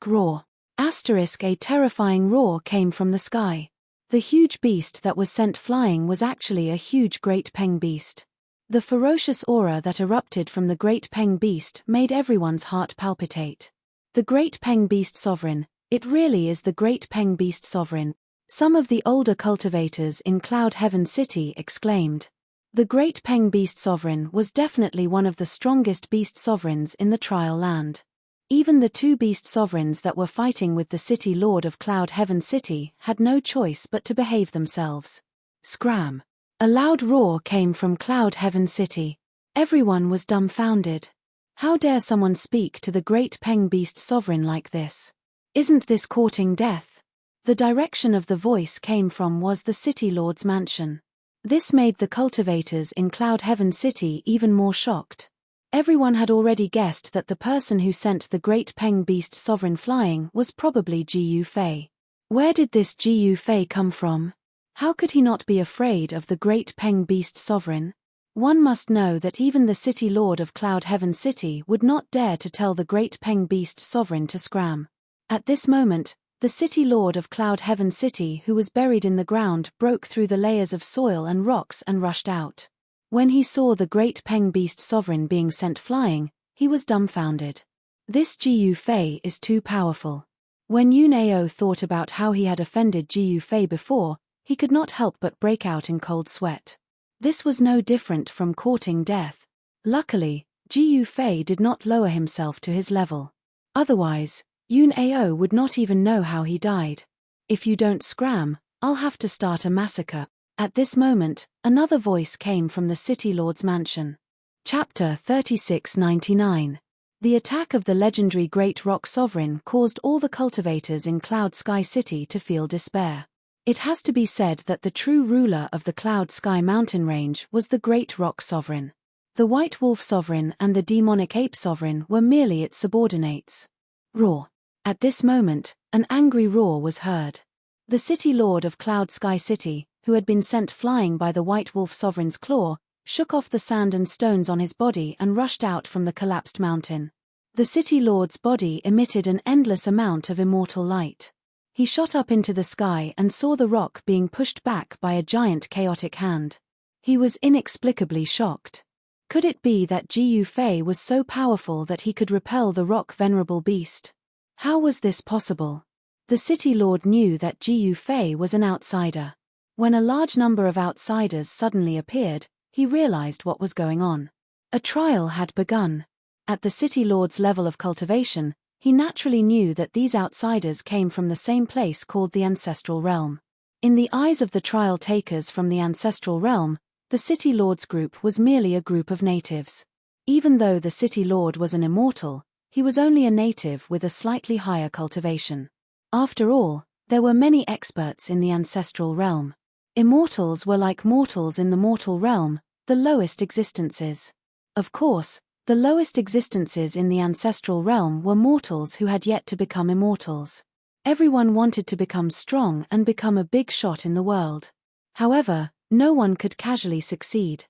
Roar. A terrifying roar came from the sky. The huge beast that was sent flying was actually a huge Great Peng Beast. The ferocious aura that erupted from the Great Peng Beast made everyone's heart palpitate. The Great Peng Beast Sovereign, it really is the Great Peng Beast Sovereign. Some of the older cultivators in Cloud Heaven City exclaimed. The Great Peng Beast Sovereign was definitely one of the strongest beast sovereigns in the trial land. Even the two beast sovereigns that were fighting with the city lord of Cloud Heaven City had no choice but to behave themselves. Scram! A loud roar came from Cloud Heaven City. Everyone was dumbfounded. How dare someone speak to the Great Peng Beast Sovereign like this? Isn't this courting death? The direction of the voice came from was the city lord's mansion. This made the cultivators in Cloud Heaven City even more shocked. Everyone had already guessed that the person who sent the Great Peng Beast Sovereign flying was probably Ji Yufei. Where did this Ji Yufei come from? How could he not be afraid of the Great Peng Beast Sovereign? One must know that even the city lord of Cloud Heaven City would not dare to tell the Great Peng Beast Sovereign to scram. At this moment, the city lord of Cloud Heaven City, who was buried in the ground, broke through the layers of soil and rocks and rushed out. When he saw the Great Peng Beast Sovereign being sent flying, he was dumbfounded. This Ji Yufei is too powerful. When Yun Ao thought about how he had offended Ji Yufei before, he could not help but break out in cold sweat. This was no different from courting death. Luckily, Ji Yufei did not lower himself to his level. Otherwise, Yun Ao would not even know how he died. If you don't scram, I'll have to start a massacre. At this moment, another voice came from the city lord's mansion. Chapter 3699. The attack of the legendary Great Rock Sovereign caused all the cultivators in Cloud Sky City to feel despair. It has to be said that the true ruler of the Cloud Sky mountain range was the Great Rock Sovereign. The White Wolf Sovereign and the Demonic Ape Sovereign were merely its subordinates. Roar. At this moment, an angry roar was heard. The city lord of Cloud Sky City, who had been sent flying by the White Wolf Sovereign's claw, shook off the sand and stones on his body and rushed out from the collapsed mountain. The city lord's body emitted an endless amount of immortal light. He shot up into the sky and saw the rock being pushed back by a giant chaotic hand. He was inexplicably shocked. Could it be that Ji Yufei was so powerful that he could repel the rock venerable beast? How was this possible? The city lord knew that Ji Yufei was an outsider. When a large number of outsiders suddenly appeared, he realized what was going on. A trial had begun. At the city lord's level of cultivation, he naturally knew that these outsiders came from the same place called the Ancestral Realm. In the eyes of the trial takers from the Ancestral Realm, the city lord's group was merely a group of natives. Even though the city lord was an immortal, he was only a native with a slightly higher cultivation. After all, there were many experts in the Ancestral Realm. Immortals were like mortals in the mortal realm, the lowest existences. Of course, the lowest existences in the Ancestral Realm were mortals who had yet to become immortals. Everyone wanted to become strong and become a big shot in the world. However, no one could casually succeed.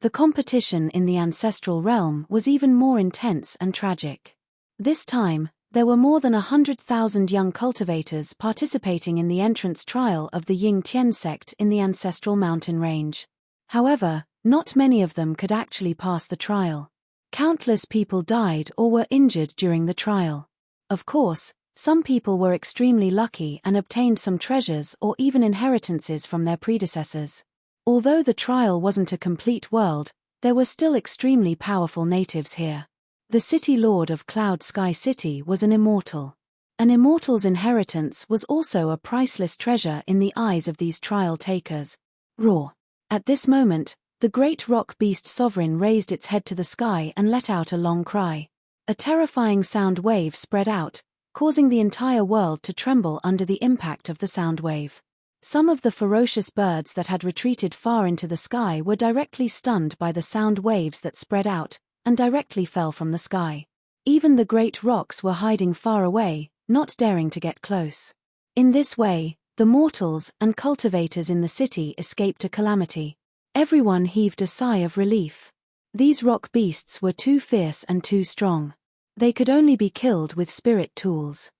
The competition in the ancestral realm was even more intense and tragic. This time, there were more than 100,000 young cultivators participating in the entrance trial of the Ying Tian sect in the ancestral mountain range. However, not many of them could actually pass the trial. Countless people died or were injured during the trial. Of course, some people were extremely lucky and obtained some treasures or even inheritances from their predecessors. Although the trial wasn't a complete world, there were still extremely powerful natives here. The city lord of Cloud Sky City was an immortal. An immortal's inheritance was also a priceless treasure in the eyes of these trial takers. Roar. At this moment, the great rock beast sovereign raised its head to the sky and let out a long cry. A terrifying sound wave spread out, causing the entire world to tremble under the impact of the sound wave. Some of the ferocious birds that had retreated far into the sky were directly stunned by the sound waves that spread out, and directly fell from the sky. Even the great rocks were hiding far away, not daring to get close. In this way, the mortals and cultivators in the city escaped a calamity. Everyone heaved a sigh of relief. These rock beasts were too fierce and too strong. They could only be killed with spirit tools.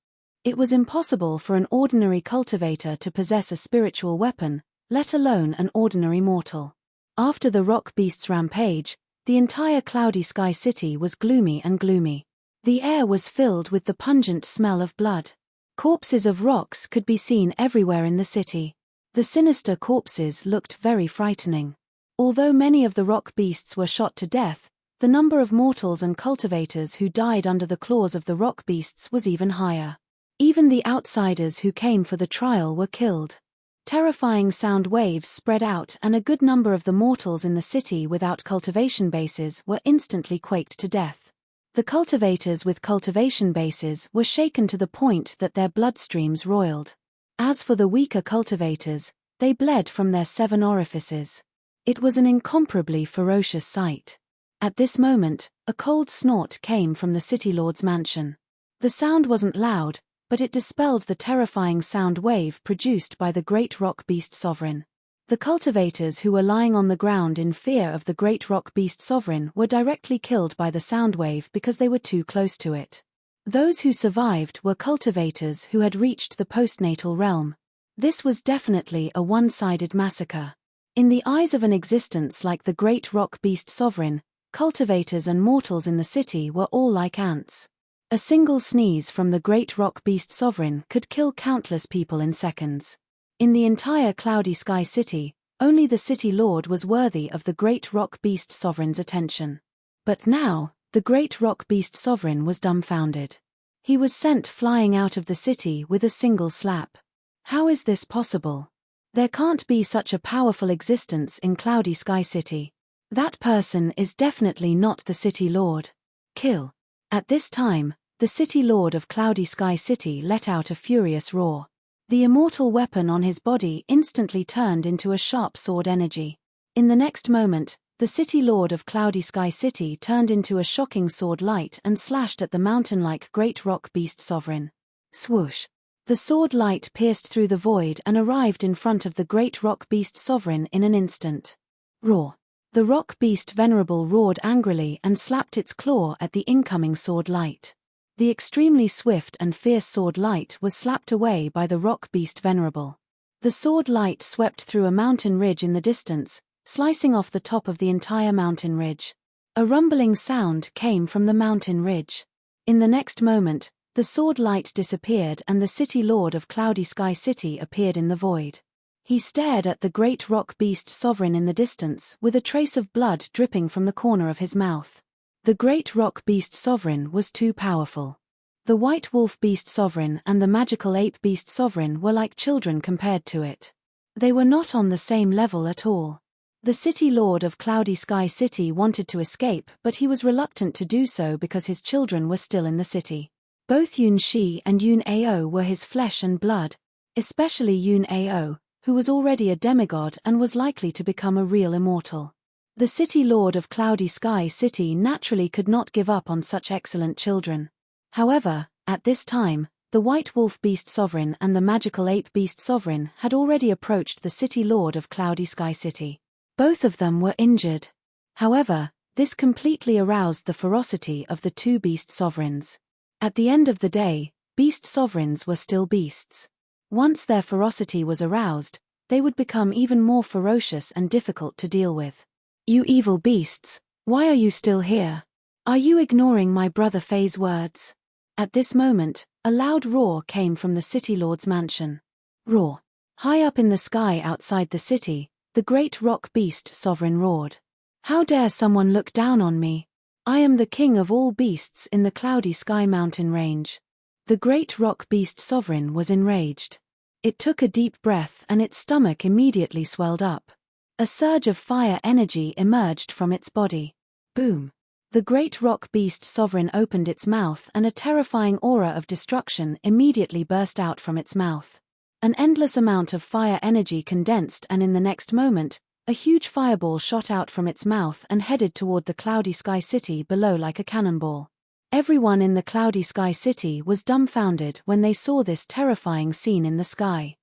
It was impossible for an ordinary cultivator to possess a spiritual weapon, let alone an ordinary mortal. After the rock beast's rampage, the entire Cloudy Sky City was gloomy and gloomy. The air was filled with the pungent smell of blood. Corpses of rocks could be seen everywhere in the city. The sinister corpses looked very frightening. Although many of the rock beasts were shot to death, the number of mortals and cultivators who died under the claws of the rock beasts was even higher. Even the outsiders who came for the trial were killed. Terrifying sound waves spread out and a good number of the mortals in the city without cultivation bases were instantly quaked to death. The cultivators with cultivation bases were shaken to the point that their bloodstreams roiled. As for the weaker cultivators, they bled from their 7 orifices. It was an incomparably ferocious sight. At this moment, a cold snort came from the city lord's mansion. The sound wasn't loud, but it dispelled the terrifying sound wave produced by the great rock beast sovereign. The cultivators who were lying on the ground in fear of the great rock beast sovereign were directly killed by the sound wave because they were too close to it. Those who survived were cultivators who had reached the postnatal realm. This was definitely a one-sided massacre. In the eyes of an existence like the great rock beast sovereign, cultivators and mortals in the city were all like ants. A single sneeze from the great rock beast sovereign could kill countless people in seconds. In the entire Cloudy Sky City, only the city lord was worthy of the great rock beast sovereign's attention. But now, the great rock beast sovereign was dumbfounded. He was sent flying out of the city with a single slap. How is this possible? There can't be such a powerful existence in Cloudy Sky City. That person is definitely not the city lord. Kill. At this time, the city lord of Cloudy Sky City let out a furious roar. The immortal weapon on his body instantly turned into a sharp sword energy. In the next moment, the city lord of Cloudy Sky City turned into a shocking sword light and slashed at the mountain-like great rock beast sovereign. Swoosh! The sword light pierced through the void and arrived in front of the great rock beast sovereign in an instant. Roar! The rock beast venerable roared angrily and slapped its claw at the incoming sword light. The extremely swift and fierce sword light was slapped away by the rock beast venerable. The sword light swept through a mountain ridge in the distance, slicing off the top of the entire mountain ridge. A rumbling sound came from the mountain ridge. In the next moment, the sword light disappeared and the city lord of Cloudy Sky City appeared in the void. He stared at the great rock beast sovereign in the distance with a trace of blood dripping from the corner of his mouth. The great rock beast sovereign was too powerful. The white wolf beast sovereign and the magical ape beast sovereign were like children compared to it. They were not on the same level at all. The city lord of Cloudy Sky City wanted to escape, but he was reluctant to do so because his children were still in the city. Both Yun Shi and Yun Ao were his flesh and blood, especially Yun Ao, who was already a demigod and was likely to become a real immortal. The city lord of Cloudy Sky City naturally could not give up on such excellent children. However, at this time, the white wolf beast sovereign and the magical ape beast sovereign had already approached the city lord of Cloudy Sky City. Both of them were injured. However, this completely aroused the ferocity of the two beast sovereigns. At the end of the day, beast sovereigns were still beasts. Once their ferocity was aroused, they would become even more ferocious and difficult to deal with. You evil beasts, why are you still here? Are you ignoring my brother Fei's words? At this moment, a loud roar came from the city lord's mansion. Roar. High up in the sky outside the city, the great rock beast sovereign roared. How dare someone look down on me? I am the king of all beasts in the cloudy sky mountain range. The great rock beast sovereign was enraged. It took a deep breath and its stomach immediately swelled up. A surge of fire energy emerged from its body. Boom. The great rock beast sovereign opened its mouth and a terrifying aura of destruction immediately burst out from its mouth. An endless amount of fire energy condensed, and in the next moment, a huge fireball shot out from its mouth and headed toward the cloudy sky city below like a cannonball. Everyone in the cloudy sky city was dumbfounded when they saw this terrifying scene in the sky.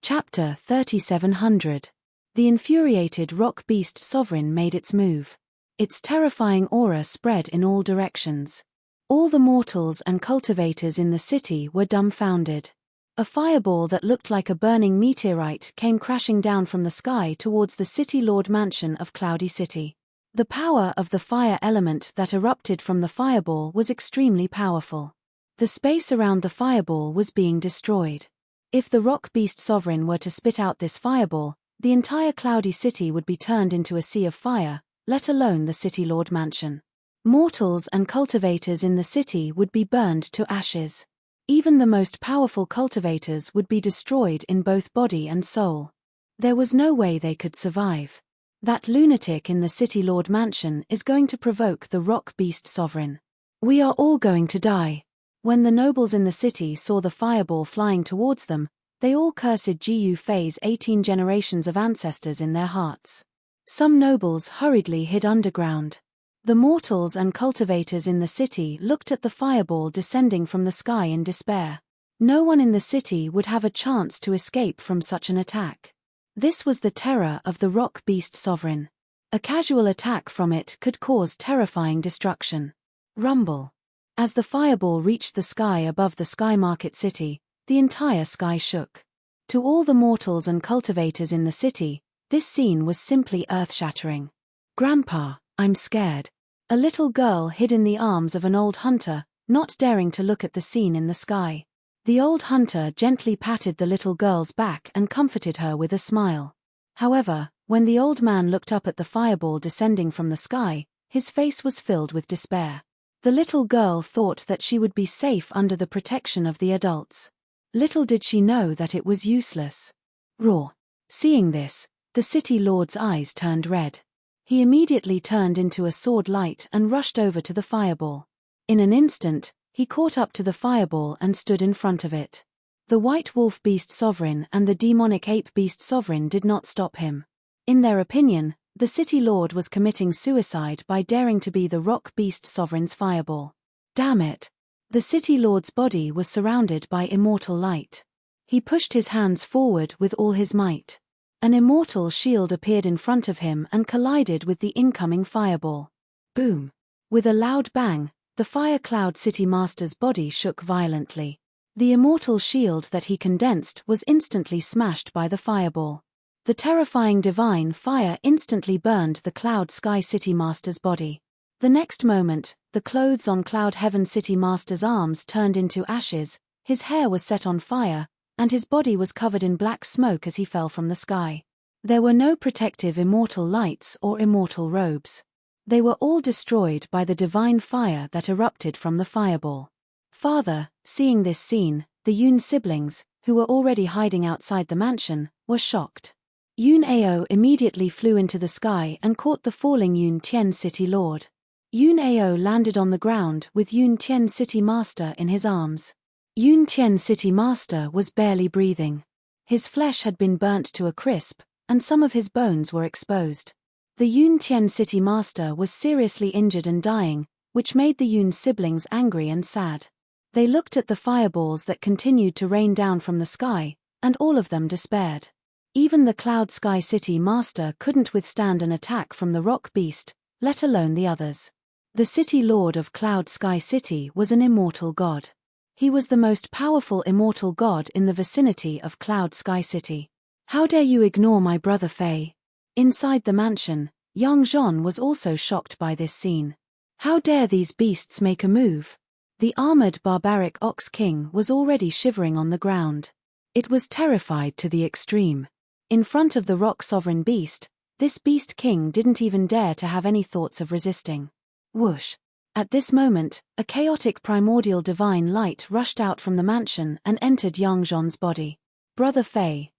Chapter 3700. The infuriated rock beast sovereign made its move. Its terrifying aura spread in all directions. All the mortals and cultivators in the city were dumbfounded. A fireball that looked like a burning meteorite came crashing down from the sky towards the city lord mansion of Cloudy City. The power of the fire element that erupted from the fireball was extremely powerful. The space around the fireball was being destroyed. If the rock beast sovereign were to spit out this fireball, the entire Cloudy City would be turned into a sea of fire, let alone the city lord mansion. Mortals and cultivators in the city would be burned to ashes. Even the most powerful cultivators would be destroyed in both body and soul. There was no way they could survive. That lunatic in the city lord mansion is going to provoke the rock beast sovereign. We are all going to die. When the nobles in the city saw the fireball flying towards them, they all cursed Gu Fei's 18 generations of ancestors in their hearts. Some nobles hurriedly hid underground. The mortals and cultivators in the city looked at the fireball descending from the sky in despair. No one in the city would have a chance to escape from such an attack. This was the terror of the rock beast sovereign. A casual attack from it could cause terrifying destruction. Rumble. As the fireball reached the sky above the Sky Market City, the entire sky shook. To all the mortals and cultivators in the city, this scene was simply earth-shattering. Grandpa, I'm scared. A little girl hid in the arms of an old hunter, not daring to look at the scene in the sky. The old hunter gently patted the little girl's back and comforted her with a smile. However, when the old man looked up at the fireball descending from the sky, his face was filled with despair. The little girl thought that she would be safe under the protection of the adults. Little did she know that it was useless. Roar. Seeing this, the city lord's eyes turned red. He immediately turned into a sword light and rushed over to the fireball. In an instant, he caught up to the fireball and stood in front of it. The white wolf beast sovereign and the demonic ape beast sovereign did not stop him. In their opinion, the city lord was committing suicide by daring to be the rock beast sovereign's fireball. Damn it! The city lord's body was surrounded by immortal light. He pushed his hands forward with all his might. An immortal shield appeared in front of him and collided with the incoming fireball. Boom! With a loud bang, the Fire Cloud City Master's body shook violently. The immortal shield that he condensed was instantly smashed by the fireball. The terrifying divine fire instantly burned the Cloud Sky City Master's body. The next moment, the clothes on Cloud Heaven City Master's arms turned into ashes, his hair was set on fire, and his body was covered in black smoke as he fell from the sky. There were no protective immortal lights or immortal robes. They were all destroyed by the divine fire that erupted from the fireball. Father, seeing this scene, the Yun siblings, who were already hiding outside the mansion, were shocked. Yun Ao immediately flew into the sky and caught the falling Yun Tien City Lord. Yun Ao landed on the ground with Yun Tien City Master in his arms. Yun Tien City Master was barely breathing. His flesh had been burnt to a crisp, and some of his bones were exposed. The Yun Tien City Master was seriously injured and dying, which made the Yun siblings angry and sad. They looked at the fireballs that continued to rain down from the sky, and all of them despaired. Even the Cloud Sky City Master couldn't withstand an attack from the rock beast, let alone the others. The city lord of Cloud Sky City was an immortal god. He was the most powerful immortal god in the vicinity of Cloud Sky City. How dare you ignore my brother Faye? Inside the mansion, young Jean was also shocked by this scene. How dare these beasts make a move? The armored barbaric Ox King was already shivering on the ground. It was terrified to the extreme. In front of the rock sovereign beast, this beast king didn't even dare to have any thoughts of resisting. Whoosh! At this moment, a chaotic primordial divine light rushed out from the mansion and entered young Jean's body. Brother Faye,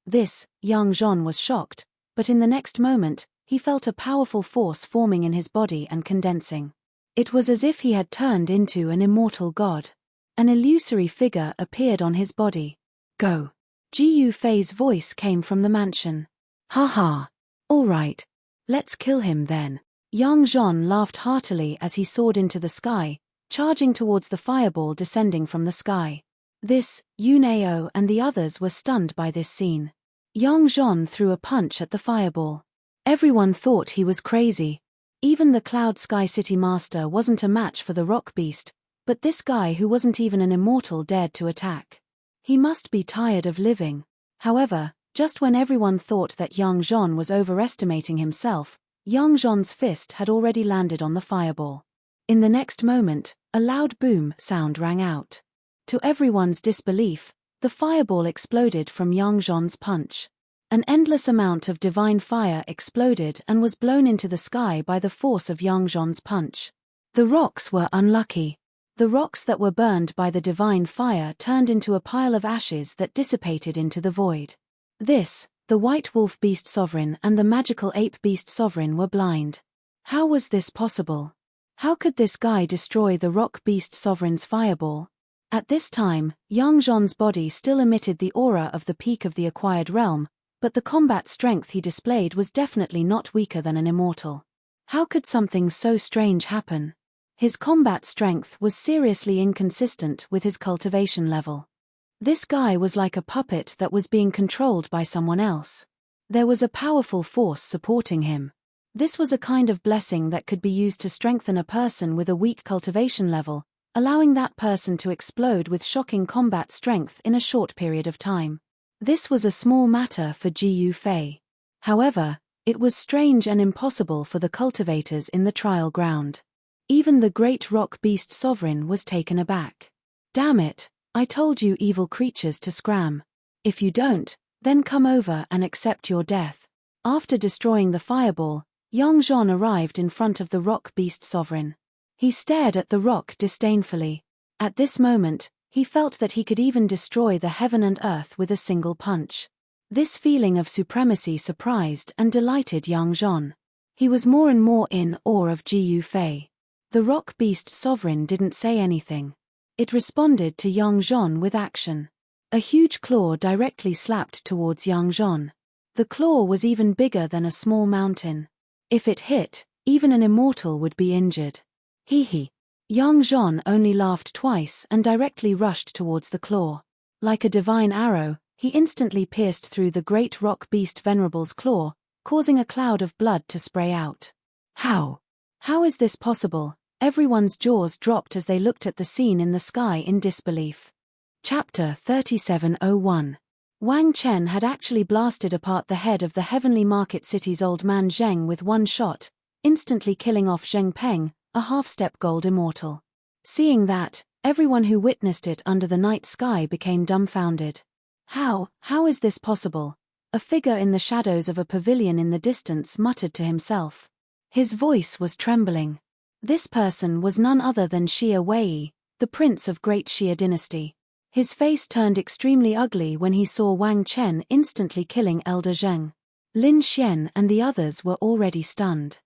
young Jean was shocked, but in the next moment, he felt a powerful force forming in his body and condensing. It was as if he had turned into an immortal god. An illusory figure appeared on his body. Go! Jiu Fei's voice came from the mansion. Ha ha! All right. Let's kill him then. Young Jean laughed heartily as he soared into the sky, charging towards the fireball descending from the sky. Yuneo and the others were stunned by this scene. Young Jean threw a punch at the fireball. Everyone thought he was crazy. Even the Cloud Sky City Master wasn't a match for the rock beast, but this guy who wasn't even an immortal dared to attack. He must be tired of living. However, just when everyone thought that young Jean was overestimating himself, young Jean's fist had already landed on the fireball. In the next moment, a loud boom sound rang out. To everyone's disbelief, the fireball exploded from young Jean's punch. An endless amount of divine fire exploded and was blown into the sky by the force of young Jean's punch. The rocks were unlucky. The rocks that were burned by the divine fire turned into a pile of ashes that dissipated into the void. The White Wolf Beast Sovereign and the Magical Ape Beast Sovereign were blind. How was this possible? How could this guy destroy the Rock Beast Sovereign's fireball? At this time, young Jean's body still emitted the aura of the peak of the acquired realm, but the combat strength he displayed was definitely not weaker than an immortal. How could something so strange happen? His combat strength was seriously inconsistent with his cultivation level. This guy was like a puppet that was being controlled by someone else. There was a powerful force supporting him. This was a kind of blessing that could be used to strengthen a person with a weak cultivation level, allowing that person to explode with shocking combat strength in a short period of time. This was a small matter for Jiu Fei. However, it was strange and impossible for the cultivators in the trial ground. Even the great rock beast sovereign was taken aback. Damn it, I told you evil creatures to scram. If you don't, then come over and accept your death. After destroying the fireball, young Jean arrived in front of the rock beast sovereign. He stared at the rock disdainfully. At this moment, he felt that he could even destroy the heaven and earth with a single punch. This feeling of supremacy surprised and delighted young Jean. He was more and more in awe of Jiu Fei. The rock beast sovereign didn't say anything. It responded to young Jean with action. A huge claw directly slapped towards young Jean. The claw was even bigger than a small mountain. If it hit, even an immortal would be injured. Hee. Young Jean only laughed twice and directly rushed towards the claw. Like a divine arrow, he instantly pierced through the great rock beast Venerable's claw, causing a cloud of blood to spray out. How? How is this possible? Everyone's jaws dropped as they looked at the scene in the sky in disbelief. Chapter 3701. Wang Chen had actually blasted apart the head of the Heavenly Market City's old man Zheng with one shot, instantly killing off Zheng Peng, a half-step gold immortal. Seeing that, everyone who witnessed it under the night sky became dumbfounded. How is this possible? A figure in the shadows of a pavilion in the distance muttered to himself. His voice was trembling. This person was none other than Xia Wei, the prince of Great Xia dynasty. His face turned extremely ugly when he saw Wang Chen instantly killing Elder Zheng. Lin Xian and the others were already stunned.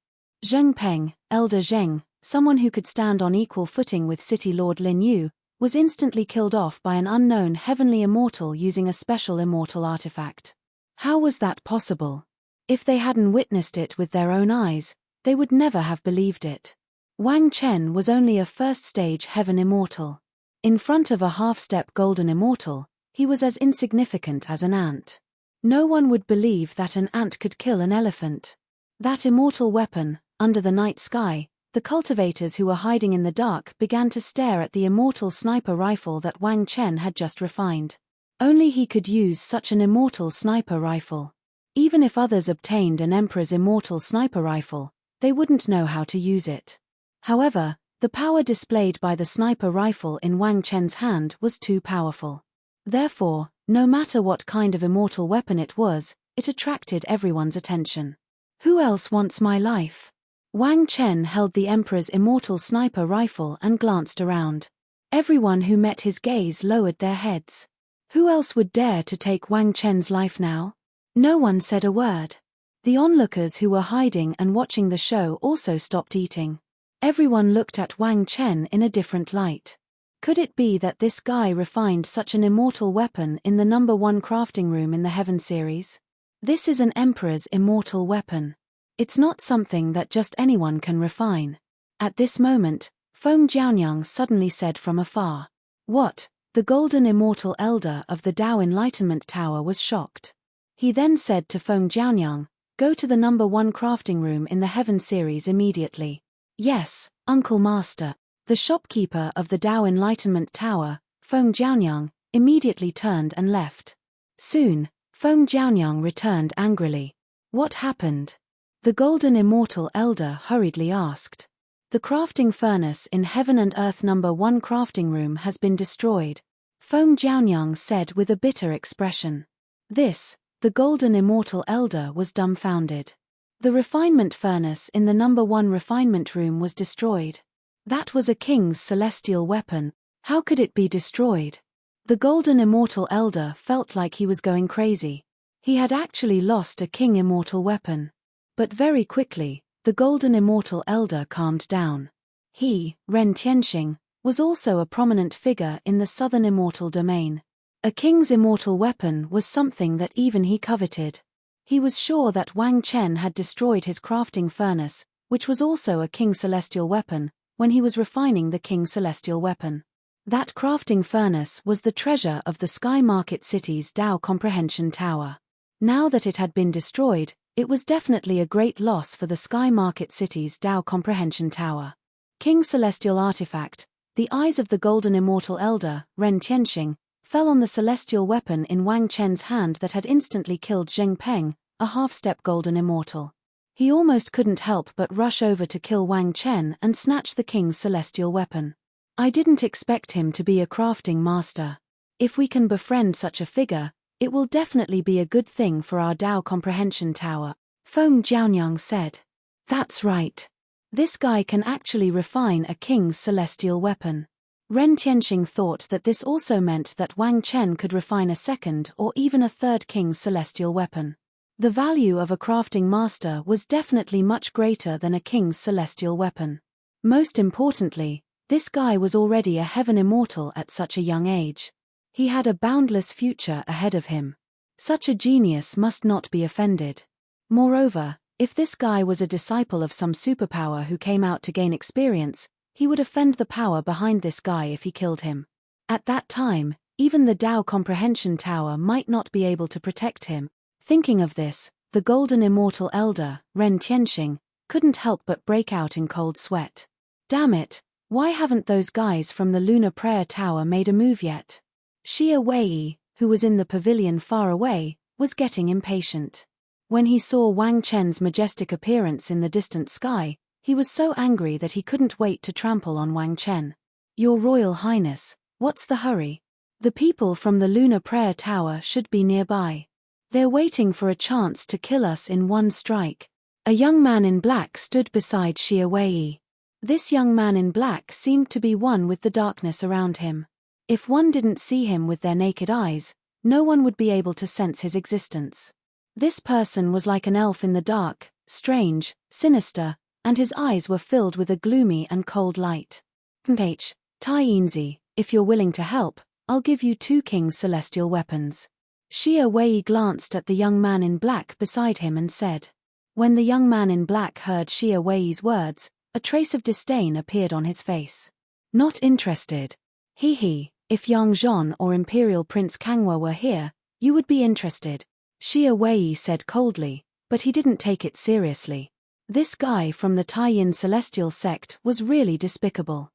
Zheng Peng, Elder Zheng, someone who could stand on equal footing with City Lord Lin Yu, was instantly killed off by an unknown heavenly immortal using a special immortal artifact. How was that possible? If they hadn't witnessed it with their own eyes, they would never have believed it. Wang Chen was only a first-stage heaven immortal. In front of a half-step golden immortal, he was as insignificant as an ant. No one would believe that an ant could kill an elephant. That immortal weapon, under the night sky, the cultivators who were hiding in the dark began to stare at the immortal sniper rifle that Wang Chen had just refined. Only he could use such an immortal sniper rifle. Even if others obtained an emperor's immortal sniper rifle, they wouldn't know how to use it. However, the power displayed by the sniper rifle in Wang Chen's hand was too powerful. Therefore, no matter what kind of immortal weapon it was, it attracted everyone's attention. Who else wants my life? Wang Chen held the emperor's immortal sniper rifle and glanced around. Everyone who met his gaze lowered their heads. Who else would dare to take Wang Chen's life now? No one said a word. The onlookers who were hiding and watching the show also stopped eating. Everyone looked at Wang Chen in a different light. Could it be that this guy refined such an immortal weapon in the #1 crafting room in the Heaven series? This is an emperor's immortal weapon. It's not something that just anyone can refine. At this moment, Feng Jianyang suddenly said from afar. What? The golden immortal elder of the Tao Enlightenment Tower was shocked. He then said to Feng Jianyang, "Go to the #1 crafting room in the Heaven series immediately." "Yes, Uncle Master." The shopkeeper of the Tao Enlightenment Tower, Feng Jianyang, immediately turned and left. Soon, Feng Jianyang returned angrily. "What happened?" The golden immortal elder hurriedly asked. "The crafting furnace in Heaven and Earth #1 crafting room has been destroyed," Feng Jianyang said with a bitter expression. The golden immortal elder was dumbfounded. The refinement furnace in the #1 refinement room was destroyed. That was a king's celestial weapon. How could it be destroyed? The golden immortal elder felt like he was going crazy. He had actually lost a king immortal weapon. But very quickly, the golden immortal elder calmed down. He, Ren Tianxing, was also a prominent figure in the southern immortal domain. A king's immortal weapon was something that even he coveted. He was sure that Wang Chen had destroyed his crafting furnace, which was also a king's celestial weapon, when he was refining the king's celestial weapon. That crafting furnace was the treasure of the Sky Market City's Tao Comprehension Tower. Now that it had been destroyed, it was definitely a great loss for the Sky Market City's Tao Comprehension Tower. King's celestial artifact, the eyes of the golden immortal elder, Ren Tianxing, fell on the celestial weapon in Wang Chen's hand that had instantly killed Zheng Peng, a half-step golden immortal. He almost couldn't help but rush over to kill Wang Chen and snatch the king's celestial weapon. "I didn't expect him to be a crafting master. If we can befriend such a figure, it will definitely be a good thing for our Tao Comprehension Tower," Feng Jianyang said. "That's right. This guy can actually refine a king's celestial weapon." Ren Tianxing thought that this also meant that Wang Chen could refine a second or even a third king's celestial weapon. The value of a crafting master was definitely much greater than a king's celestial weapon. Most importantly, this guy was already a heaven immortal at such a young age. He had a boundless future ahead of him. Such a genius must not be offended. Moreover, if this guy was a disciple of some superpower who came out to gain experience, he would offend the power behind this guy if he killed him. At that time, even the Tao Comprehension Tower might not be able to protect him. Thinking of this, the golden immortal elder, Ren Tianxing, couldn't help but break out in cold sweat. Damn it, why haven't those guys from the Lunar Prayer Tower made a move yet? Xia Wei, who was in the pavilion far away, was getting impatient. When he saw Wang Chen's majestic appearance in the distant sky, he was so angry that he couldn't wait to trample on Wang Chen. "Your Royal Highness, what's the hurry? The people from the Lunar Prayer Tower should be nearby. They're waiting for a chance to kill us in one strike." A young man in black stood beside Xia Wei. This young man in black seemed to be one with the darkness around him. If one didn't see him with their naked eyes, no one would be able to sense his existence. This person was like an elf in the dark, strange, sinister, and his eyes were filled with a gloomy and cold light. "Tai-Enzi, if you're willing to help, I'll give you 2 king's celestial weapons." Xia Wei glanced at the young man in black beside him and said. When the young man in black heard Xia Wei's words, a trace of disdain appeared on his face. "Not interested. He, if Yang Zhon or Imperial Prince Kangwa were here, you would be interested," Xia Wei said coldly, but he didn't take it seriously. This guy from the Taiyin celestial sect was really despicable.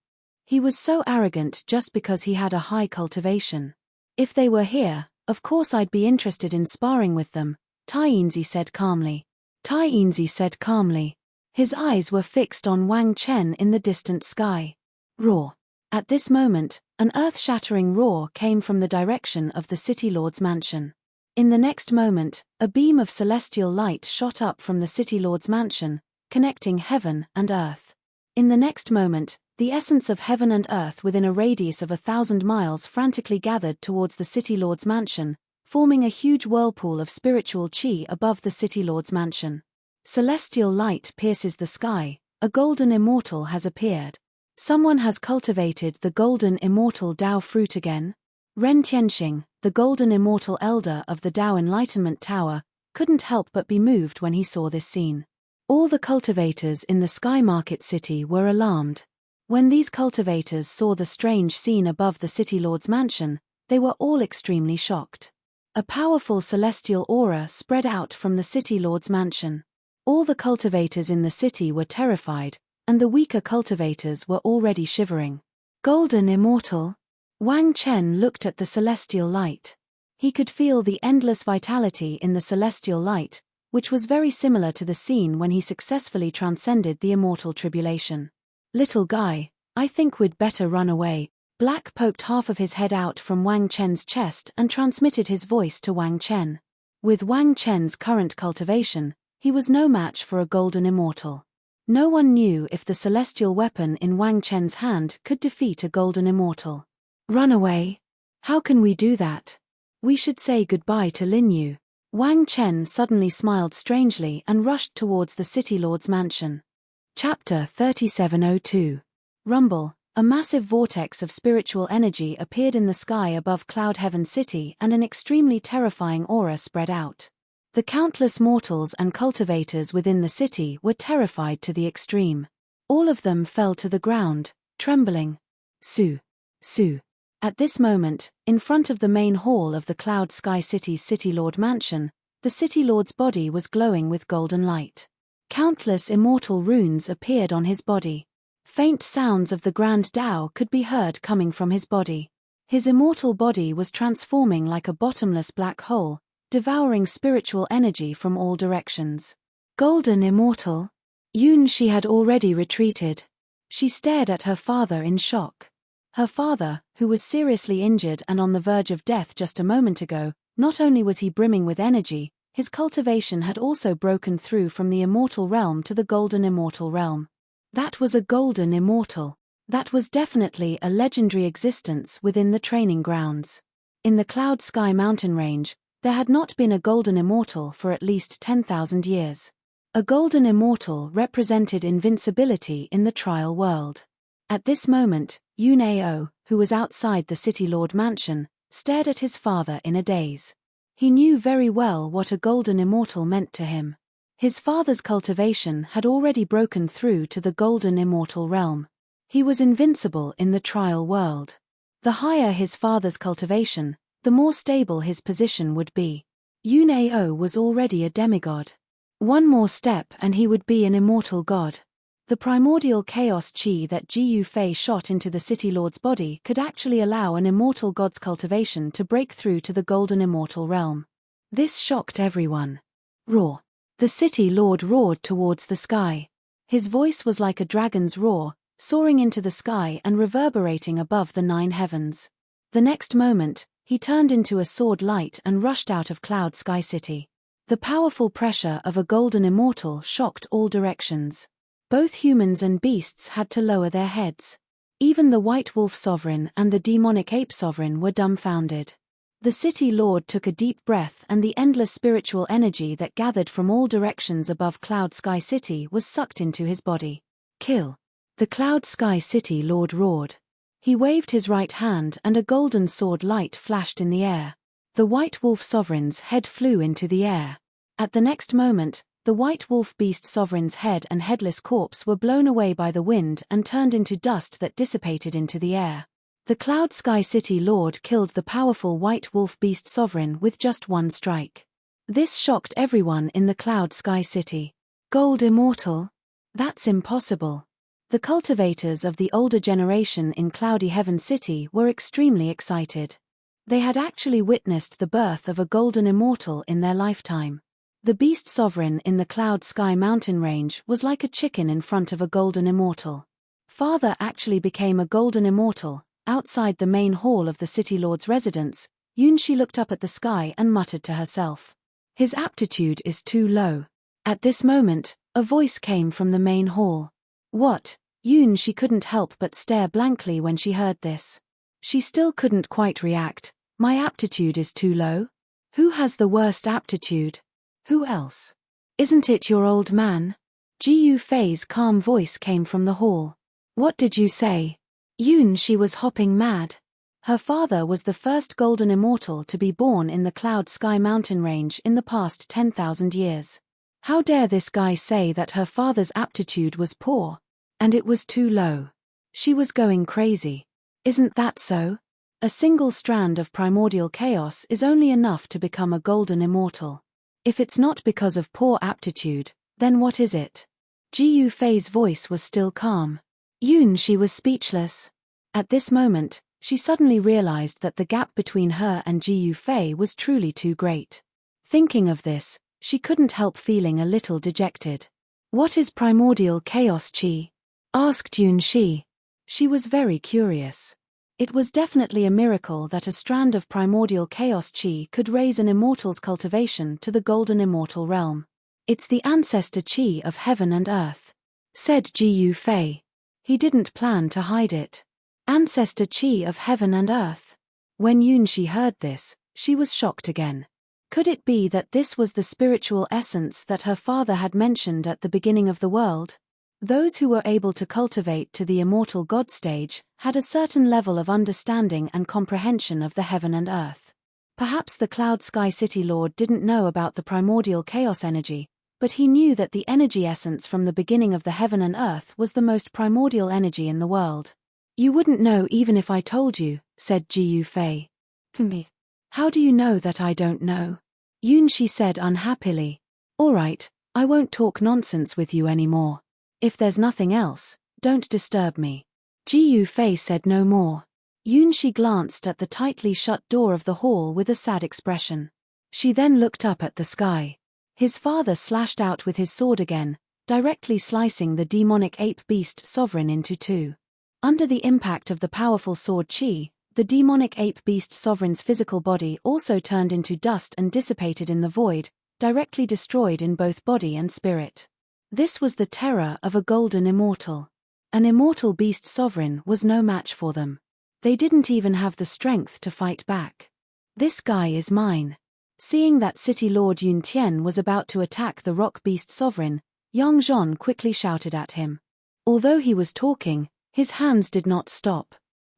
He was so arrogant just because he had a high cultivation. If they were here, of course I'd be interested in sparring with them, Taiyinzi said calmly. His eyes were fixed on Wang Chen in the distant sky. Roar. At this moment, an earth-shattering roar came from the direction of the City Lord's mansion. In the next moment, a beam of celestial light shot up from the City Lord's mansion, connecting heaven and earth. In the next moment, the essence of heaven and earth within a radius of 1,000 miles frantically gathered towards the City Lord's mansion, forming a huge whirlpool of spiritual chi above the City Lord's mansion. Celestial light pierces the sky, a golden immortal has appeared. Someone has cultivated the golden immortal Tao fruit again? Ren Tianxing, the golden immortal elder of the Tao Enlightenment Tower, couldn't help but be moved when he saw this scene. All the cultivators in the Sky Market City were alarmed. When these cultivators saw the strange scene above the City Lord's mansion, they were all extremely shocked. A powerful celestial aura spread out from the City Lord's mansion. All the cultivators in the city were terrified, and the weaker cultivators were already shivering. Golden immortal? Wang Chen looked at the celestial light. He could feel the endless vitality in the celestial light, which was very similar to the scene when he successfully transcended the immortal tribulation. Little guy, I think we'd better run away. Black poked half of his head out from Wang Chen's chest and transmitted his voice to Wang Chen. With Wang Chen's current cultivation, he was no match for a golden immortal. No one knew if the celestial weapon in Wang Chen's hand could defeat a golden immortal. Run away? How can we do that? We should say goodbye to Lin Yu. Wang Chen suddenly smiled strangely and rushed towards the City Lord's mansion. Chapter 3702. Rumble. A massive vortex of spiritual energy appeared in the sky above Cloud Heaven City and an extremely terrifying aura spread out. The countless mortals and cultivators within the city were terrified to the extreme. All of them fell to the ground, trembling. Su. At this moment, in front of the main hall of the Cloud Sky City's City Lord Mansion, the City Lord's body was glowing with golden light. Countless immortal runes appeared on his body. Faint sounds of the Grand Tao could be heard coming from his body. His immortal body was transforming like a bottomless black hole, devouring spiritual energy from all directions. Golden immortal? She had already retreated. She stared at her father in shock. Her father, who was seriously injured and on the verge of death just a moment ago, not only was he brimming with energy, his cultivation had also broken through from the immortal realm to the golden immortal realm. That was a golden immortal. That was definitely a legendary existence within the training grounds. In the Cloud Sky mountain range, there had not been a golden immortal for at least 10,000 years. A golden immortal represented invincibility in the trial world. At this moment, Yunao, who was outside the City Lord mansion, stared at his father in a daze. He knew very well what a golden immortal meant to him. His father's cultivation had already broken through to the golden immortal realm. He was invincible in the trial world. The higher his father's cultivation, the more stable his position would be. Yunao was already a demigod. One more step and he would be an immortal god. The primordial chaos chi that Ji Yufei shot into the City Lord's body could actually allow an immortal god's cultivation to break through to the golden immortal realm. This shocked everyone. Roar. The City Lord roared towards the sky. His voice was like a dragon's roar, soaring into the sky and reverberating above the 9 heavens. The next moment, he turned into a sword light and rushed out of Cloud Sky City. The powerful pressure of a golden immortal shocked all directions. Both humans and beasts had to lower their heads. Even the White Wolf Sovereign and the Demonic Ape Sovereign were dumbfounded. The City Lord took a deep breath and the endless spiritual energy that gathered from all directions above Cloud Sky City was sucked into his body. Kill. The Cloud Sky City Lord roared. He waved his right hand and a golden sword light flashed in the air. The White Wolf Sovereign's head flew into the air. At the next moment, the White Wolf Beast Sovereign's head and headless corpse were blown away by the wind and turned into dust that dissipated into the air. The Cloud Sky City Lord killed the powerful White Wolf Beast Sovereign with just one strike. This shocked everyone in the Cloud Sky City. Gold immortal? That's impossible. The cultivators of the older generation in Cloudy Heaven City were extremely excited. They had actually witnessed the birth of a golden immortal in their lifetime. The beast sovereign in the Cloud Sky mountain range was like a chicken in front of a golden immortal. Father actually became a golden immortal. Outside the main hall of the City Lord's residence, Yunshi looked up at the sky and muttered to herself. His aptitude is too low. At this moment, a voice came from the main hall. What? Yunshi couldn't help but stare blankly when she heard this. She still couldn't quite react. My aptitude is too low? Who has the worst aptitude? Who else? Isn't it your old man? Ji Yufei's calm voice came from the hall. What did you say? Yunshi was hopping mad. Her father was the first golden immortal to be born in the Cloud Sky mountain range in the past 10,000 years. How dare this guy say that her father's aptitude was poor? And it was too low. She was going crazy. Isn't that so? A single strand of primordial chaos is only enough to become a golden immortal. If it's not because of poor aptitude, then what is it? Ji Yufei's voice was still calm. Yunshi was speechless. At this moment, she suddenly realized that the gap between her and Ji Yufei was truly too great. Thinking of this, she couldn't help feeling a little dejected. What is primordial chaos chi? Asked Yunshi. She was very curious. It was definitely a miracle that a strand of primordial chaos chi could raise an immortal's cultivation to the golden immortal realm. It's the ancestor chi of heaven and earth, said Ji Yufei. He didn't plan to hide it. Ancestor chi of heaven and earth. When Yunshi heard this, she was shocked again. Could it be that this was the spiritual essence that her father had mentioned at the beginning of the world? Those who were able to cultivate to the immortal God stage had a certain level of understanding and comprehension of the heaven and earth. Perhaps the Cloud Sky City Lord didn't know about the primordial chaos energy, but he knew that the energy essence from the beginning of the heaven and earth was the most primordial energy in the world. You wouldn't know even if I told you, said Ji Yufei. Me. How do you know that I don't know? Yunshi said unhappily. All right, I won't talk nonsense with you anymore. If there's nothing else, don't disturb me. Ji Yufei said no more. Yunshi glanced at the tightly shut door of the hall with a sad expression. She then looked up at the sky. His father slashed out with his sword again, directly slicing the demonic ape beast sovereign into two. Under the impact of the powerful sword chi, the demonic ape beast sovereign's physical body also turned into dust and dissipated in the void, directly destroyed in both body and spirit. This was the terror of a golden immortal. An immortal beast sovereign was no match for them. They didn't even have the strength to fight back. This guy is mine. Seeing that City Lord Yun Tian was about to attack the rock beast sovereign, Yang Zhon quickly shouted at him. Although he was talking, his hands did not stop.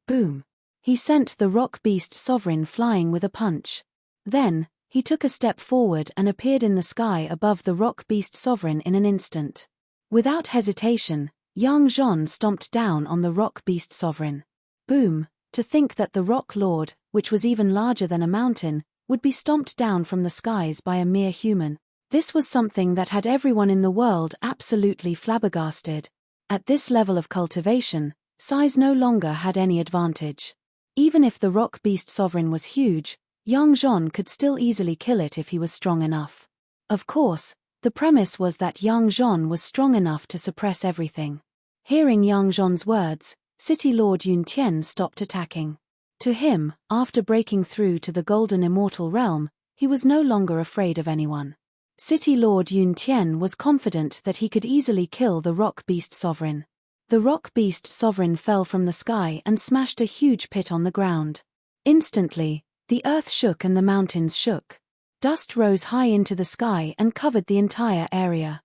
Boom. He sent the rock beast sovereign flying with a punch. Then, he took a step forward and appeared in the sky above the rock beast sovereign in an instant. Without hesitation, Yang Zhon stomped down on the rock beast sovereign. Boom. To think that the rock lord, which was even larger than a mountain, would be stomped down from the skies by a mere human. This was something that had everyone in the world absolutely flabbergasted. At this level of cultivation, size no longer had any advantage. Even if the rock beast sovereign was huge, Yang Zhon could still easily kill it if he was strong enough. Of course, the premise was that Yang Zhon was strong enough to suppress everything. Hearing Yang Zhon's words, City Lord Yun Tian stopped attacking. To him, after breaking through to the golden immortal realm, he was no longer afraid of anyone. City Lord Yun Tian was confident that he could easily kill the rock beast sovereign. The rock beast sovereign fell from the sky and smashed a huge pit on the ground. Instantly, the earth shook and the mountains shook. Dust rose high into the sky and covered the entire area.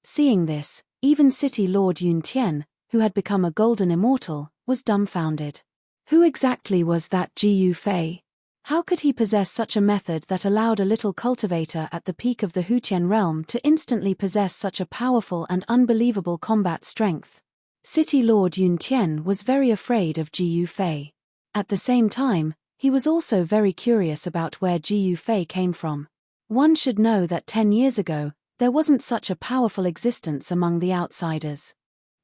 Seeing this, even City Lord Yun Tian, who had become a golden immortal, was dumbfounded. Who exactly was that Ji Yufei? How could he possess such a method that allowed a little cultivator at the peak of the Hutian realm to instantly possess such a powerful and unbelievable combat strength? City Lord Yun Tian was very afraid of Ji Yufei. At the same time, he was also very curious about where Ji Yufei came from. One should know that 10 years ago, there wasn't such a powerful existence among the outsiders.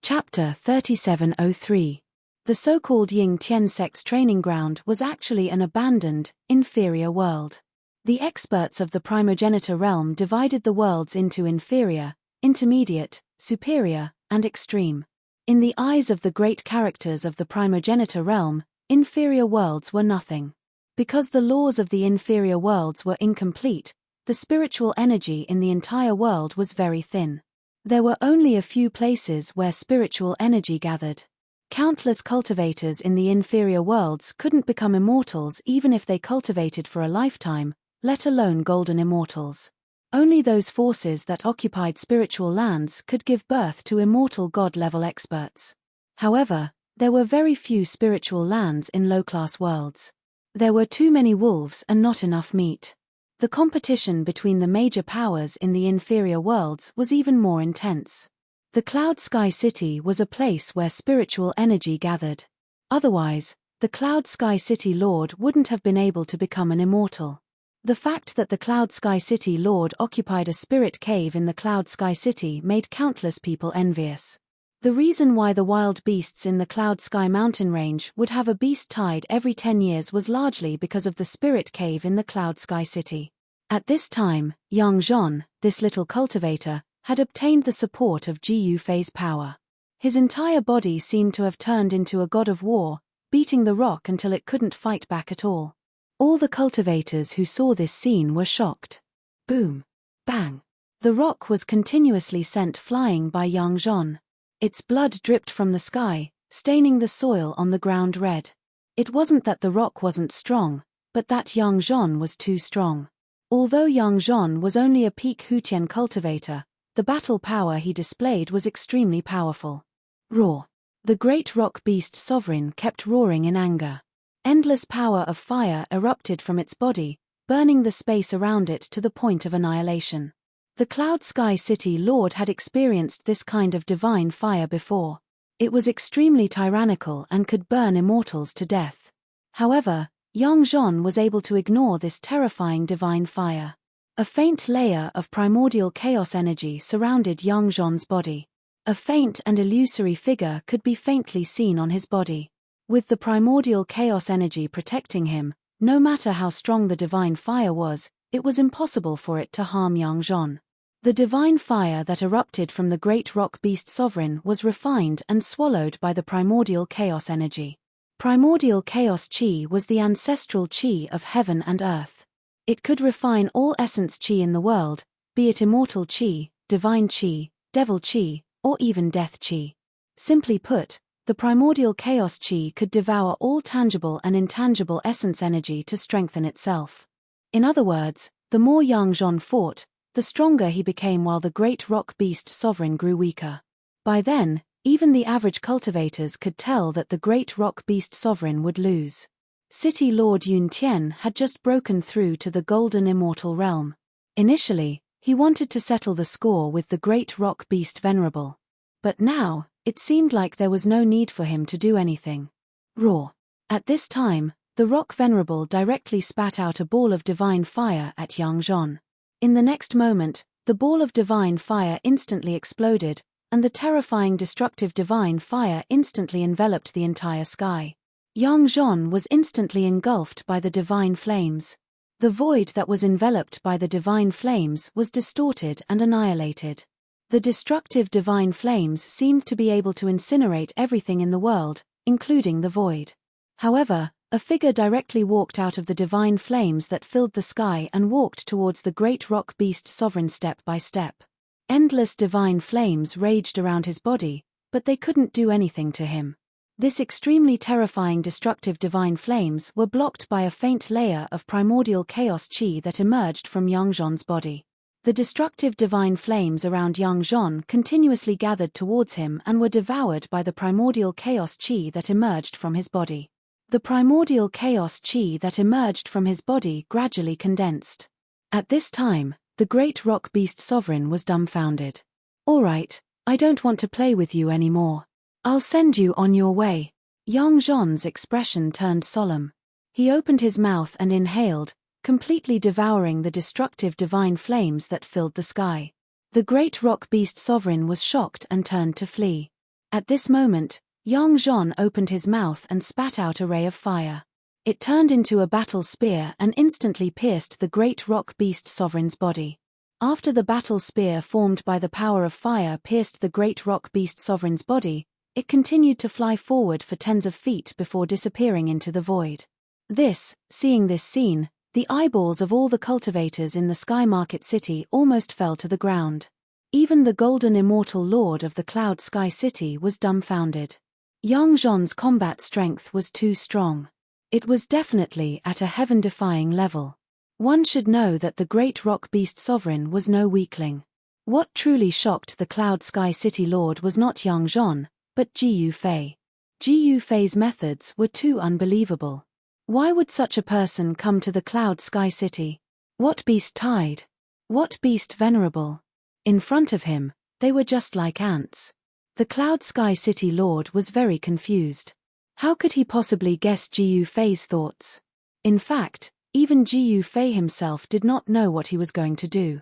Chapter 3703. The so-called Ying Tian sect's training ground was actually an abandoned, inferior world. The experts of the primogenitor realm divided the worlds into inferior, intermediate, superior, and extreme. In the eyes of the great characters of the primogenitor realm, inferior worlds were nothing. Because the laws of the inferior worlds were incomplete, the spiritual energy in the entire world was very thin. There were only a few places where spiritual energy gathered. Countless cultivators in the inferior worlds couldn't become immortals even if they cultivated for a lifetime, let alone golden immortals. Only those forces that occupied spiritual lands could give birth to immortal god-level experts. However, there were very few spiritual lands in low-class worlds. There were too many wolves and not enough meat. The competition between the major powers in the inferior worlds was even more intense. The Cloud Sky City was a place where spiritual energy gathered. Otherwise, the Cloud Sky City Lord wouldn't have been able to become an immortal. The fact that the Cloud Sky City Lord occupied a spirit cave in the Cloud Sky City made countless people envious. The reason why the wild beasts in the Cloud Sky mountain range would have a beast tide every 10 years was largely because of the spirit cave in the Cloud Sky City. At this time, Yang Zhon, this little cultivator, had obtained the support of Ji Yufei's power. His entire body seemed to have turned into a god of war, beating the rock until it couldn't fight back at all. All the cultivators who saw this scene were shocked. Boom! Bang! The rock was continuously sent flying by Yang Zhon. Its blood dripped from the sky, staining the soil on the ground red. It wasn't that the rock wasn't strong, but that Yang Zhon was too strong. Although Yang Zhon was only a peak Hutian cultivator, the battle power he displayed was extremely powerful. Roar! The great rock beast sovereign kept roaring in anger. Endless power of fire erupted from its body, burning the space around it to the point of annihilation. The Cloud Sky City Lord had experienced this kind of divine fire before. It was extremely tyrannical and could burn immortals to death. However, Yang Zhon was able to ignore this terrifying divine fire. A faint layer of primordial chaos energy surrounded Yang Zhon's body. A faint and illusory figure could be faintly seen on his body. With the primordial chaos energy protecting him, no matter how strong the divine fire was, it was impossible for it to harm Yang Zhon. The divine fire that erupted from the great rock beast sovereign was refined and swallowed by the primordial chaos energy. Primordial chaos chi was the ancestral chi of heaven and earth. It could refine all essence chi in the world, be it immortal chi, divine chi, devil chi, or even death chi. Simply put, the primordial chaos chi could devour all tangible and intangible essence energy to strengthen itself. In other words, the more Yang Zhon fought, the stronger he became while the great rock beast sovereign grew weaker. By then, even the average cultivators could tell that the great rock beast sovereign would lose. City Lord Yun Tian had just broken through to the golden immortal realm. Initially, he wanted to settle the score with the great rock beast venerable. But now, it seemed like there was no need for him to do anything. Roar! At this time, the rock venerable directly spat out a ball of divine fire at Yang Zhon. In the next moment, the ball of divine fire instantly exploded, and the terrifying destructive divine fire instantly enveloped the entire sky. Yang Zhon was instantly engulfed by the divine flames. The void that was enveloped by the divine flames was distorted and annihilated. The destructive divine flames seemed to be able to incinerate everything in the world, including the void. However, a figure directly walked out of the divine flames that filled the sky and walked towards the great rock beast sovereign step by step. Endless divine flames raged around his body, but they couldn't do anything to him. This extremely terrifying destructive divine flames were blocked by a faint layer of primordial chaos chi that emerged from Yang Zhon's body. The destructive divine flames around Yang Zhon continuously gathered towards him and were devoured by the primordial chaos chi that emerged from his body. The primordial chaos chi that emerged from his body gradually condensed. At this time, the great rock beast sovereign was dumbfounded. "All right, I don't want to play with you anymore. I'll send you on your way." Yang Zhon's expression turned solemn. He opened his mouth and inhaled, completely devouring the destructive divine flames that filled the sky. The great rock beast sovereign was shocked and turned to flee. At this moment, Yang Zhon opened his mouth and spat out a ray of fire. It turned into a battle spear and instantly pierced the great rock beast sovereign's body. After the battle spear formed by the power of fire pierced the great rock beast sovereign's body, it continued to fly forward for tens of feet before disappearing into the void. Seeing this scene, the eyeballs of all the cultivators in the Sky Market City almost fell to the ground. Even the golden immortal lord of the Cloud Sky City was dumbfounded. Yang Zhon's combat strength was too strong. It was definitely at a heaven-defying level. One should know that the great rock beast sovereign was no weakling. What truly shocked the Cloud Sky City lord was not Yang Zhon, but Ji Yufei. Ji Yufei's methods were too unbelievable. Why would such a person come to the Cloud Sky City? What beast tide? What beast venerable? In front of him, they were just like ants. The Cloud Sky City lord was very confused. How could he possibly guess Ji Yufei's thoughts? In fact, even Ji Yufei himself did not know what he was going to do.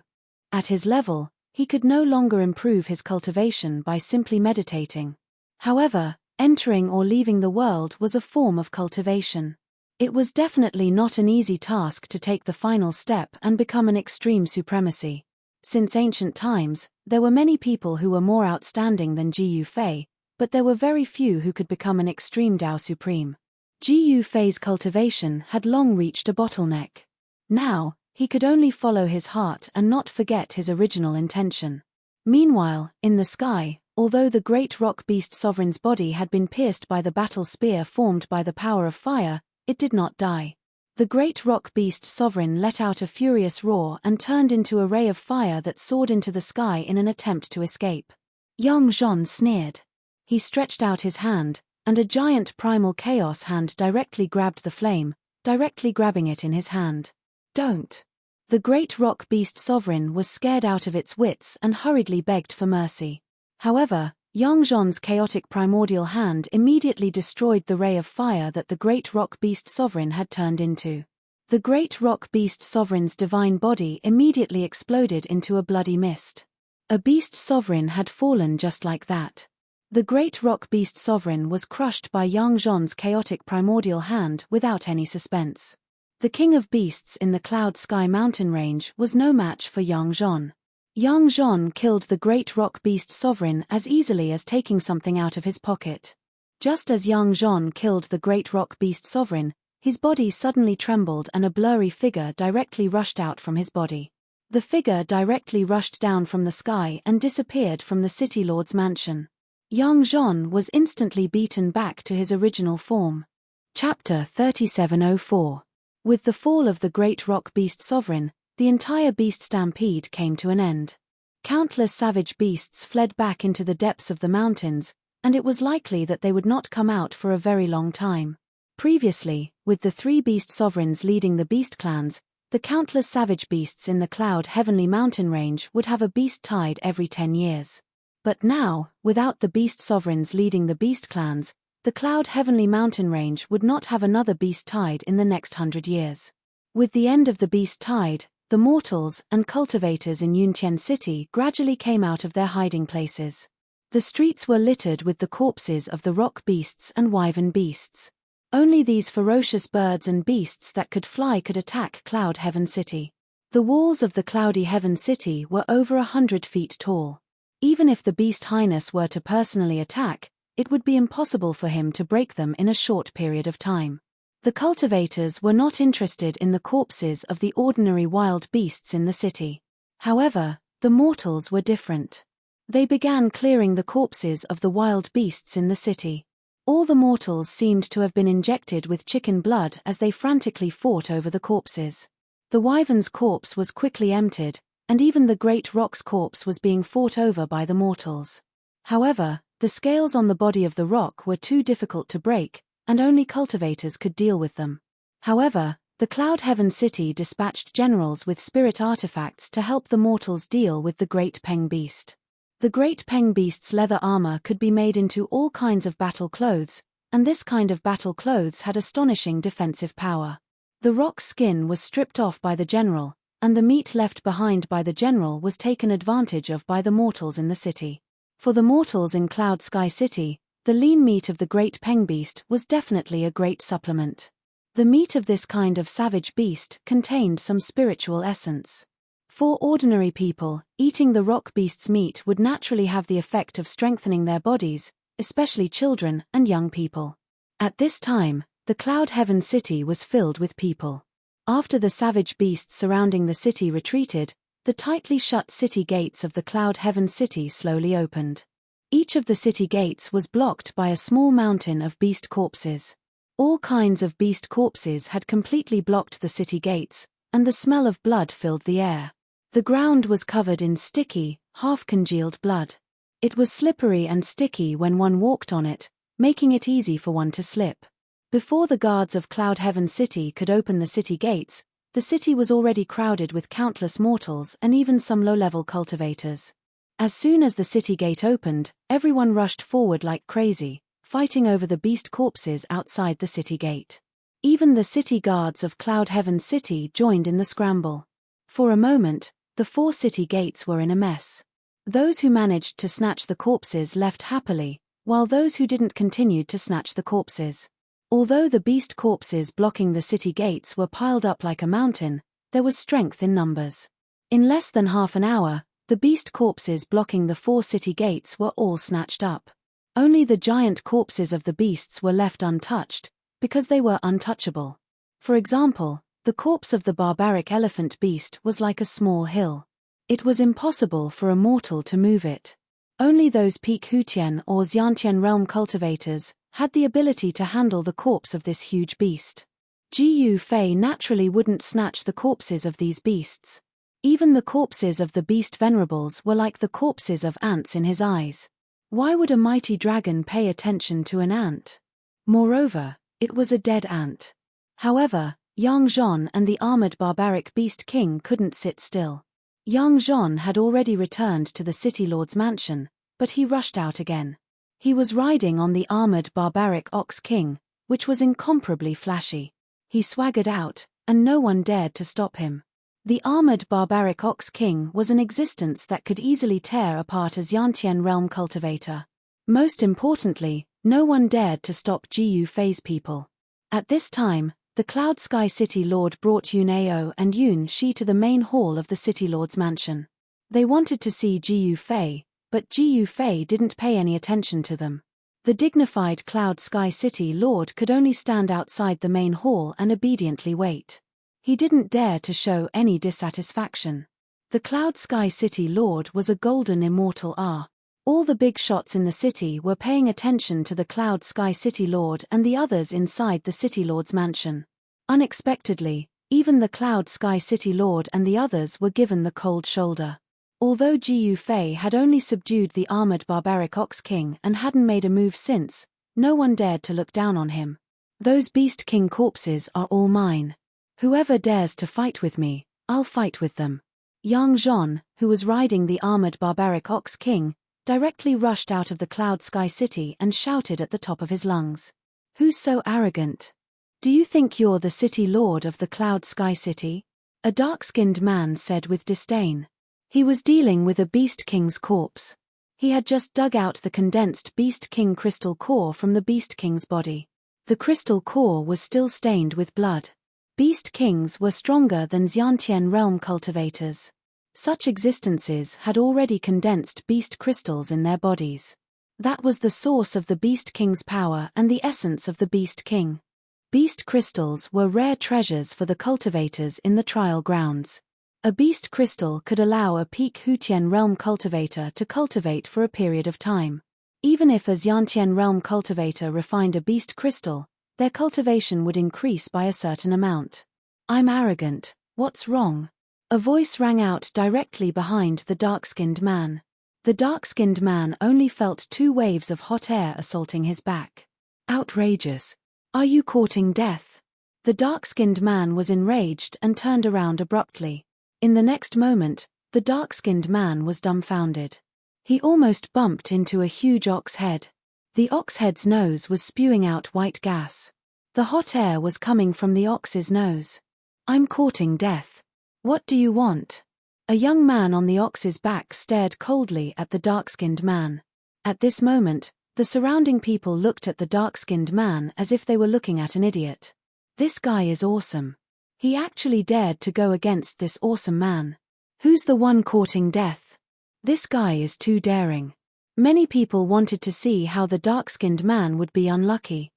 At his level, he could no longer improve his cultivation by simply meditating. However, entering or leaving the world was a form of cultivation. It was definitely not an easy task to take the final step and become an extreme supremacy. Since ancient times, there were many people who were more outstanding than Ji Yufei, but there were very few who could become an extreme Dao Supreme. Ji Yufei's cultivation had long reached a bottleneck. Now, he could only follow his heart and not forget his original intention. Meanwhile, in the sky, although the great rock beast sovereign's body had been pierced by the battle spear formed by the power of fire, it did not die. The great rock beast sovereign let out a furious roar and turned into a ray of fire that soared into the sky in an attempt to escape. Yang Zhon sneered. He stretched out his hand, and a giant primal chaos hand directly grabbed the flame, directly grabbing it in his hand. Don't! The great rock beast sovereign was scared out of its wits and hurriedly begged for mercy. However, Yang Zhon's chaotic primordial hand immediately destroyed the ray of fire that the great rock beast sovereign had turned into. The great rock beast sovereign's divine body immediately exploded into a bloody mist. A beast sovereign had fallen just like that. The great rock beast sovereign was crushed by Yang Zhon's chaotic primordial hand without any suspense. The king of beasts in the Cloud Sky mountain range was no match for Yang Zhon. Yang Zhon killed the great rock beast sovereign as easily as taking something out of his pocket. Just as Yang Zhon killed the great rock beast sovereign, his body suddenly trembled and a blurry figure directly rushed out from his body. The figure directly rushed down from the sky and disappeared from the city lord's mansion. Yang Zhon was instantly beaten back to his original form. Chapter 3704. With the fall of the great rock beast sovereign, the entire beast stampede came to an end. Countless savage beasts fled back into the depths of the mountains, and it was likely that they would not come out for a very long time. Previously, with the three beast sovereigns leading the beast clans, the countless savage beasts in the Cloud Heavenly Mountain Range would have a beast tide every 10 years. But now, without the beast sovereigns leading the beast clans, the Cloud Heavenly Mountain Range would not have another beast tide in the next 100 years. With the end of the beast tide, the mortals and cultivators in Yuntian City gradually came out of their hiding places. The streets were littered with the corpses of the rock beasts and wyvern beasts. Only these ferocious birds and beasts that could fly could attack Cloud Heaven City. The walls of the Cloudy Heaven City were over 100 feet tall. Even if the Beast Highness were to personally attack, it would be impossible for him to break them in a short period of time. The cultivators were not interested in the corpses of the ordinary wild beasts in the city. However, the mortals were different. They began clearing the corpses of the wild beasts in the city. All the mortals seemed to have been injected with chicken blood as they frantically fought over the corpses. The wyvern's corpse was quickly emptied, and even the great rock's corpse was being fought over by the mortals. However, the scales on the body of the rock were too difficult to break, and only cultivators could deal with them. However, the Cloud Heaven City dispatched generals with spirit artifacts to help the mortals deal with the Great Peng Beast. The Great Peng Beast's leather armor could be made into all kinds of battle clothes, and this kind of battle clothes had astonishing defensive power. The rock's skin was stripped off by the general, and the meat left behind by the general was taken advantage of by the mortals in the city. For the mortals in Cloud Sky City, the lean meat of the great pengbeast was definitely a great supplement. The meat of this kind of savage beast contained some spiritual essence. For ordinary people, eating the rock beast's meat would naturally have the effect of strengthening their bodies, especially children and young people. At this time, the Cloud Heaven City was filled with people. After the savage beasts surrounding the city retreated, the tightly shut city gates of the Cloud Heaven City slowly opened. Each of the city gates was blocked by a small mountain of beast corpses. All kinds of beast corpses had completely blocked the city gates, and the smell of blood filled the air. The ground was covered in sticky, half-congealed blood. It was slippery and sticky when one walked on it, making it easy for one to slip. Before the guards of Cloud Heaven City could open the city gates, the city was already crowded with countless mortals and even some low-level cultivators. As soon as the city gate opened, everyone rushed forward like crazy, fighting over the beast corpses outside the city gate. Even the city guards of Cloud Heaven City joined in the scramble. For a moment, the 4 city gates were in a mess. Those who managed to snatch the corpses left happily, while those who didn't continued to snatch the corpses. Although the beast corpses blocking the city gates were piled up like a mountain, there was strength in numbers. In less than half an hour, the beast corpses blocking the 4 city gates were all snatched up. Only the giant corpses of the beasts were left untouched, because they were untouchable. For example, the corpse of the barbaric elephant beast was like a small hill. It was impossible for a mortal to move it. Only those peak Hutian or Xiantian realm cultivators had the ability to handle the corpse of this huge beast. Jiu Fei naturally wouldn't snatch the corpses of these beasts. Even the corpses of the beast venerables were like the corpses of ants in his eyes. Why would a mighty dragon pay attention to an ant? Moreover, it was a dead ant. However, Yang Zhon and the armored barbaric beast king couldn't sit still. Yang Zhon had already returned to the city lord's mansion, but he rushed out again. He was riding on the armored barbaric ox king, which was incomparably flashy. He swaggered out, and no one dared to stop him. The armored barbaric ox king was an existence that could easily tear apart a Xiantian realm cultivator. Most importantly, no one dared to stop Jiu Fei's people. At this time, the Cloud Sky City Lord brought Yunao and Yun Shi to the main hall of the City Lord's mansion. They wanted to see Jiu Fei, but Jiu Fei didn't pay any attention to them. The dignified Cloud Sky City Lord could only stand outside the main hall and obediently wait. He didn't dare to show any dissatisfaction. The Cloud Sky City Lord was a golden immortal R. All the big shots in the city were paying attention to the Cloud Sky City Lord and the others inside the City Lord's mansion. Unexpectedly, even the Cloud Sky City Lord and the others were given the cold shoulder. Although Jiu Fei had only subdued the armored barbaric Ox King and hadn't made a move since, no one dared to look down on him. Those Beast King corpses are all mine. Whoever dares to fight with me, I'll fight with them. Yang Zhon, who was riding the armored barbaric Ox King, directly rushed out of the Cloud Sky City and shouted at the top of his lungs. Who's so arrogant? Do you think you're the city lord of the Cloud Sky City? A dark-skinned man said with disdain. He was dealing with a Beast King's corpse. He had just dug out the condensed Beast King crystal core from the Beast King's body. The crystal core was still stained with blood. Beast Kings were stronger than Xiantian realm cultivators. Such existences had already condensed beast crystals in their bodies. That was the source of the Beast King's power and the essence of the Beast King. Beast crystals were rare treasures for the cultivators in the trial grounds. A beast crystal could allow a peak Hutian realm cultivator to cultivate for a period of time. Even if a Xiantian realm cultivator refined a beast crystal, their cultivation would increase by a certain amount. I'm arrogant, what's wrong? A voice rang out directly behind the dark-skinned man. The dark-skinned man only felt 2 waves of hot air assaulting his back. Outrageous. Are you courting death? The dark-skinned man was enraged and turned around abruptly. In the next moment, the dark-skinned man was dumbfounded. He almost bumped into a huge ox head. The ox head's nose was spewing out white gas. The hot air was coming from the ox's nose. I'm courting death. What do you want? A young man on the ox's back stared coldly at the dark-skinned man. At this moment, the surrounding people looked at the dark-skinned man as if they were looking at an idiot. This guy is awesome. He actually dared to go against this awesome man. Who's the one courting death? This guy is too daring. Many people wanted to see how the dark-skinned man would be unlucky.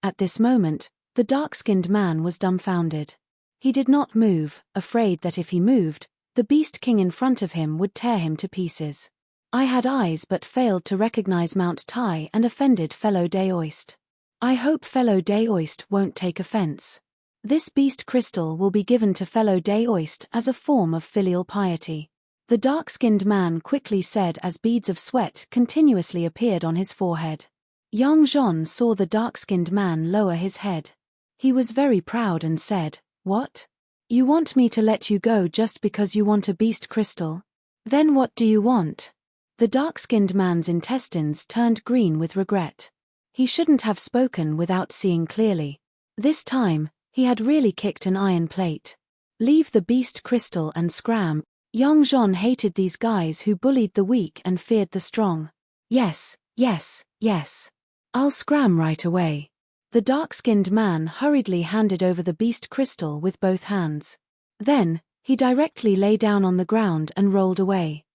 At this moment, the dark-skinned man was dumbfounded. He did not move, afraid that if he moved, the Beast King in front of him would tear him to pieces. I had eyes but failed to recognize Mount Tai and offended fellow Daoist. I hope fellow Daoist won't take offense. This beast crystal will be given to fellow Daoist as a form of filial piety. The dark-skinned man quickly said as beads of sweat continuously appeared on his forehead. Yang Zhon saw the dark-skinned man lower his head. He was very proud and said, "What? You want me to let you go just because you want a beast crystal? Then what do you want?" The dark-skinned man's intestines turned green with regret. He shouldn't have spoken without seeing clearly. This time, he had really kicked an iron plate. Leave the beast crystal and scram. Yang Zhon hated these guys who bullied the weak and feared the strong. Yes. I'll scram right away. The dark-skinned man hurriedly handed over the beast crystal with both hands. Then, he directly lay down on the ground and rolled away.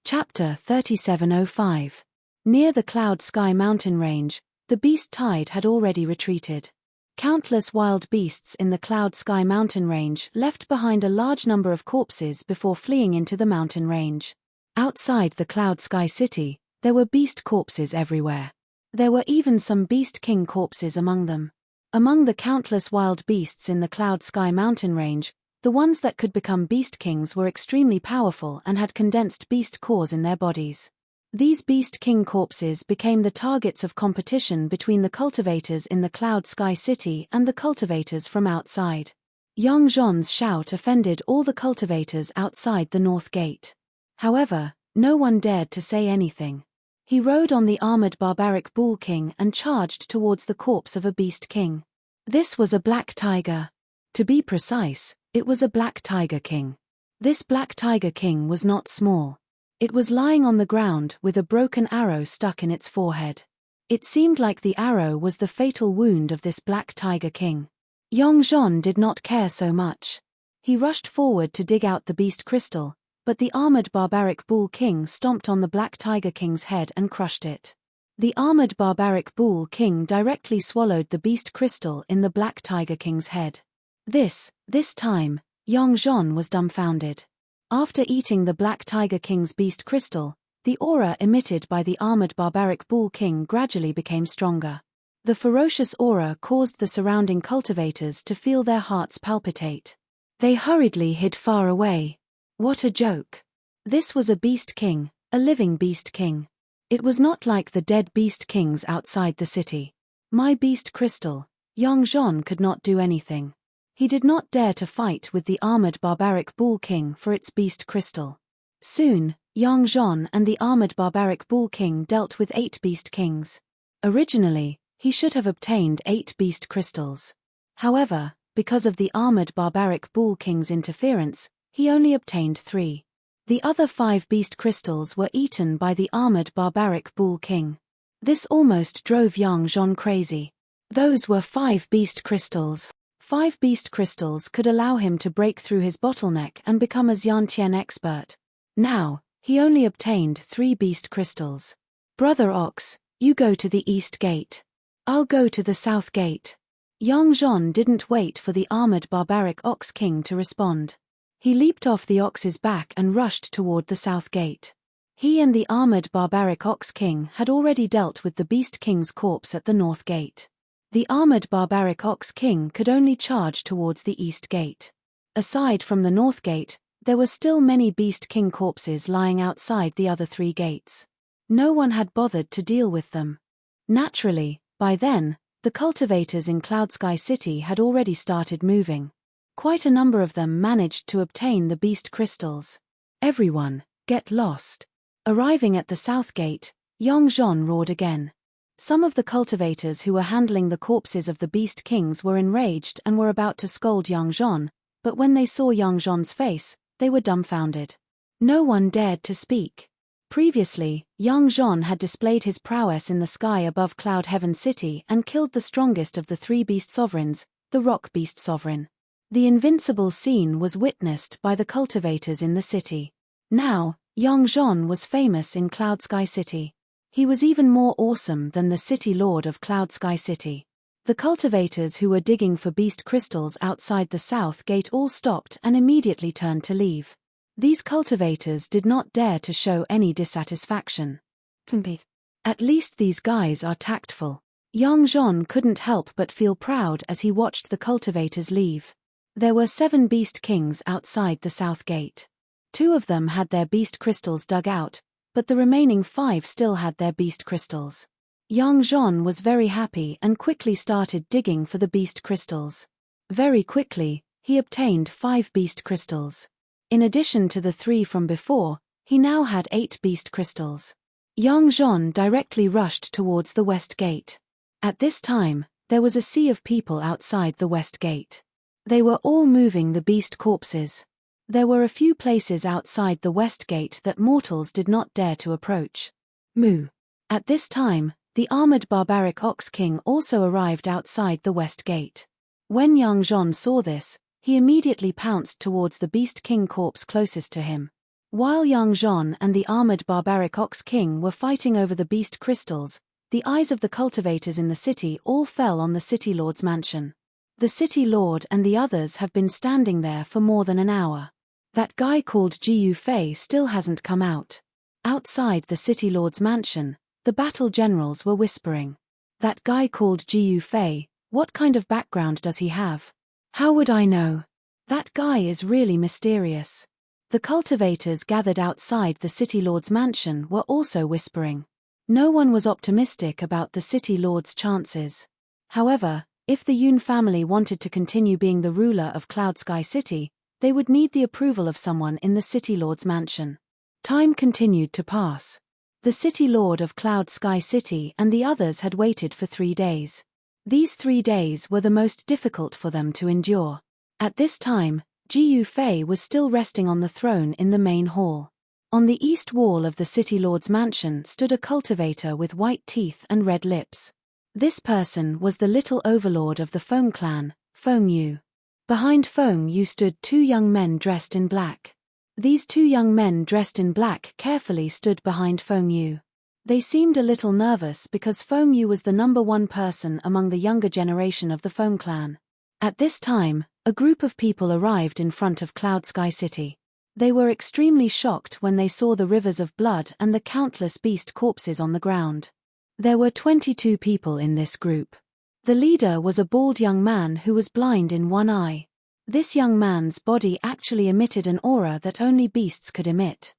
Chapter 3705. Near the Cloud Sky mountain range, the beast tide had already retreated. Countless wild beasts in the Cloud Sky mountain range left behind a large number of corpses before fleeing into the mountain range. Outside the Cloud Sky city, there were beast corpses everywhere. There were even some beast king corpses among them. Among the countless wild beasts in the Cloud Sky mountain range, the ones that could become beast kings were extremely powerful and had condensed beast cores in their bodies. These beast king corpses became the targets of competition between the cultivators in the Cloud Sky city and the cultivators from outside. Yang Zhon's shout offended all the cultivators outside the North Gate. However, no one dared to say anything. He rode on the armored barbaric bull king and charged towards the corpse of a beast king. This was a black tiger. To be precise, it was a black tiger king. This black tiger king was not small. It was lying on the ground with a broken arrow stuck in its forehead. It seemed like the arrow was the fatal wound of this black tiger king. Yang Zhon did not care so much. He rushed forward to dig out the beast crystal, but the armored barbaric bull king stomped on the black tiger king's head and crushed it. The armored barbaric bull king directly swallowed the beast crystal in the black tiger king's head. This time, Yang Zhon was dumbfounded. After eating the black tiger king's beast crystal, the aura emitted by the armored barbaric bull king gradually became stronger. The ferocious aura caused the surrounding cultivators to feel their hearts palpitate. They hurriedly hid far away. What a joke! This was a beast king, a living beast king. It was not like the dead beast kings outside the city. My beast crystal. Yang Zhon could not do anything. He did not dare to fight with the armored barbaric bull king for its beast crystal. Soon, Yang Zhon and the armored barbaric bull king dealt with 8 beast kings. Originally, he should have obtained 8 beast crystals. However, because of the armored barbaric bull king's interference, he only obtained 3. The other 5 beast crystals were eaten by the armored barbaric bull king. This almost drove Yang Zhon crazy. Those were 5 beast crystals. 5 beast crystals could allow him to break through his bottleneck and become a Xiantian expert. Now, he only obtained 3 beast crystals. Brother Ox, you go to the east gate. I'll go to the south gate. Yang Zhon didn't wait for the armored barbaric ox king to respond. He leaped off the ox's back and rushed toward the south gate. He and the armored barbaric ox king had already dealt with the beast king's corpse at the north gate. The armored barbaric ox king could only charge towards the east gate. Aside from the north gate, there were still many beast king corpses lying outside the other 3 gates. No one had bothered to deal with them. Naturally, by then, the cultivators in Cloud Sky City had already started moving. Quite a number of them managed to obtain the beast crystals. Everyone, get lost. Arriving at the south gate, Yang Zhon roared again. Some of the cultivators who were handling the corpses of the beast kings were enraged and were about to scold Yang Zhon, but when they saw young Jean's face, they were dumbfounded. No one dared to speak. Previously, young Jean had displayed his prowess in the sky above Cloud Heaven City and killed the strongest of the three beast sovereigns, the rock beast sovereign. The invincible scene was witnessed by the cultivators in the city. Now, young Jean was famous in Cloud Sky City. He was even more awesome than the city lord of Cloud Sky City. The cultivators who were digging for beast crystals outside the south gate all stopped and immediately turned to leave. These cultivators did not dare to show any dissatisfaction. At least these guys are tactful. Young Jean couldn't help but feel proud as he watched the cultivators leave. There were 7 beast kings outside the south gate. 2 of them had their beast crystals dug out, but the remaining 5 still had their beast crystals. Young Jean was very happy and quickly started digging for the beast crystals. Very quickly, he obtained 5 beast crystals. In addition to the 3 from before, he now had 8 beast crystals. Young Jean directly rushed towards the west gate. At this time, there was a sea of people outside the west gate. They were all moving the beast corpses. There were a few places outside the west gate that mortals did not dare to approach. Moo. At this time, the armored barbaric ox king also arrived outside the west gate. When young Jean saw this, he immediately pounced towards the beast king corpse closest to him. While young Jean and the armored barbaric ox king were fighting over the beast crystals, the eyes of the cultivators in the city all fell on the city lord's mansion. The city lord and the others have been standing there for more than an hour. That guy called Jiu Fei still hasn't come out. Outside the city lord's mansion, the battle generals were whispering. That guy called Jiu Fei, what kind of background does he have? How would I know? That guy is really mysterious. The cultivators gathered outside the city lord's mansion were also whispering. No one was optimistic about the city lord's chances. However, if the Yun family wanted to continue being the ruler of Cloud Sky City, they would need the approval of someone in the city lord's mansion. Time continued to pass. The city lord of Cloud Sky City and the others had waited for 3 days. These 3 days were the most difficult for them to endure. At this time, Jiu Fei was still resting on the throne in the main hall. On the east wall of the city lord's mansion stood a cultivator with white teeth and red lips. This person was the little overlord of the Feng clan, Feng Yu. Behind Feng Yu stood 2 young men dressed in black. These 2 young men dressed in black carefully stood behind Feng Yu. They seemed a little nervous because Feng Yu was the #1 person among the younger generation of the Feng clan. At this time, a group of people arrived in front of Cloud Sky City. They were extremely shocked when they saw the rivers of blood and the countless beast corpses on the ground. There were 22 people in this group. The leader was a bald young man who was blind in one eye. This young man's body actually emitted an aura that only beasts could emit.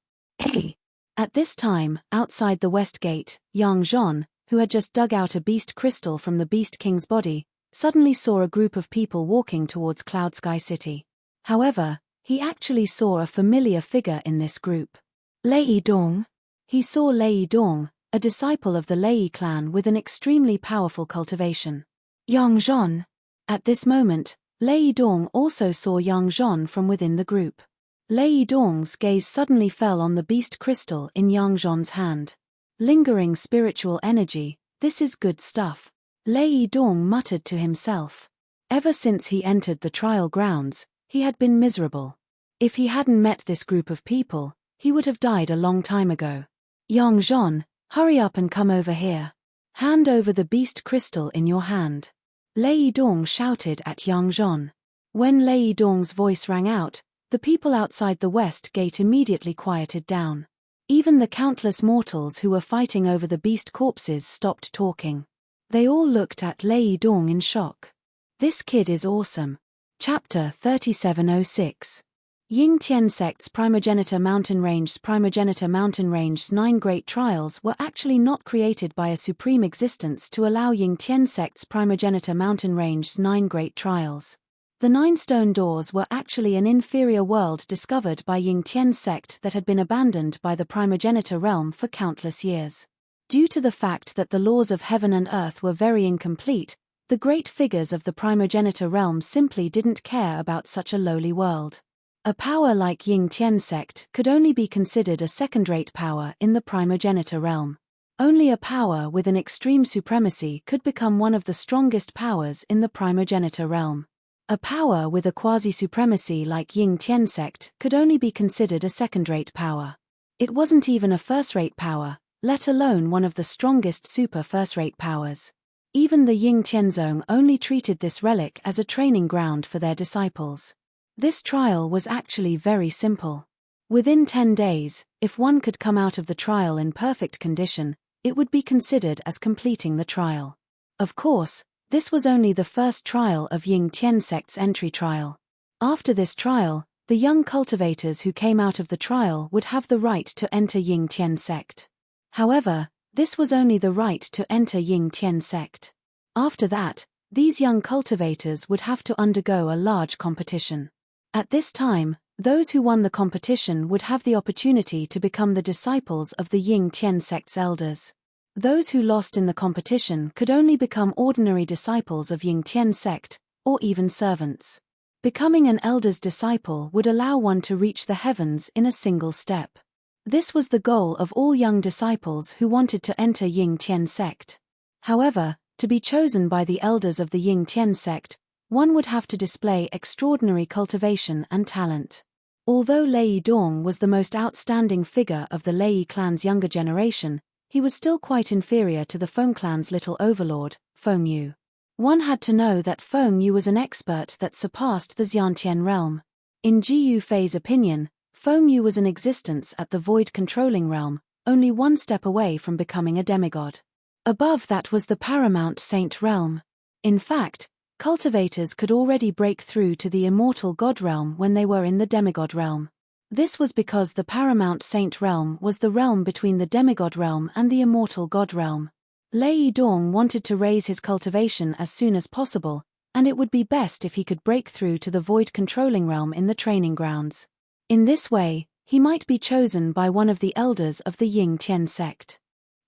At this time, outside the west gate, young Jean, who had just dug out a beast crystal from the beast king's body, suddenly saw a group of people walking towards Cloud Sky City. However, he actually saw a familiar figure in this group. Lei Dong. He saw Lei Dong, a disciple of the Lei clan with an extremely powerful cultivation. Young Jean. At this moment, Lei Dong also saw young Jean from within the group. Lei Dong's gaze suddenly fell on the beast crystal in young Jean's hand. Lingering spiritual energy, this is good stuff. Lei Dong muttered to himself. Ever since he entered the trial grounds, he had been miserable. If he hadn't met this group of people, he would have died a long time ago. Young Jean, hurry up and come over here. Hand over the beast crystal in your hand. Lei Dong shouted at young Jean. When Lei Dong's voice rang out, the people outside the west gate immediately quieted down. Even the countless mortals who were fighting over the beast corpses stopped talking. They all looked at Lei Dong in shock. This kid is awesome. Chapter 3706. Yingtian Sect's Primogenitor Mountain Range's Primogenitor Mountain Range's 9 Great Trials were actually not created by a supreme existence to allow Yingtian Sect's Primogenitor Mountain Range's 9 Great Trials. The 9 stone doors were actually an inferior world discovered by Yingtian Sect that had been abandoned by the primogenitor realm for countless years. Due to the fact that the laws of heaven and earth were very incomplete, The great figures of the primogenitor realm simply didn't care about such a lowly world. A power like Ying Tian sect could only be considered a second-rate power in the primogenitor realm. Only a power with an extreme supremacy could become one of the strongest powers in the primogenitor realm. A power with a quasi-supremacy like Ying Tian sect could only be considered a second-rate power. It wasn't even a first-rate power, let alone one of the strongest super first-rate powers. Even the Ying Tianzong only treated this relic as a training ground for their disciples. This trial was actually very simple. Within 10 days, if one could come out of the trial in perfect condition, it would be considered as completing the trial. Of course, this was only the first trial of Ying Tian sect's entry trial. After this trial, the young cultivators who came out of the trial would have the right to enter Ying Tian sect. However, this was only the right to enter Ying Tian sect. After that, these young cultivators would have to undergo a large competition. At this time, those who won the competition would have the opportunity to become the disciples of the Ying Tian sect's elders. Those who lost in the competition could only become ordinary disciples of Ying Tian sect, or even servants. Becoming an elder's disciple would allow one to reach the heavens in a single step. This was the goal of all young disciples who wanted to enter Ying Tian sect. However, to be chosen by the elders of the Ying Tian sect, one would have to display extraordinary cultivation and talent. Although Lei Dong was the most outstanding figure of the Lei clan's younger generation, he was still quite inferior to the Feng clan's little overlord, Feng Yu. One had to know that Feng Yu was an expert that surpassed the Xiantian realm. In Ji Yufei's opinion, Feng Yu was an existence at the void-controlling realm, only one step away from becoming a demigod. Above that was the paramount saint realm. In fact, cultivators could already break through to the immortal god realm when they were in the demigod realm. This was because the paramount saint realm was the realm between the demigod realm and the immortal god realm. Lei Dong wanted to raise his cultivation as soon as possible, and it would be best if he could break through to the void-controlling realm in the training grounds. In this way, he might be chosen by one of the elders of the Ying Tian sect.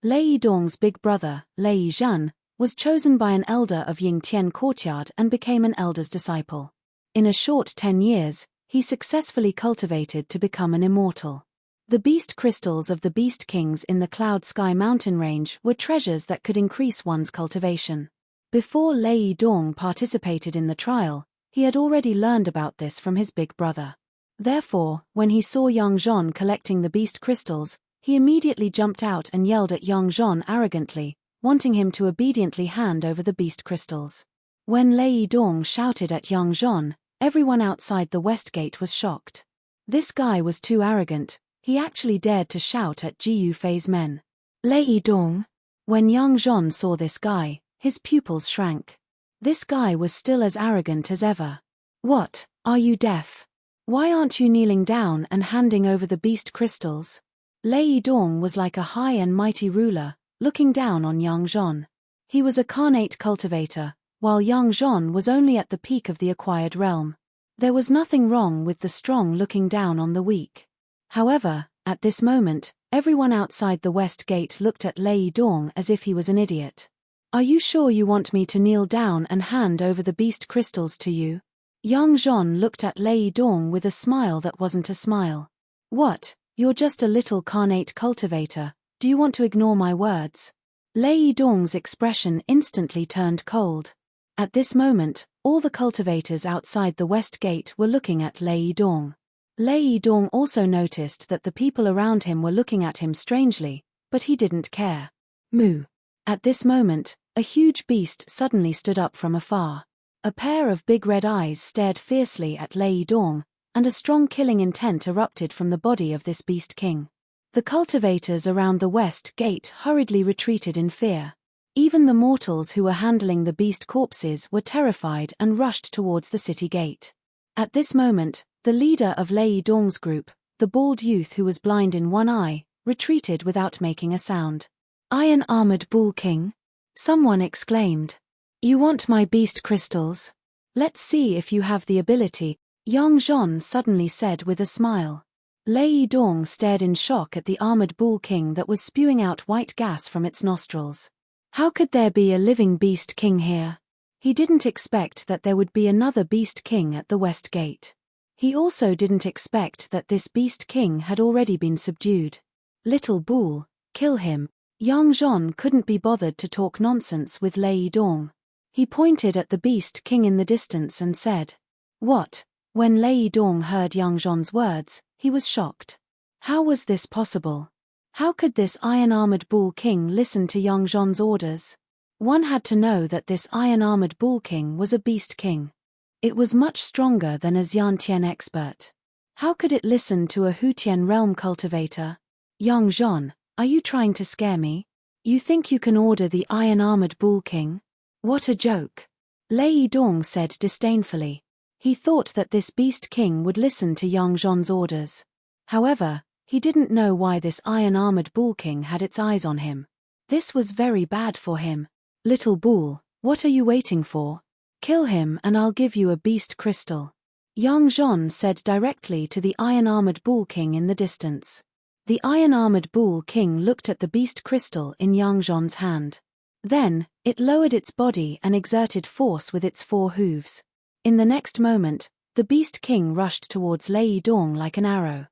Lei Dong's big brother, Lei Zhan, was chosen by an elder of Ying Tian courtyard and became an elder's disciple. In a short 10 years, he successfully cultivated to become an immortal. The beast crystals of the beast kings in the Cloud Sky mountain range were treasures that could increase one's cultivation. Before Lei Dong participated in the trial, he had already learned about this from his big brother. Therefore, when he saw Yang Zhon collecting the beast crystals, he immediately jumped out and yelled at Yang Zhon arrogantly, wanting him to obediently hand over the beast crystals. When Lei Dong shouted at Yang Zhon, everyone outside the west gate was shocked. This guy was too arrogant, he actually dared to shout at Ji Yufei's men. Lei Dong. When Yang Zhon saw this guy, his pupils shrank. This guy was still as arrogant as ever. What, are you deaf? Why aren't you kneeling down and handing over the beast crystals? Lei Dong was like a high and mighty ruler, looking down on Yang Zhon. He was a carnate cultivator, while Yang Zhon was only at the peak of the acquired realm. There was nothing wrong with the strong looking down on the weak. However, at this moment, everyone outside the west gate looked at Lei Dong as if he was an idiot. Are you sure you want me to kneel down and hand over the beast crystals to you? Yang Zhon looked at Lei Dong with a smile that wasn't a smile. What, you're just a little carnate cultivator, do you want to ignore my words? Lei Dong's expression instantly turned cold. At this moment, all the cultivators outside the west gate were looking at Lei Dong. Lei Dong also noticed that the people around him were looking at him strangely, but he didn't care. Moo. At this moment, a huge beast suddenly stood up from afar. A pair of big red eyes stared fiercely at Lei Dong, and a strong killing intent erupted from the body of this beast king. The cultivators around the west gate hurriedly retreated in fear. Even the mortals who were handling the beast corpses were terrified and rushed towards the city gate. At this moment, the leader of Lei Dong's group, the bald youth who was blind in one eye, retreated without making a sound. Iron-armored Bull King? Someone exclaimed. You want my beast crystals? Let's see if you have the ability, Yang Zhon suddenly said with a smile. Lei Dong stared in shock at the armored Bull King that was spewing out white gas from its nostrils. How could there be a living beast king here? He didn't expect that there would be another Beast King at the West Gate. He also didn't expect that this Beast King had already been subdued. Little Bull, kill him. Young Jean couldn't be bothered to talk nonsense with Lei Dong. He pointed at the Beast King in the distance and said, "What?" When Lei Dong heard Young Jean's words, he was shocked. How was this possible? How could this iron-armored Bull King listen to Young Jean's orders? One had to know that this iron-armored Bull King was a Beast King. It was much stronger than a Xiantian expert. How could it listen to a Hutian realm cultivator? Young Jean, are you trying to scare me? You think you can order the iron-armored Bull King? What a joke. Lei Dong said disdainfully. He thought that this Beast King would listen to Young Jean's orders. However, he didn't know why this iron-armored Bull King had its eyes on him. This was very bad for him. Little Bull, what are you waiting for? Kill him and I'll give you a beast crystal. Young Jean said directly to the iron-armored Bull King in the distance. The iron-armored Bull King looked at the beast crystal in Young Jean's hand. Then, it lowered its body and exerted force with its 4 hooves. In the next moment, the Beast King rushed towards Lei Dong like an arrow.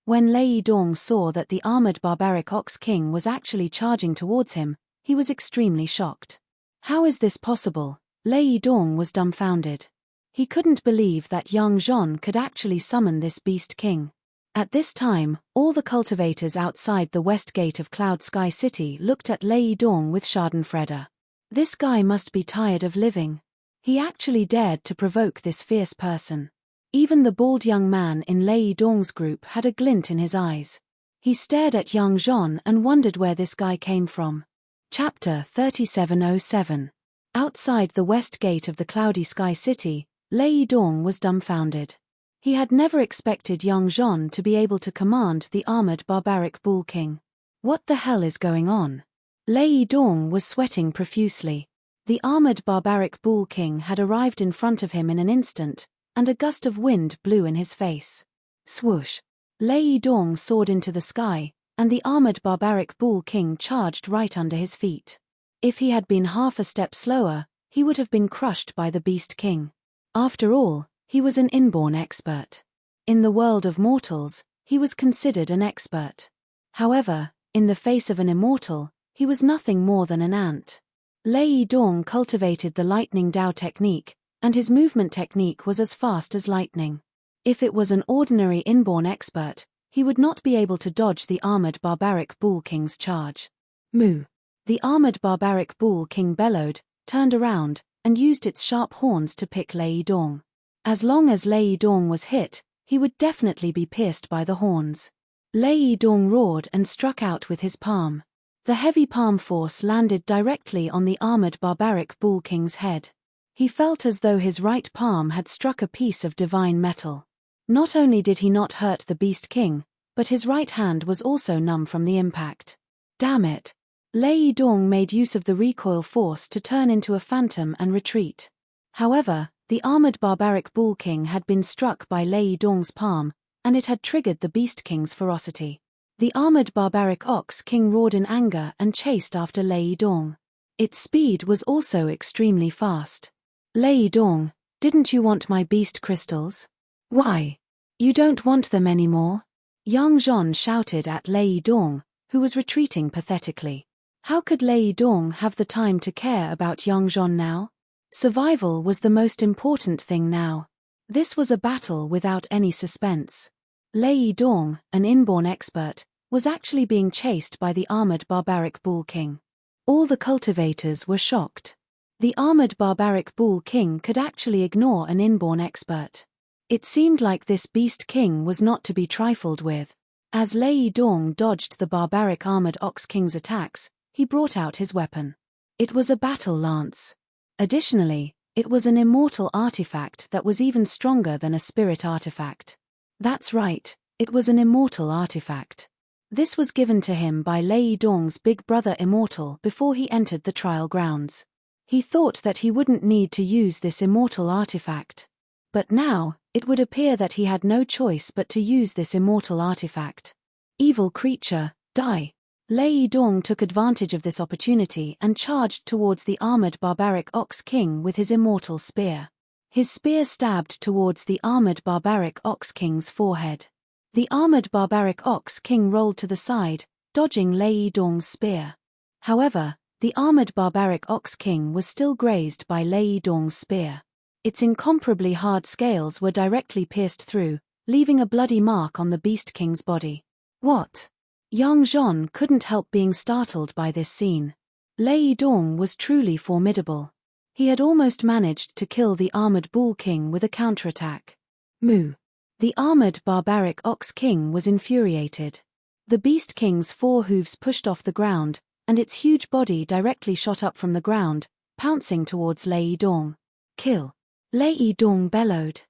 When Lei Dong saw that the armored barbaric Ox King was actually charging towards him, he was extremely shocked. How is this possible? Lei Dong was dumbfounded. He couldn't believe that Young Jean could actually summon this Beast King. At this time, all the cultivators outside the west gate of Cloud Sky City looked at Lei Dong with schadenfreude. This guy must be tired of living. He actually dared to provoke this fierce person. Even the bald young man in Lei Dong's group had a glint in his eyes. He stared at Young Jean and wondered where this guy came from. Chapter 3707. Outside the west gate of the Cloudy Sky City, Lei Dong was dumbfounded. He had never expected Young Jean to be able to command the armored barbaric Bull King. What the hell is going on? Lei Dong was sweating profusely. The armored barbaric Bull King had arrived in front of him in an instant, and a gust of wind blew in his face. Swoosh! Lei Dong soared into the sky, and the armored barbaric Bull King charged right under his feet. If he had been half a step slower, he would have been crushed by the Beast King. After all, he was an inborn expert. In the world of mortals, he was considered an expert. However, in the face of an immortal, he was nothing more than an ant. Lei Dong cultivated the lightning Dao technique, and his movement technique was as fast as lightning. If it was an ordinary inborn expert, he would not be able to dodge the armored barbaric Bull King's charge. Moo! The armored barbaric Bull King bellowed, turned around, and used its sharp horns to pick Lei Dong. As long as Lei Dong was hit, he would definitely be pierced by the horns. Lei Dong roared and struck out with his palm. The heavy palm force landed directly on the armored barbaric Bull King's head. He felt as though his right palm had struck a piece of divine metal. Not only did he not hurt the Beast King, but his right hand was also numb from the impact. Damn it! Lei Dong made use of the recoil force to turn into a phantom and retreat. However, the armored barbaric Bull King had been struck by Lei Dong's palm, and it had triggered the Beast King's ferocity. The armored barbaric Ox King roared in anger and chased after Lei Dong. Its speed was also extremely fast. Lei Dong, didn't you want my beast crystals? Why? You don't want them anymore? Young Jean shouted at Lei Dong, who was retreating pathetically. How could Lei Dong have the time to care about Young Jean now? Survival was the most important thing now. This was a battle without any suspense. Lei Dong, an inborn expert, was actually being chased by the armored barbaric Bull King. All the cultivators were shocked. The armored barbaric Bull King could actually ignore an inborn expert. It seemed like this Beast King was not to be trifled with. As Lei Dong dodged the barbaric armored Ox King's attacks, he brought out his weapon. It was a battle lance. Additionally, it was an immortal artifact that was even stronger than a spirit artifact. That's right, it was an immortal artifact. This was given to him by Lei Dong's big brother Immortal before he entered the trial grounds. He thought that he wouldn't need to use this immortal artifact. But now, it would appear that he had no choice but to use this immortal artifact. Evil creature, die! Lei Dong took advantage of this opportunity and charged towards the armored barbaric Ox King with his immortal spear. His spear stabbed towards the armored barbaric Ox King's forehead. The armored barbaric Ox King rolled to the side, dodging Lei Dong's spear. However, the armored barbaric Ox King was still grazed by Lei Dong's spear. Its incomparably hard scales were directly pierced through, leaving a bloody mark on the Beast King's body. What? Yang Zhon couldn't help being startled by this scene. Lei Dong was truly formidable. He had almost managed to kill the armored Bull King with a counterattack. Moo. The armored barbaric Ox King was infuriated. The Beast King's 4 hooves pushed off the ground, and its huge body directly shot up from the ground, pouncing towards Lei Dong. Kill. Lei Dong bellowed.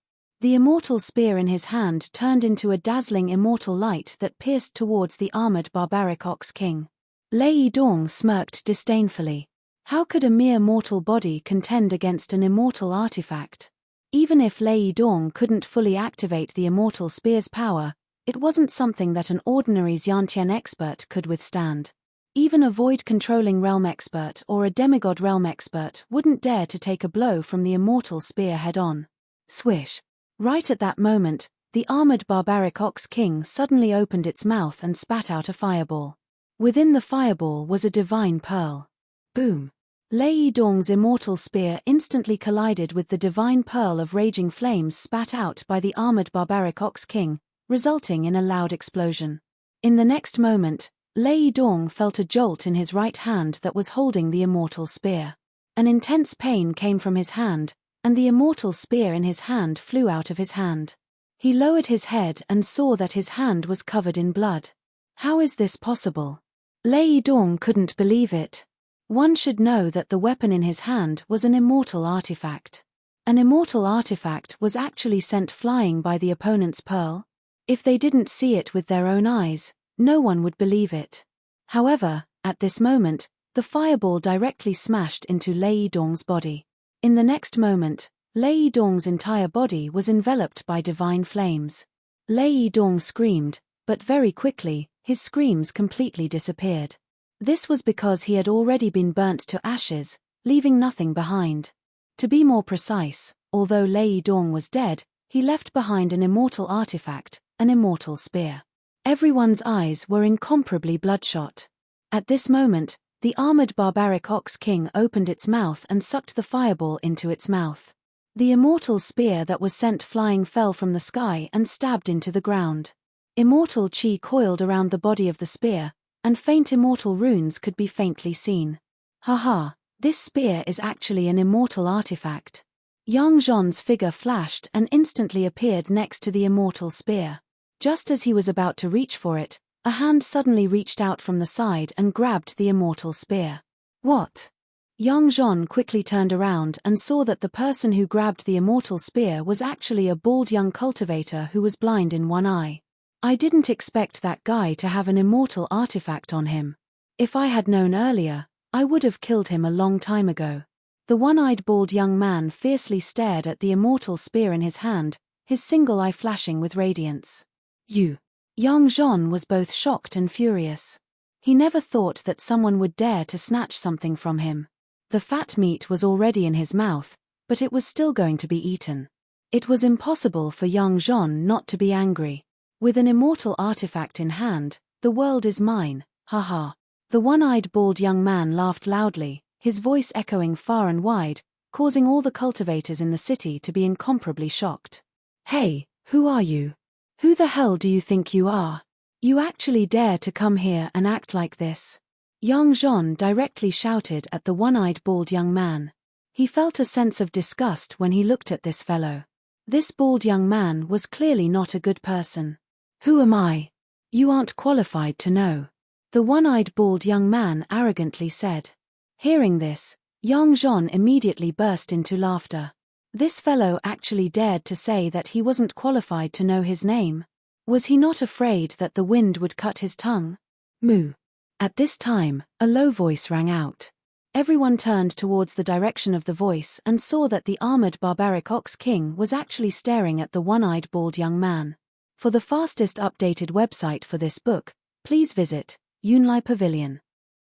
The immortal spear in his hand turned into a dazzling immortal light that pierced towards the armored barbaric Ox King. Lei Dong smirked disdainfully. How could a mere mortal body contend against an immortal artifact? Even if Lei Dong couldn't fully activate the immortal spear's power, it wasn't something that an ordinary Xiantian expert could withstand. Even a void-controlling realm expert or a demigod realm expert wouldn't dare to take a blow from the immortal spear head-on. Swish. Right at that moment, the armored barbaric Ox King suddenly opened its mouth and spat out a fireball. Within the fireball was a divine pearl. Boom. Lei Dong's immortal spear instantly collided with the divine pearl of raging flames spat out by the armored barbaric Ox King, resulting in a loud explosion. In the next moment, Lei Dong felt a jolt in his right hand that was holding the immortal spear. An intense pain came from his hand, and the immortal spear in his hand flew out of his hand. He lowered his head and saw that his hand was covered in blood. How is this possible? Lei Dong couldn't believe it. One should know that the weapon in his hand was an immortal artifact. An immortal artifact was actually sent flying by the opponent's pearl. If they didn't see it with their own eyes, no one would believe it. However, at this moment, the fireball directly smashed into Lei Dong's body. In the next moment, Lei Dong's entire body was enveloped by divine flames. Lei Dong screamed, but very quickly, his screams completely disappeared. This was because he had already been burnt to ashes, leaving nothing behind. To be more precise, although Lei Dong was dead, he left behind an immortal artifact, an immortal spear. Everyone's eyes were incomparably bloodshot. At this moment, the armored barbaric Ox King opened its mouth and sucked the fireball into its mouth. The immortal spear that was sent flying fell from the sky and stabbed into the ground. Immortal chi coiled around the body of the spear, and faint immortal runes could be faintly seen. Haha, this spear is actually an immortal artifact. Yang Zhon's figure flashed and instantly appeared next to the immortal spear. Just as he was about to reach for it, a hand suddenly reached out from the side and grabbed the immortal spear. What? Yang Zhon quickly turned around and saw that the person who grabbed the immortal spear was actually a bald young cultivator who was blind in one eye. I didn't expect that guy to have an immortal artifact on him. If I had known earlier, I would have killed him a long time ago. The one-eyed bald young man fiercely stared at the immortal spear in his hand, his single eye flashing with radiance. You. Yang Zhon was both shocked and furious. He never thought that someone would dare to snatch something from him. The fat meat was already in his mouth, but it was still going to be eaten. It was impossible for Yang Zhon not to be angry. With an immortal artifact in hand, the world is mine, haha. The one-eyed bald young man laughed loudly, his voice echoing far and wide, causing all the cultivators in the city to be incomparably shocked. Hey, who are you? Who the hell do you think you are? You actually dare to come here and act like this? Yang Zhon directly shouted at the one-eyed bald young man. He felt a sense of disgust when he looked at this fellow. This bald young man was clearly not a good person. Who am I? You aren't qualified to know. The one-eyed bald young man arrogantly said. Hearing this, Yang Zhon immediately burst into laughter. This fellow actually dared to say that he wasn't qualified to know his name. Was he not afraid that the wind would cut his tongue? Moo. At this time, a low voice rang out. Everyone turned towards the direction of the voice and saw that the armored barbaric Ox King was actually staring at the one-eyed bald young man. For the fastest updated website for this book, please visit Yunlai Pavilion.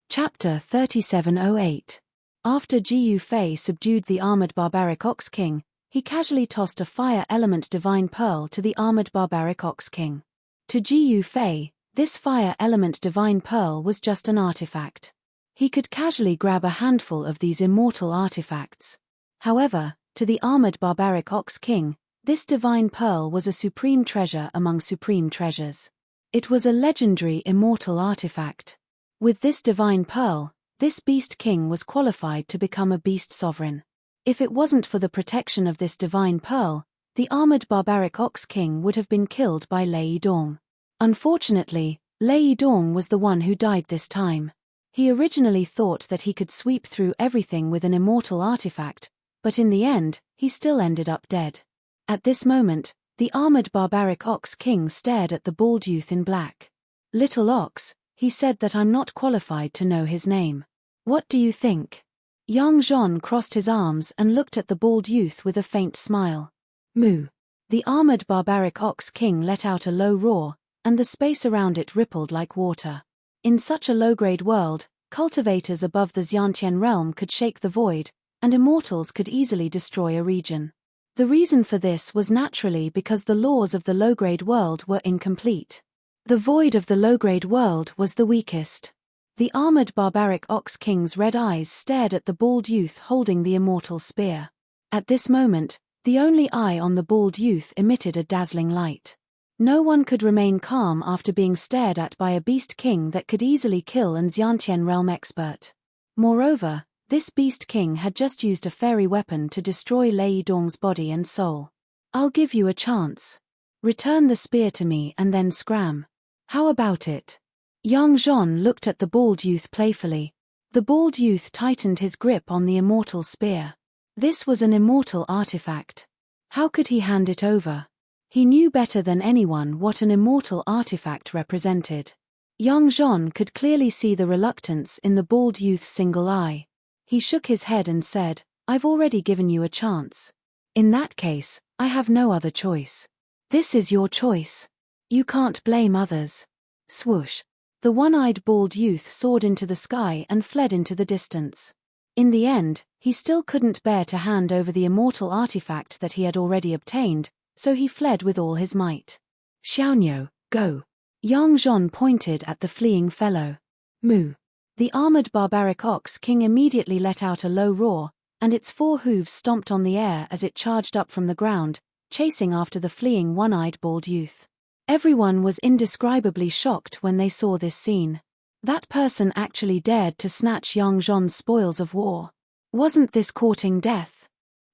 Chapter 3708. After Jiu Fei subdued the armored barbaric Ox King, he casually tossed a fire element divine pearl to the armored barbaric Ox King. To Jiu Fei, this fire element divine pearl was just an artifact. He could casually grab a handful of these immortal artifacts. However, to the armored barbaric Ox King, this divine pearl was a supreme treasure among supreme treasures. It was a legendary immortal artifact. With this divine pearl, this beast king was qualified to become a beast sovereign. If it wasn't for the protection of this divine pearl, the armored barbaric Ox King would have been killed by Lei Dong. Unfortunately, Lei Dong was the one who died this time. He originally thought that he could sweep through everything with an immortal artifact, but in the end, he still ended up dead. At this moment, the armored barbaric Ox King stared at the bald youth in black. "Little Ox," he said, "that I'm not qualified to know his name. What do you think?" Yang Zhon crossed his arms and looked at the bald youth with a faint smile. "Moo." The armored barbaric Ox King let out a low roar, and the space around it rippled like water. In such a low-grade world, cultivators above the Xiantian realm could shake the void, and immortals could easily destroy a region. The reason for this was naturally because the laws of the low-grade world were incomplete. The void of the low-grade world was the weakest. The armored barbaric Ox King's red eyes stared at the bald youth holding the immortal spear. At this moment, the only eye on the bald youth emitted a dazzling light. No one could remain calm after being stared at by a beast king that could easily kill an Xiantian realm expert. Moreover, this beast king had just used a fairy weapon to destroy Lei Dong's body and soul. "I'll give you a chance. Return the spear to me and then scram. How about it?" Yang Zhon looked at the bald youth playfully. The bald youth tightened his grip on the immortal spear. This was an immortal artifact. How could he hand it over? He knew better than anyone what an immortal artifact represented. Yang Zhon could clearly see the reluctance in the bald youth's single eye. He shook his head and said, "I've already given you a chance. In that case, I have no other choice. This is your choice. You can't blame others." Swoosh. The one-eyed bald youth soared into the sky and fled into the distance. In the end, he still couldn't bear to hand over the immortal artifact that he had already obtained, so he fled with all his might. "Xiaoniu, go." Yang Zhon pointed at the fleeing fellow. "Moo." The armored barbaric Ox King immediately let out a low roar, and its 4 hooves stomped on the air as it charged up from the ground, chasing after the fleeing one-eyed bald youth. Everyone was indescribably shocked when they saw this scene. That person actually dared to snatch Yang Zhon's spoils of war. Wasn't this courting death?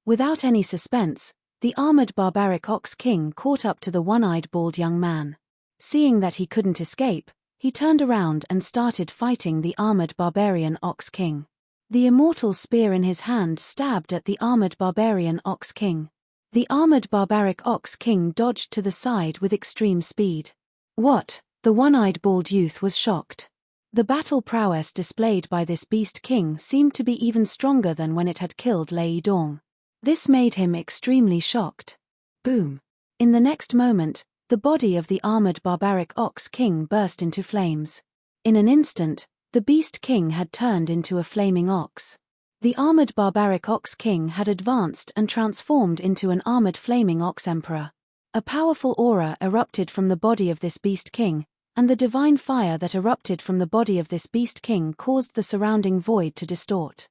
Without any suspense, the armored barbaric Ox King caught up to the one-eyed bald young man. Seeing that he couldn't escape, he turned around and started fighting the armored barbarian Ox King. The immortal spear in his hand stabbed at the armored barbarian Ox King. The armored barbaric Ox King dodged to the side with extreme speed. "What?" The one-eyed bald youth was shocked. The battle prowess displayed by this beast king seemed to be even stronger than when it had killed Lei Dong. This made him extremely shocked. Boom. In the next moment, the body of the armored barbaric Ox King burst into flames. In an instant, the beast king had turned into a flaming ox. The armored barbaric Ox King had advanced and transformed into an armored flaming ox emperor. A powerful aura erupted from the body of this beast king, and the divine fire that erupted from the body of this beast king caused the surrounding void to distort.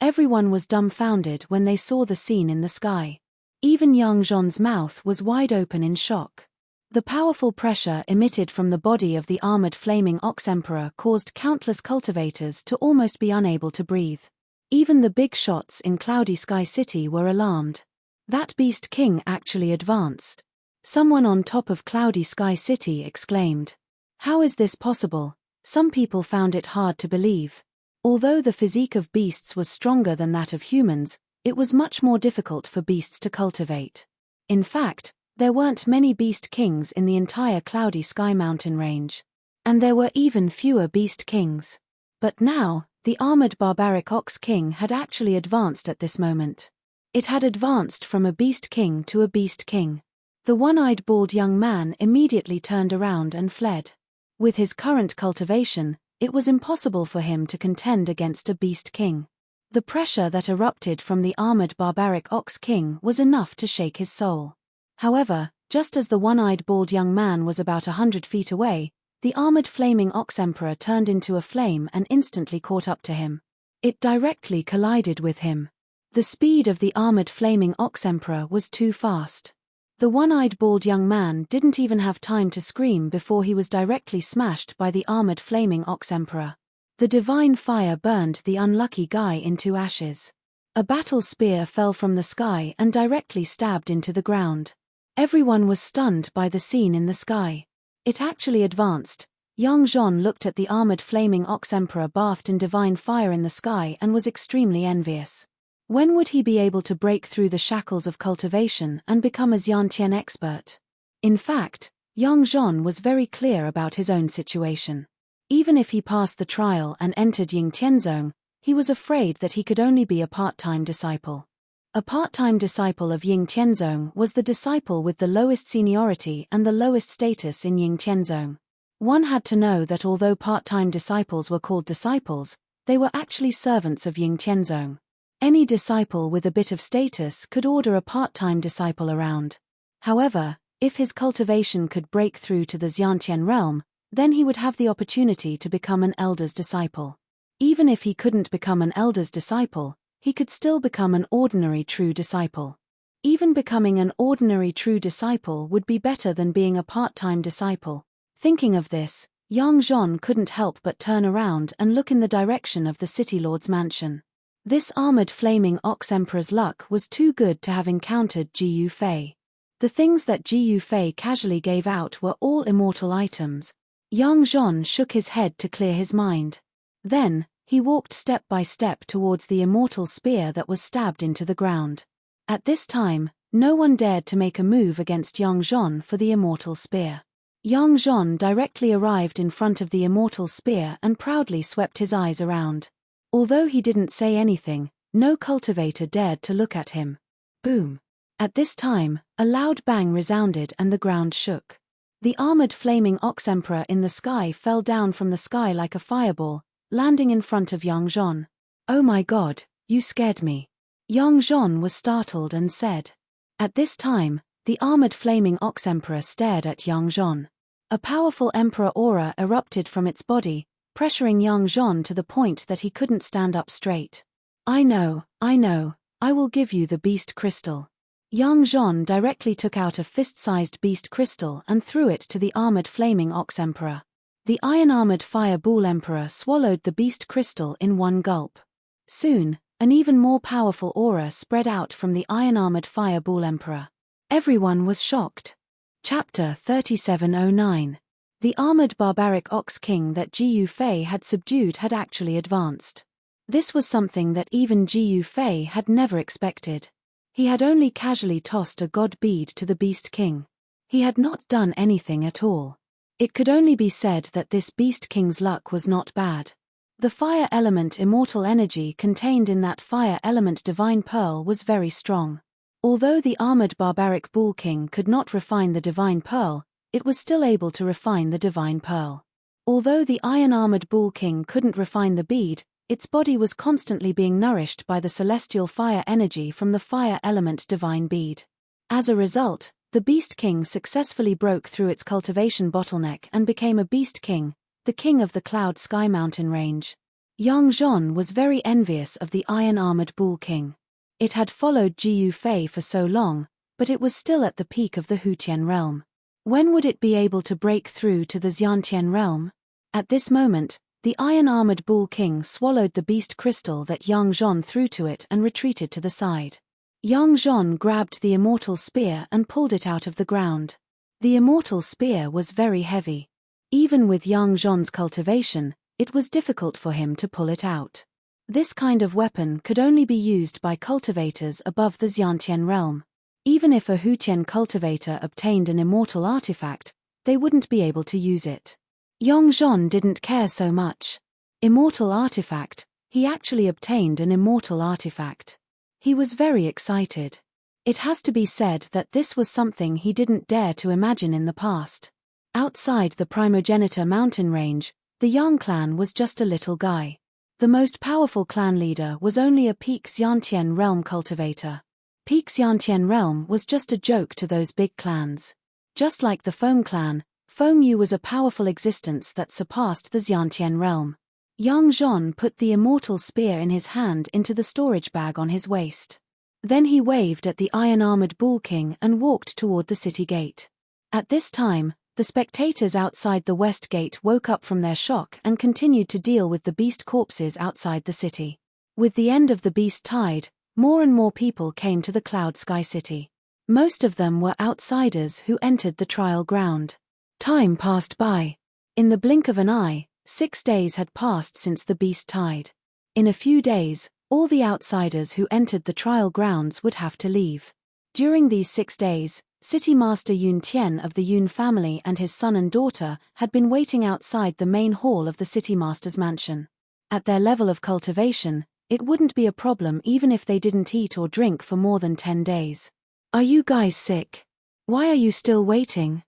Everyone was dumbfounded when they saw the scene in the sky. Even Yang Zhon's mouth was wide open in shock. The powerful pressure emitted from the body of the armored flaming ox emperor caused countless cultivators to almost be unable to breathe. Even the big shots in Cloudy Sky City were alarmed. That beast king actually advanced. Someone on top of Cloudy Sky City exclaimed, "How is this possible?" Some people found it hard to believe. Although the physique of beasts was stronger than that of humans, it was much more difficult for beasts to cultivate. In fact, there weren't many beast kings in the entire Cloudy Sky mountain range. And there were even fewer beast kings. But now, the armored barbaric Ox King had actually advanced at this moment. It had advanced from a beast king to a beast king. The one-eyed bald young man immediately turned around and fled. With his current cultivation, it was impossible for him to contend against a beast king. The pressure that erupted from the armored barbaric ox king was enough to shake his soul. However, just as the one-eyed bald young man was about 100 feet away, the armored flaming ox emperor turned into a flame and instantly caught up to him. It directly collided with him. The speed of the armored flaming ox emperor was too fast. The one-eyed bald young man didn't even have time to scream before he was directly smashed by the armored flaming ox emperor. The divine fire burned the unlucky guy into ashes. A battle spear fell from the sky and directly stabbed into the ground. Everyone was stunned by the scene in the sky. It actually advanced. Young Jean looked at the armored flaming ox emperor bathed in divine fire in the sky and was extremely envious. When would he be able to break through the shackles of cultivation and become a Xiantian expert? In fact, Young Jean was very clear about his own situation. Even if he passed the trial and entered Ying Tianzong, he was afraid that he could only be a part-time disciple. A part-time disciple of Ying Tianzong was the disciple with the lowest seniority and the lowest status in Ying Tianzong. One had to know that although part-time disciples were called disciples, they were actually servants of Ying Tianzong. Any disciple with a bit of status could order a part-time disciple around. However, if his cultivation could break through to the Xiantian realm, then he would have the opportunity to become an elder's disciple. Even if he couldn't become an elder's disciple, he could still become an ordinary true disciple. Even becoming an ordinary true disciple would be better than being a part-time disciple. Thinking of this, Yang Zhon couldn't help but turn around and look in the direction of the city lord's mansion. This armored flaming ox emperor's luck was too good to have encountered Ji Yufei. The things that Ji Yufei casually gave out were all immortal items. Yang Zhon shook his head to clear his mind. Then, he walked step by step towards the immortal spear that was stabbed into the ground. At this time, no one dared to make a move against Yang Zhon for the immortal spear. Yang Zhon directly arrived in front of the immortal spear and proudly swept his eyes around. Although he didn't say anything, no cultivator dared to look at him. Boom! At this time, a loud bang resounded and the ground shook. The armored flaming ox emperor in the sky fell down from the sky like a fireball, landing in front of Yang Zhon. "Oh my God, you scared me." Yang Zhon was startled and said. At this time, the armored flaming ox emperor stared at Yang Zhon. A powerful emperor aura erupted from its body, pressuring Yang Zhon to the point that he couldn't stand up straight. I know, I will give you the beast crystal." Yang Zhon directly took out a fist-sized beast crystal and threw it to the armored flaming ox emperor. The iron-armored fire bull emperor swallowed the beast crystal in one gulp. Soon, an even more powerful aura spread out from the iron-armored fire bull emperor. Everyone was shocked. Chapter 3709. The armored barbaric ox king that Ji Yufei had subdued had actually advanced. This was something that even Ji Yufei had never expected. He had only casually tossed a god bead to the beast king. He had not done anything at all. It could only be said that this beast king's luck was not bad. The fire element immortal energy contained in that fire element divine pearl was very strong. Although the armored barbaric bull king could not refine the divine pearl, it was still able to refine the divine pearl. Although the iron-armored bull king couldn't refine the bead, its body was constantly being nourished by the celestial fire energy from the fire element divine bead. As a result, the beast king successfully broke through its cultivation bottleneck and became a beast king, the king of the Cloud Sky Mountain range. Yang Zhon was very envious of the iron-armored bull king. It had followed Ji Yufei for so long, but it was still at the peak of the Hutian realm. When would it be able to break through to the Xiantian realm? At this moment, the iron-armored bull king swallowed the beast crystal that Yang Zhon threw to it and retreated to the side. Yang Zhon grabbed the immortal spear and pulled it out of the ground. The immortal spear was very heavy. Even with Yang Zhon's cultivation, it was difficult for him to pull it out. This kind of weapon could only be used by cultivators above the Xiantian realm. Even if a Hutian cultivator obtained an immortal artifact, they wouldn't be able to use it. Yang Zhon didn't care so much. Immortal artifact, he actually obtained an immortal artifact. He was very excited. It has to be said that this was something he didn't dare to imagine in the past. Outside the primogenitor mountain range, the Yang clan was just a little guy. The most powerful clan leader was only a Peak Xiantian realm cultivator. Peak Xiantian realm was just a joke to those big clans. Just like the Feng clan, Feng Yu was a powerful existence that surpassed the Xiantian realm. Yang Zhon put the immortal spear in his hand into the storage bag on his waist. Then he waved at the iron-armored Bull King and walked toward the city gate. At this time, the spectators outside the west gate woke up from their shock and continued to deal with the beast corpses outside the city. With the end of the beast tide, more and more people came to the Cloud Sky City. Most of them were outsiders who entered the trial ground. Time passed by. In the blink of an eye, 6 days had passed since the beast tide. In a few days, all the outsiders who entered the trial grounds would have to leave. During these 6 days, City Master Yun Tian of the Yun family and his son and daughter had been waiting outside the main hall of the City Master's mansion. At their level of cultivation, it wouldn't be a problem even if they didn't eat or drink for more than 10 days. "Are you guys sick? Why are you still waiting?"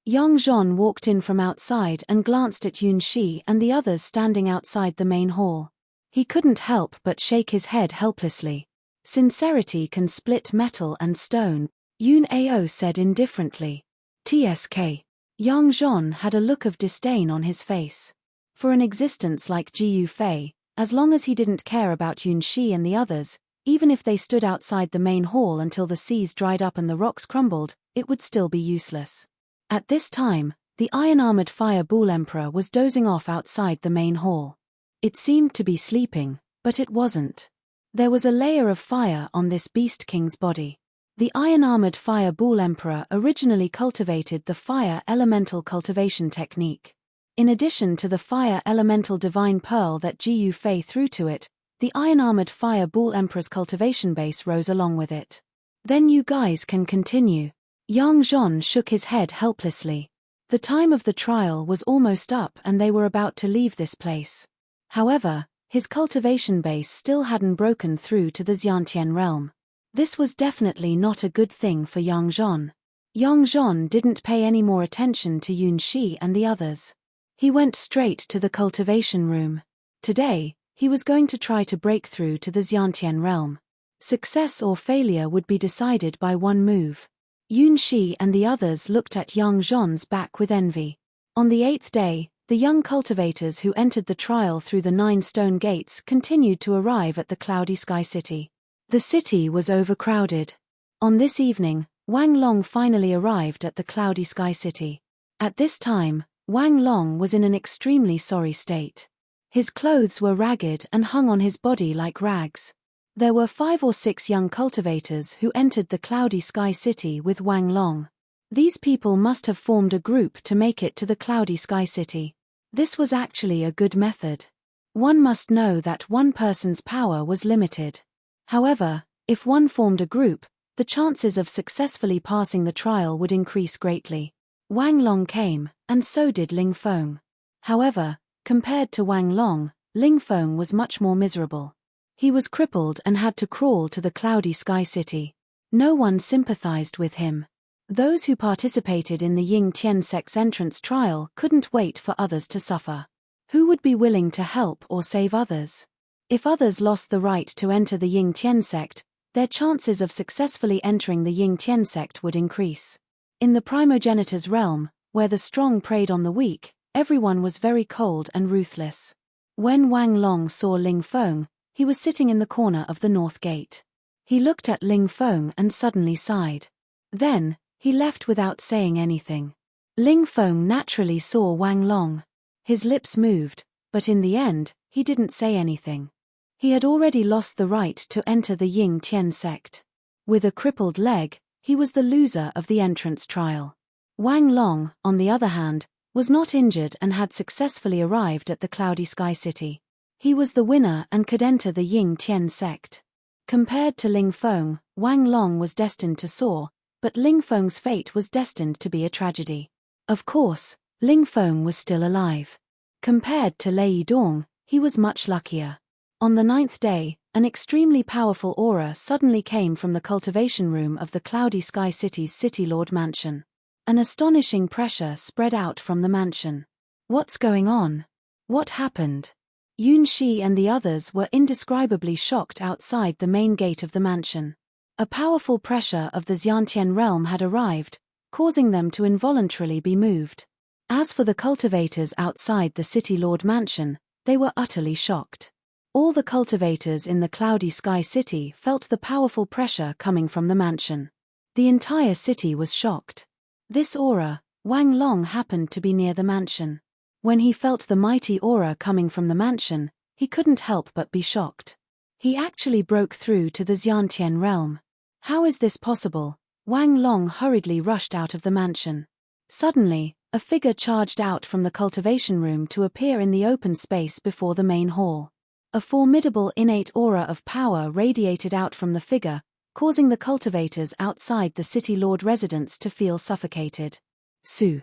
Yang Zhon walked in from outside and glanced at Yun Shi and the others standing outside the main hall. He couldn't help but shake his head helplessly. "Sincerity can split metal and stone," Yun Ao said indifferently. "TSK." Yang Zhon had a look of disdain on his face. For an existence like Jiu Fei, as long as he didn't care about Yun Shi and the others, even if they stood outside the main hall until the seas dried up and the rocks crumbled, it would still be useless. At this time, the iron-armored Fire Bull Emperor was dozing off outside the main hall. It seemed to be sleeping, but it wasn't. There was a layer of fire on this Beast King's body. The iron-armored Fire Bull Emperor originally cultivated the Fire Elemental cultivation technique. In addition to the Fire Elemental Divine Pearl that Jiu Fei threw to it, the iron-armored Fire Bull Emperor's cultivation base rose along with it. "Then you guys can continue." Yang Zhon shook his head helplessly. The time of the trial was almost up and they were about to leave this place. However, his cultivation base still hadn't broken through to the Xiantian realm. This was definitely not a good thing for Yang Zhon. Yang Zhon didn't pay any more attention to Yun Shi and the others. He went straight to the cultivation room. Today, he was going to try to break through to the Xiantian realm. Success or failure would be decided by one move. Yun Shi and the others looked at Yang Zhon's back with envy. On the 8th day, the young cultivators who entered the trial through the 9 stone gates continued to arrive at the Cloudy Sky City. The city was overcrowded. On this evening, Wang Long finally arrived at the Cloudy Sky City. At this time, Wang Long was in an extremely sorry state. His clothes were ragged and hung on his body like rags. There were 5 or 6 young cultivators who entered the Cloudy Sky City with Wang Long. These people must have formed a group to make it to the Cloudy Sky City. This was actually a good method. One must know that one person's power was limited. However, if one formed a group, the chances of successfully passing the trial would increase greatly. Wang Long came, and so did Ling Feng. However, compared to Wang Long, Ling Feng was much more miserable. He was crippled and had to crawl to the Cloudy Sky City. No one sympathized with him. Those who participated in the Ying Tian sect's entrance trial couldn't wait for others to suffer. Who would be willing to help or save others? If others lost the right to enter the Ying Tian sect, their chances of successfully entering the Ying Tian sect would increase. In the primogenitor's realm, where the strong preyed on the weak, everyone was very cold and ruthless. When Wang Long saw Ling Feng, he was sitting in the corner of the north gate. He looked at Ling Feng and suddenly sighed. Then, he left without saying anything. Ling Feng naturally saw Wang Long. His lips moved, but in the end, he didn't say anything. He had already lost the right to enter the Ying Tian sect. With a crippled leg, he was the loser of the entrance trial. Wang Long, on the other hand, was not injured and had successfully arrived at the Cloudy Sky City. He was the winner and could enter the Ying Tian sect. Compared to Ling Feng, Wang Long was destined to soar, but Ling Feng's fate was destined to be a tragedy. Of course, Ling Feng was still alive. Compared to Lei Yidong, he was much luckier. On the 9th day, an extremely powerful aura suddenly came from the cultivation room of the Cloudy Sky City's City Lord Mansion. An astonishing pressure spread out from the mansion. What's going on? What happened? Yun Shi and the others were indescribably shocked outside the main gate of the mansion. A powerful pressure of the Xiantian realm had arrived, causing them to involuntarily be moved. As for the cultivators outside the City Lord mansion, they were utterly shocked. All the cultivators in the cloudy sky city felt the powerful pressure coming from the mansion. The entire city was shocked. This aura, Wang Long happened to be near the mansion. When he felt the mighty aura coming from the mansion, he couldn't help but be shocked. He actually broke through to the Xiantian realm. How is this possible? Wang Long hurriedly rushed out of the mansion. Suddenly, a figure charged out from the cultivation room to appear in the open space before the main hall. A formidable innate aura of power radiated out from the figure, causing the cultivators outside the City Lord residence to feel suffocated. Su.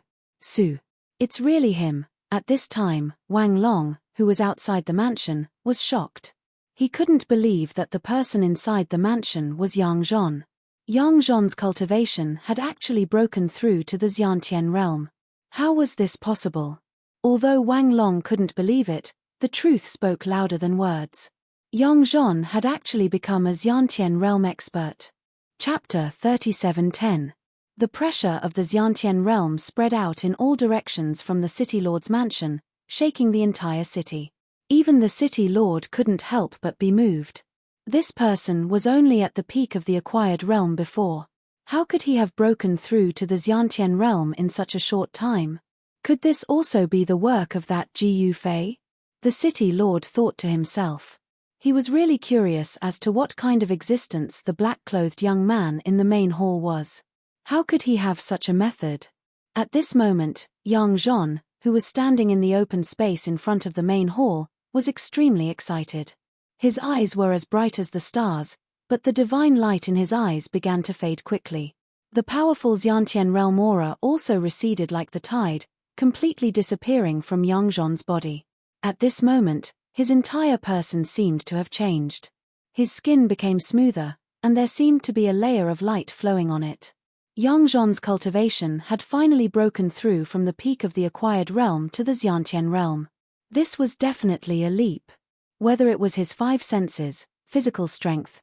It's really him. At this time, Wang Long, who was outside the mansion, was shocked. He couldn't believe that the person inside the mansion was Yang Zhon. Yang Zhon's cultivation had actually broken through to the Xiantian realm. How was this possible? Although Wang Long couldn't believe it, the truth spoke louder than words. Yang Zhon had actually become a Xiantian realm expert. Chapter 37:10. The pressure of the Xiantian realm spread out in all directions from the City Lord's mansion, shaking the entire city. Even the City Lord couldn't help but be moved. This person was only at the peak of the acquired realm before. How could he have broken through to the Xiantian realm in such a short time? Could this also be the work of that Ji Fei? The City Lord thought to himself. He was really curious as to what kind of existence the black-clothed young man in the main hall was. How could he have such a method? At this moment, Yang Zhon, who was standing in the open space in front of the main hall, was extremely excited. His eyes were as bright as the stars, but the divine light in his eyes began to fade quickly. The powerful Xiantian realm aura also receded like the tide, completely disappearing from Yang Zhon's body. At this moment, his entire person seemed to have changed. His skin became smoother, and there seemed to be a layer of light flowing on it. Yang Zhon's cultivation had finally broken through from the peak of the acquired realm to the Xiantian realm. This was definitely a leap. Whether it was his 5 senses, physical strength,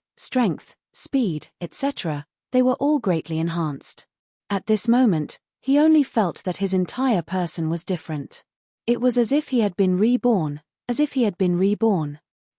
speed, etc., they were all greatly enhanced. At this moment, he only felt that his entire person was different. It was as if he had been reborn,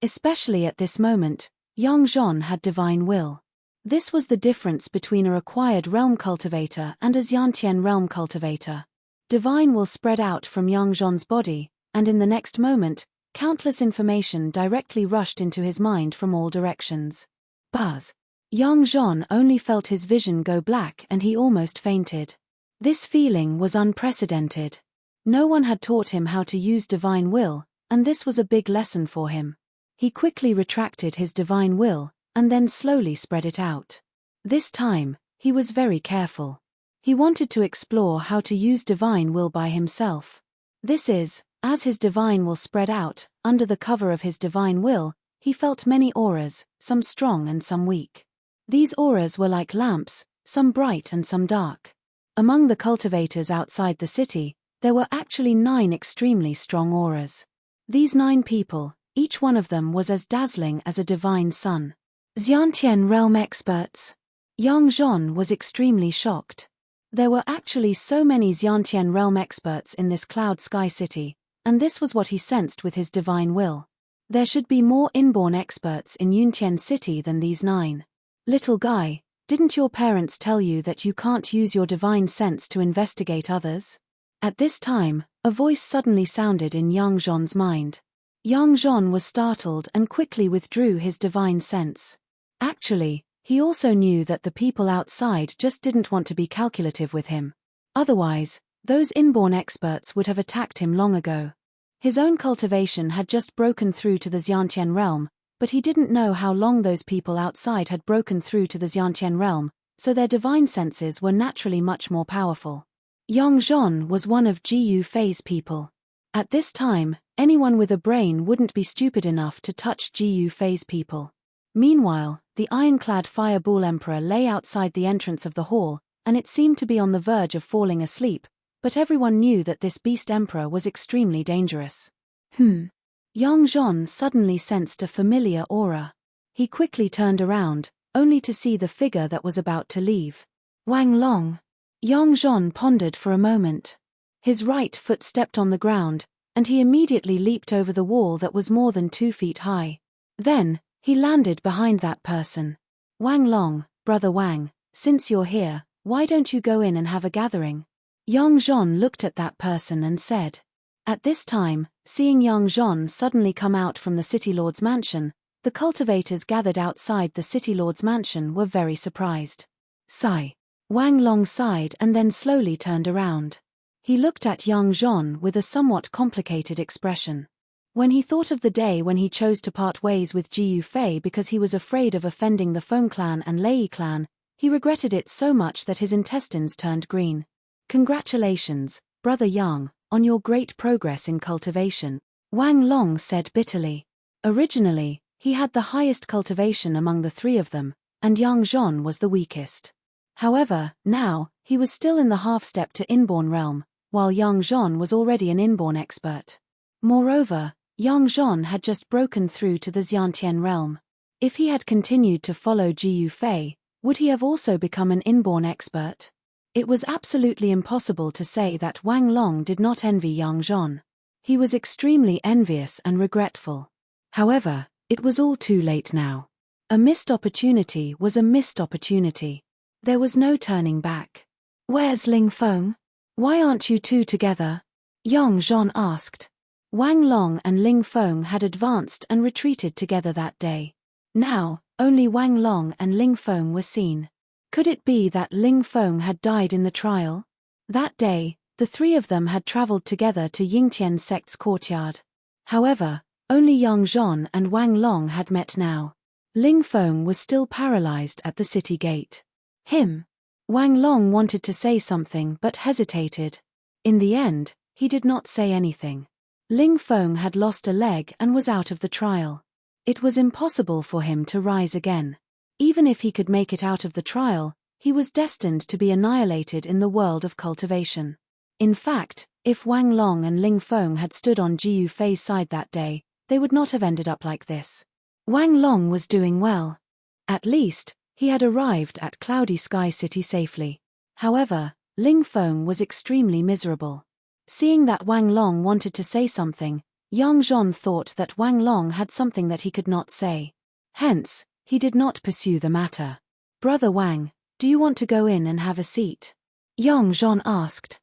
Especially at this moment, Yang Zhon had divine will. This was the difference between a acquired realm cultivator and a Xiantian realm cultivator. Divine will spread out from Yang Zhon's body, and in the next moment, countless information directly rushed into his mind from all directions. Buzz. Yang Zhon only felt his vision go black and he almost fainted. This feeling was unprecedented. No one had taught him how to use divine will, and this was a big lesson for him. He quickly retracted his divine will, and then slowly spread it out. This time, he was very careful. He wanted to explore how to use divine will by himself. This is, as his divine will spread out, under the cover of his divine will, he felt many auras, some strong and some weak. These auras were like lamps, some bright and some dark. Among the cultivators outside the city, there were actually 9 extremely strong auras. These 9 people, each one of them was as dazzling as a divine sun. Xiantian realm experts. Yang Zhon was extremely shocked. There were actually so many Xiantian realm experts in this cloud sky city, and this was what he sensed with his divine will. There should be more inborn experts in Yuntian City than these 9. Little guy, didn't your parents tell you that you can't use your divine sense to investigate others? At this time, a voice suddenly sounded in Yang Zhon's mind. Yang Zhon was startled and quickly withdrew his divine sense. Actually, he also knew that the people outside just didn't want to be calculative with him. Otherwise, those inborn experts would have attacked him long ago. His own cultivation had just broken through to the Xiantian realm, but he didn't know how long those people outside had broken through to the Xiantian realm, so their divine senses were naturally much more powerful. Yang Zhon was one of Ji Fei's people. At this time, anyone with a brain wouldn't be stupid enough to touch Ji Fei's people. Meanwhile, the ironclad Fireball Emperor lay outside the entrance of the hall, and it seemed to be on the verge of falling asleep, but everyone knew that this beast emperor was extremely dangerous. Yang Zhon suddenly sensed a familiar aura. He quickly turned around, only to see the figure that was about to leave. Wang Long. Yang Zhon pondered for a moment. His right foot stepped on the ground, and he immediately leaped over the wall that was more than 2 feet high. Then, he landed behind that person. Wang Long, brother Wang, since you're here, why don't you go in and have a gathering? Yang Zhon looked at that person and said. At this time, seeing Yang Zhon suddenly come out from the city lord's mansion, the cultivators gathered outside the city lord's mansion were very surprised. Sigh. Wang Long sighed and then slowly turned around. He looked at Yang Zhon with a somewhat complicated expression. When he thought of the day when he chose to part ways with Ji Yufei because he was afraid of offending the Feng clan and Lei clan, he regretted it so much that his intestines turned green. Congratulations, brother Yang, on your great progress in cultivation, Wang Long said bitterly. Originally, he had the highest cultivation among the 3 of them, and Yang Zhon was the weakest. However, now, he was still in the half-step to inborn realm, while Yang Zhon was already an inborn expert. Moreover, Yang Zhon had just broken through to the Xiantian realm. If he had continued to follow Ji Yufei, would he have also become an inborn expert? It was absolutely impossible to say that Wang Long did not envy Yang Zhon. He was extremely envious and regretful. However, it was all too late now. A missed opportunity was a missed opportunity. There was no turning back. Where's Ling Feng? Why aren't you 2 together? Yang Zhon asked. Wang Long and Ling Feng had advanced and retreated together that day. Now, only Wang Long and Ling Feng were seen. Could it be that Ling Feng had died in the trial? That day, the 3 of them had traveled together to Yingtian sect's courtyard. However, only Yang Zhon and Wang Long had met now. Ling Feng was still paralyzed at the city gate. Wang Long wanted to say something but hesitated. In the end, he did not say anything. Ling Feng had lost a leg and was out of the trial. It was impossible for him to rise again. Even if he could make it out of the trial, he was destined to be annihilated in the world of cultivation. In fact, if Wang Long and Ling Feng had stood on Ji Yufei's side that day, they would not have ended up like this. Wang Long was doing well. At least, he had arrived at Cloudy Sky City safely. However, Ling Feng was extremely miserable. Seeing that Wang Long wanted to say something, Yang Zhon thought that Wang Long had something that he could not say. Hence, he did not pursue the matter. Brother Wang, do you want to go in and have a seat? Yang Zhon asked.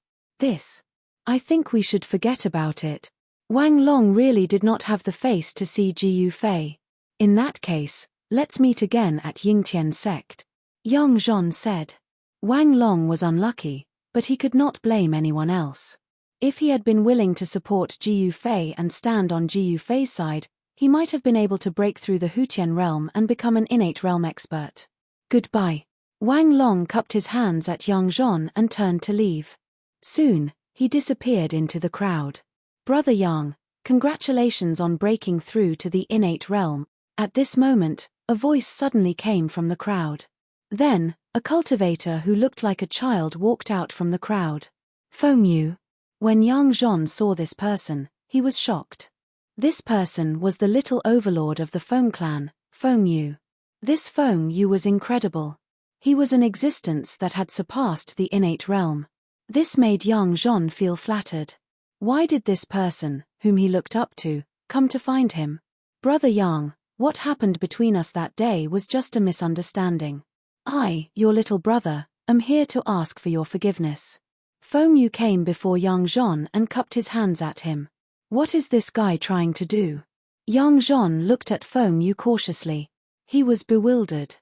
I think we should forget about it. Wang Long really did not have the face to see Ji Yufei. In that case, let's meet again at Yingtian sect. Yang Zhon said. Wang Long was unlucky, but he could not blame anyone else. If he had been willing to support Ji Yufei and stand on Ji Yufei's side, he might have been able to break through the Hutian realm and become an innate realm expert. Goodbye. Wang Long cupped his hands at Yang Zhon and turned to leave. Soon, he disappeared into the crowd. Brother Yang, congratulations on breaking through to the innate realm. At this moment, a voice suddenly came from the crowd. Then, a cultivator who looked like a child walked out from the crowd. Feng Yu. When Yang Zhon saw this person, he was shocked. This person was the little overlord of the Feng clan, Feng Yu. This Feng Yu was incredible. He was an existence that had surpassed the innate realm. This made Yang Zhon feel flattered. Why did this person, whom he looked up to, come to find him? Brother Yang, what happened between us that day was just a misunderstanding. I, your little brother, am here to ask for your forgiveness. Feng Yu came before Yang Zhon and cupped his hands at him. What is this guy trying to do? Yang Zhon looked at Feng Yu cautiously. He was bewildered.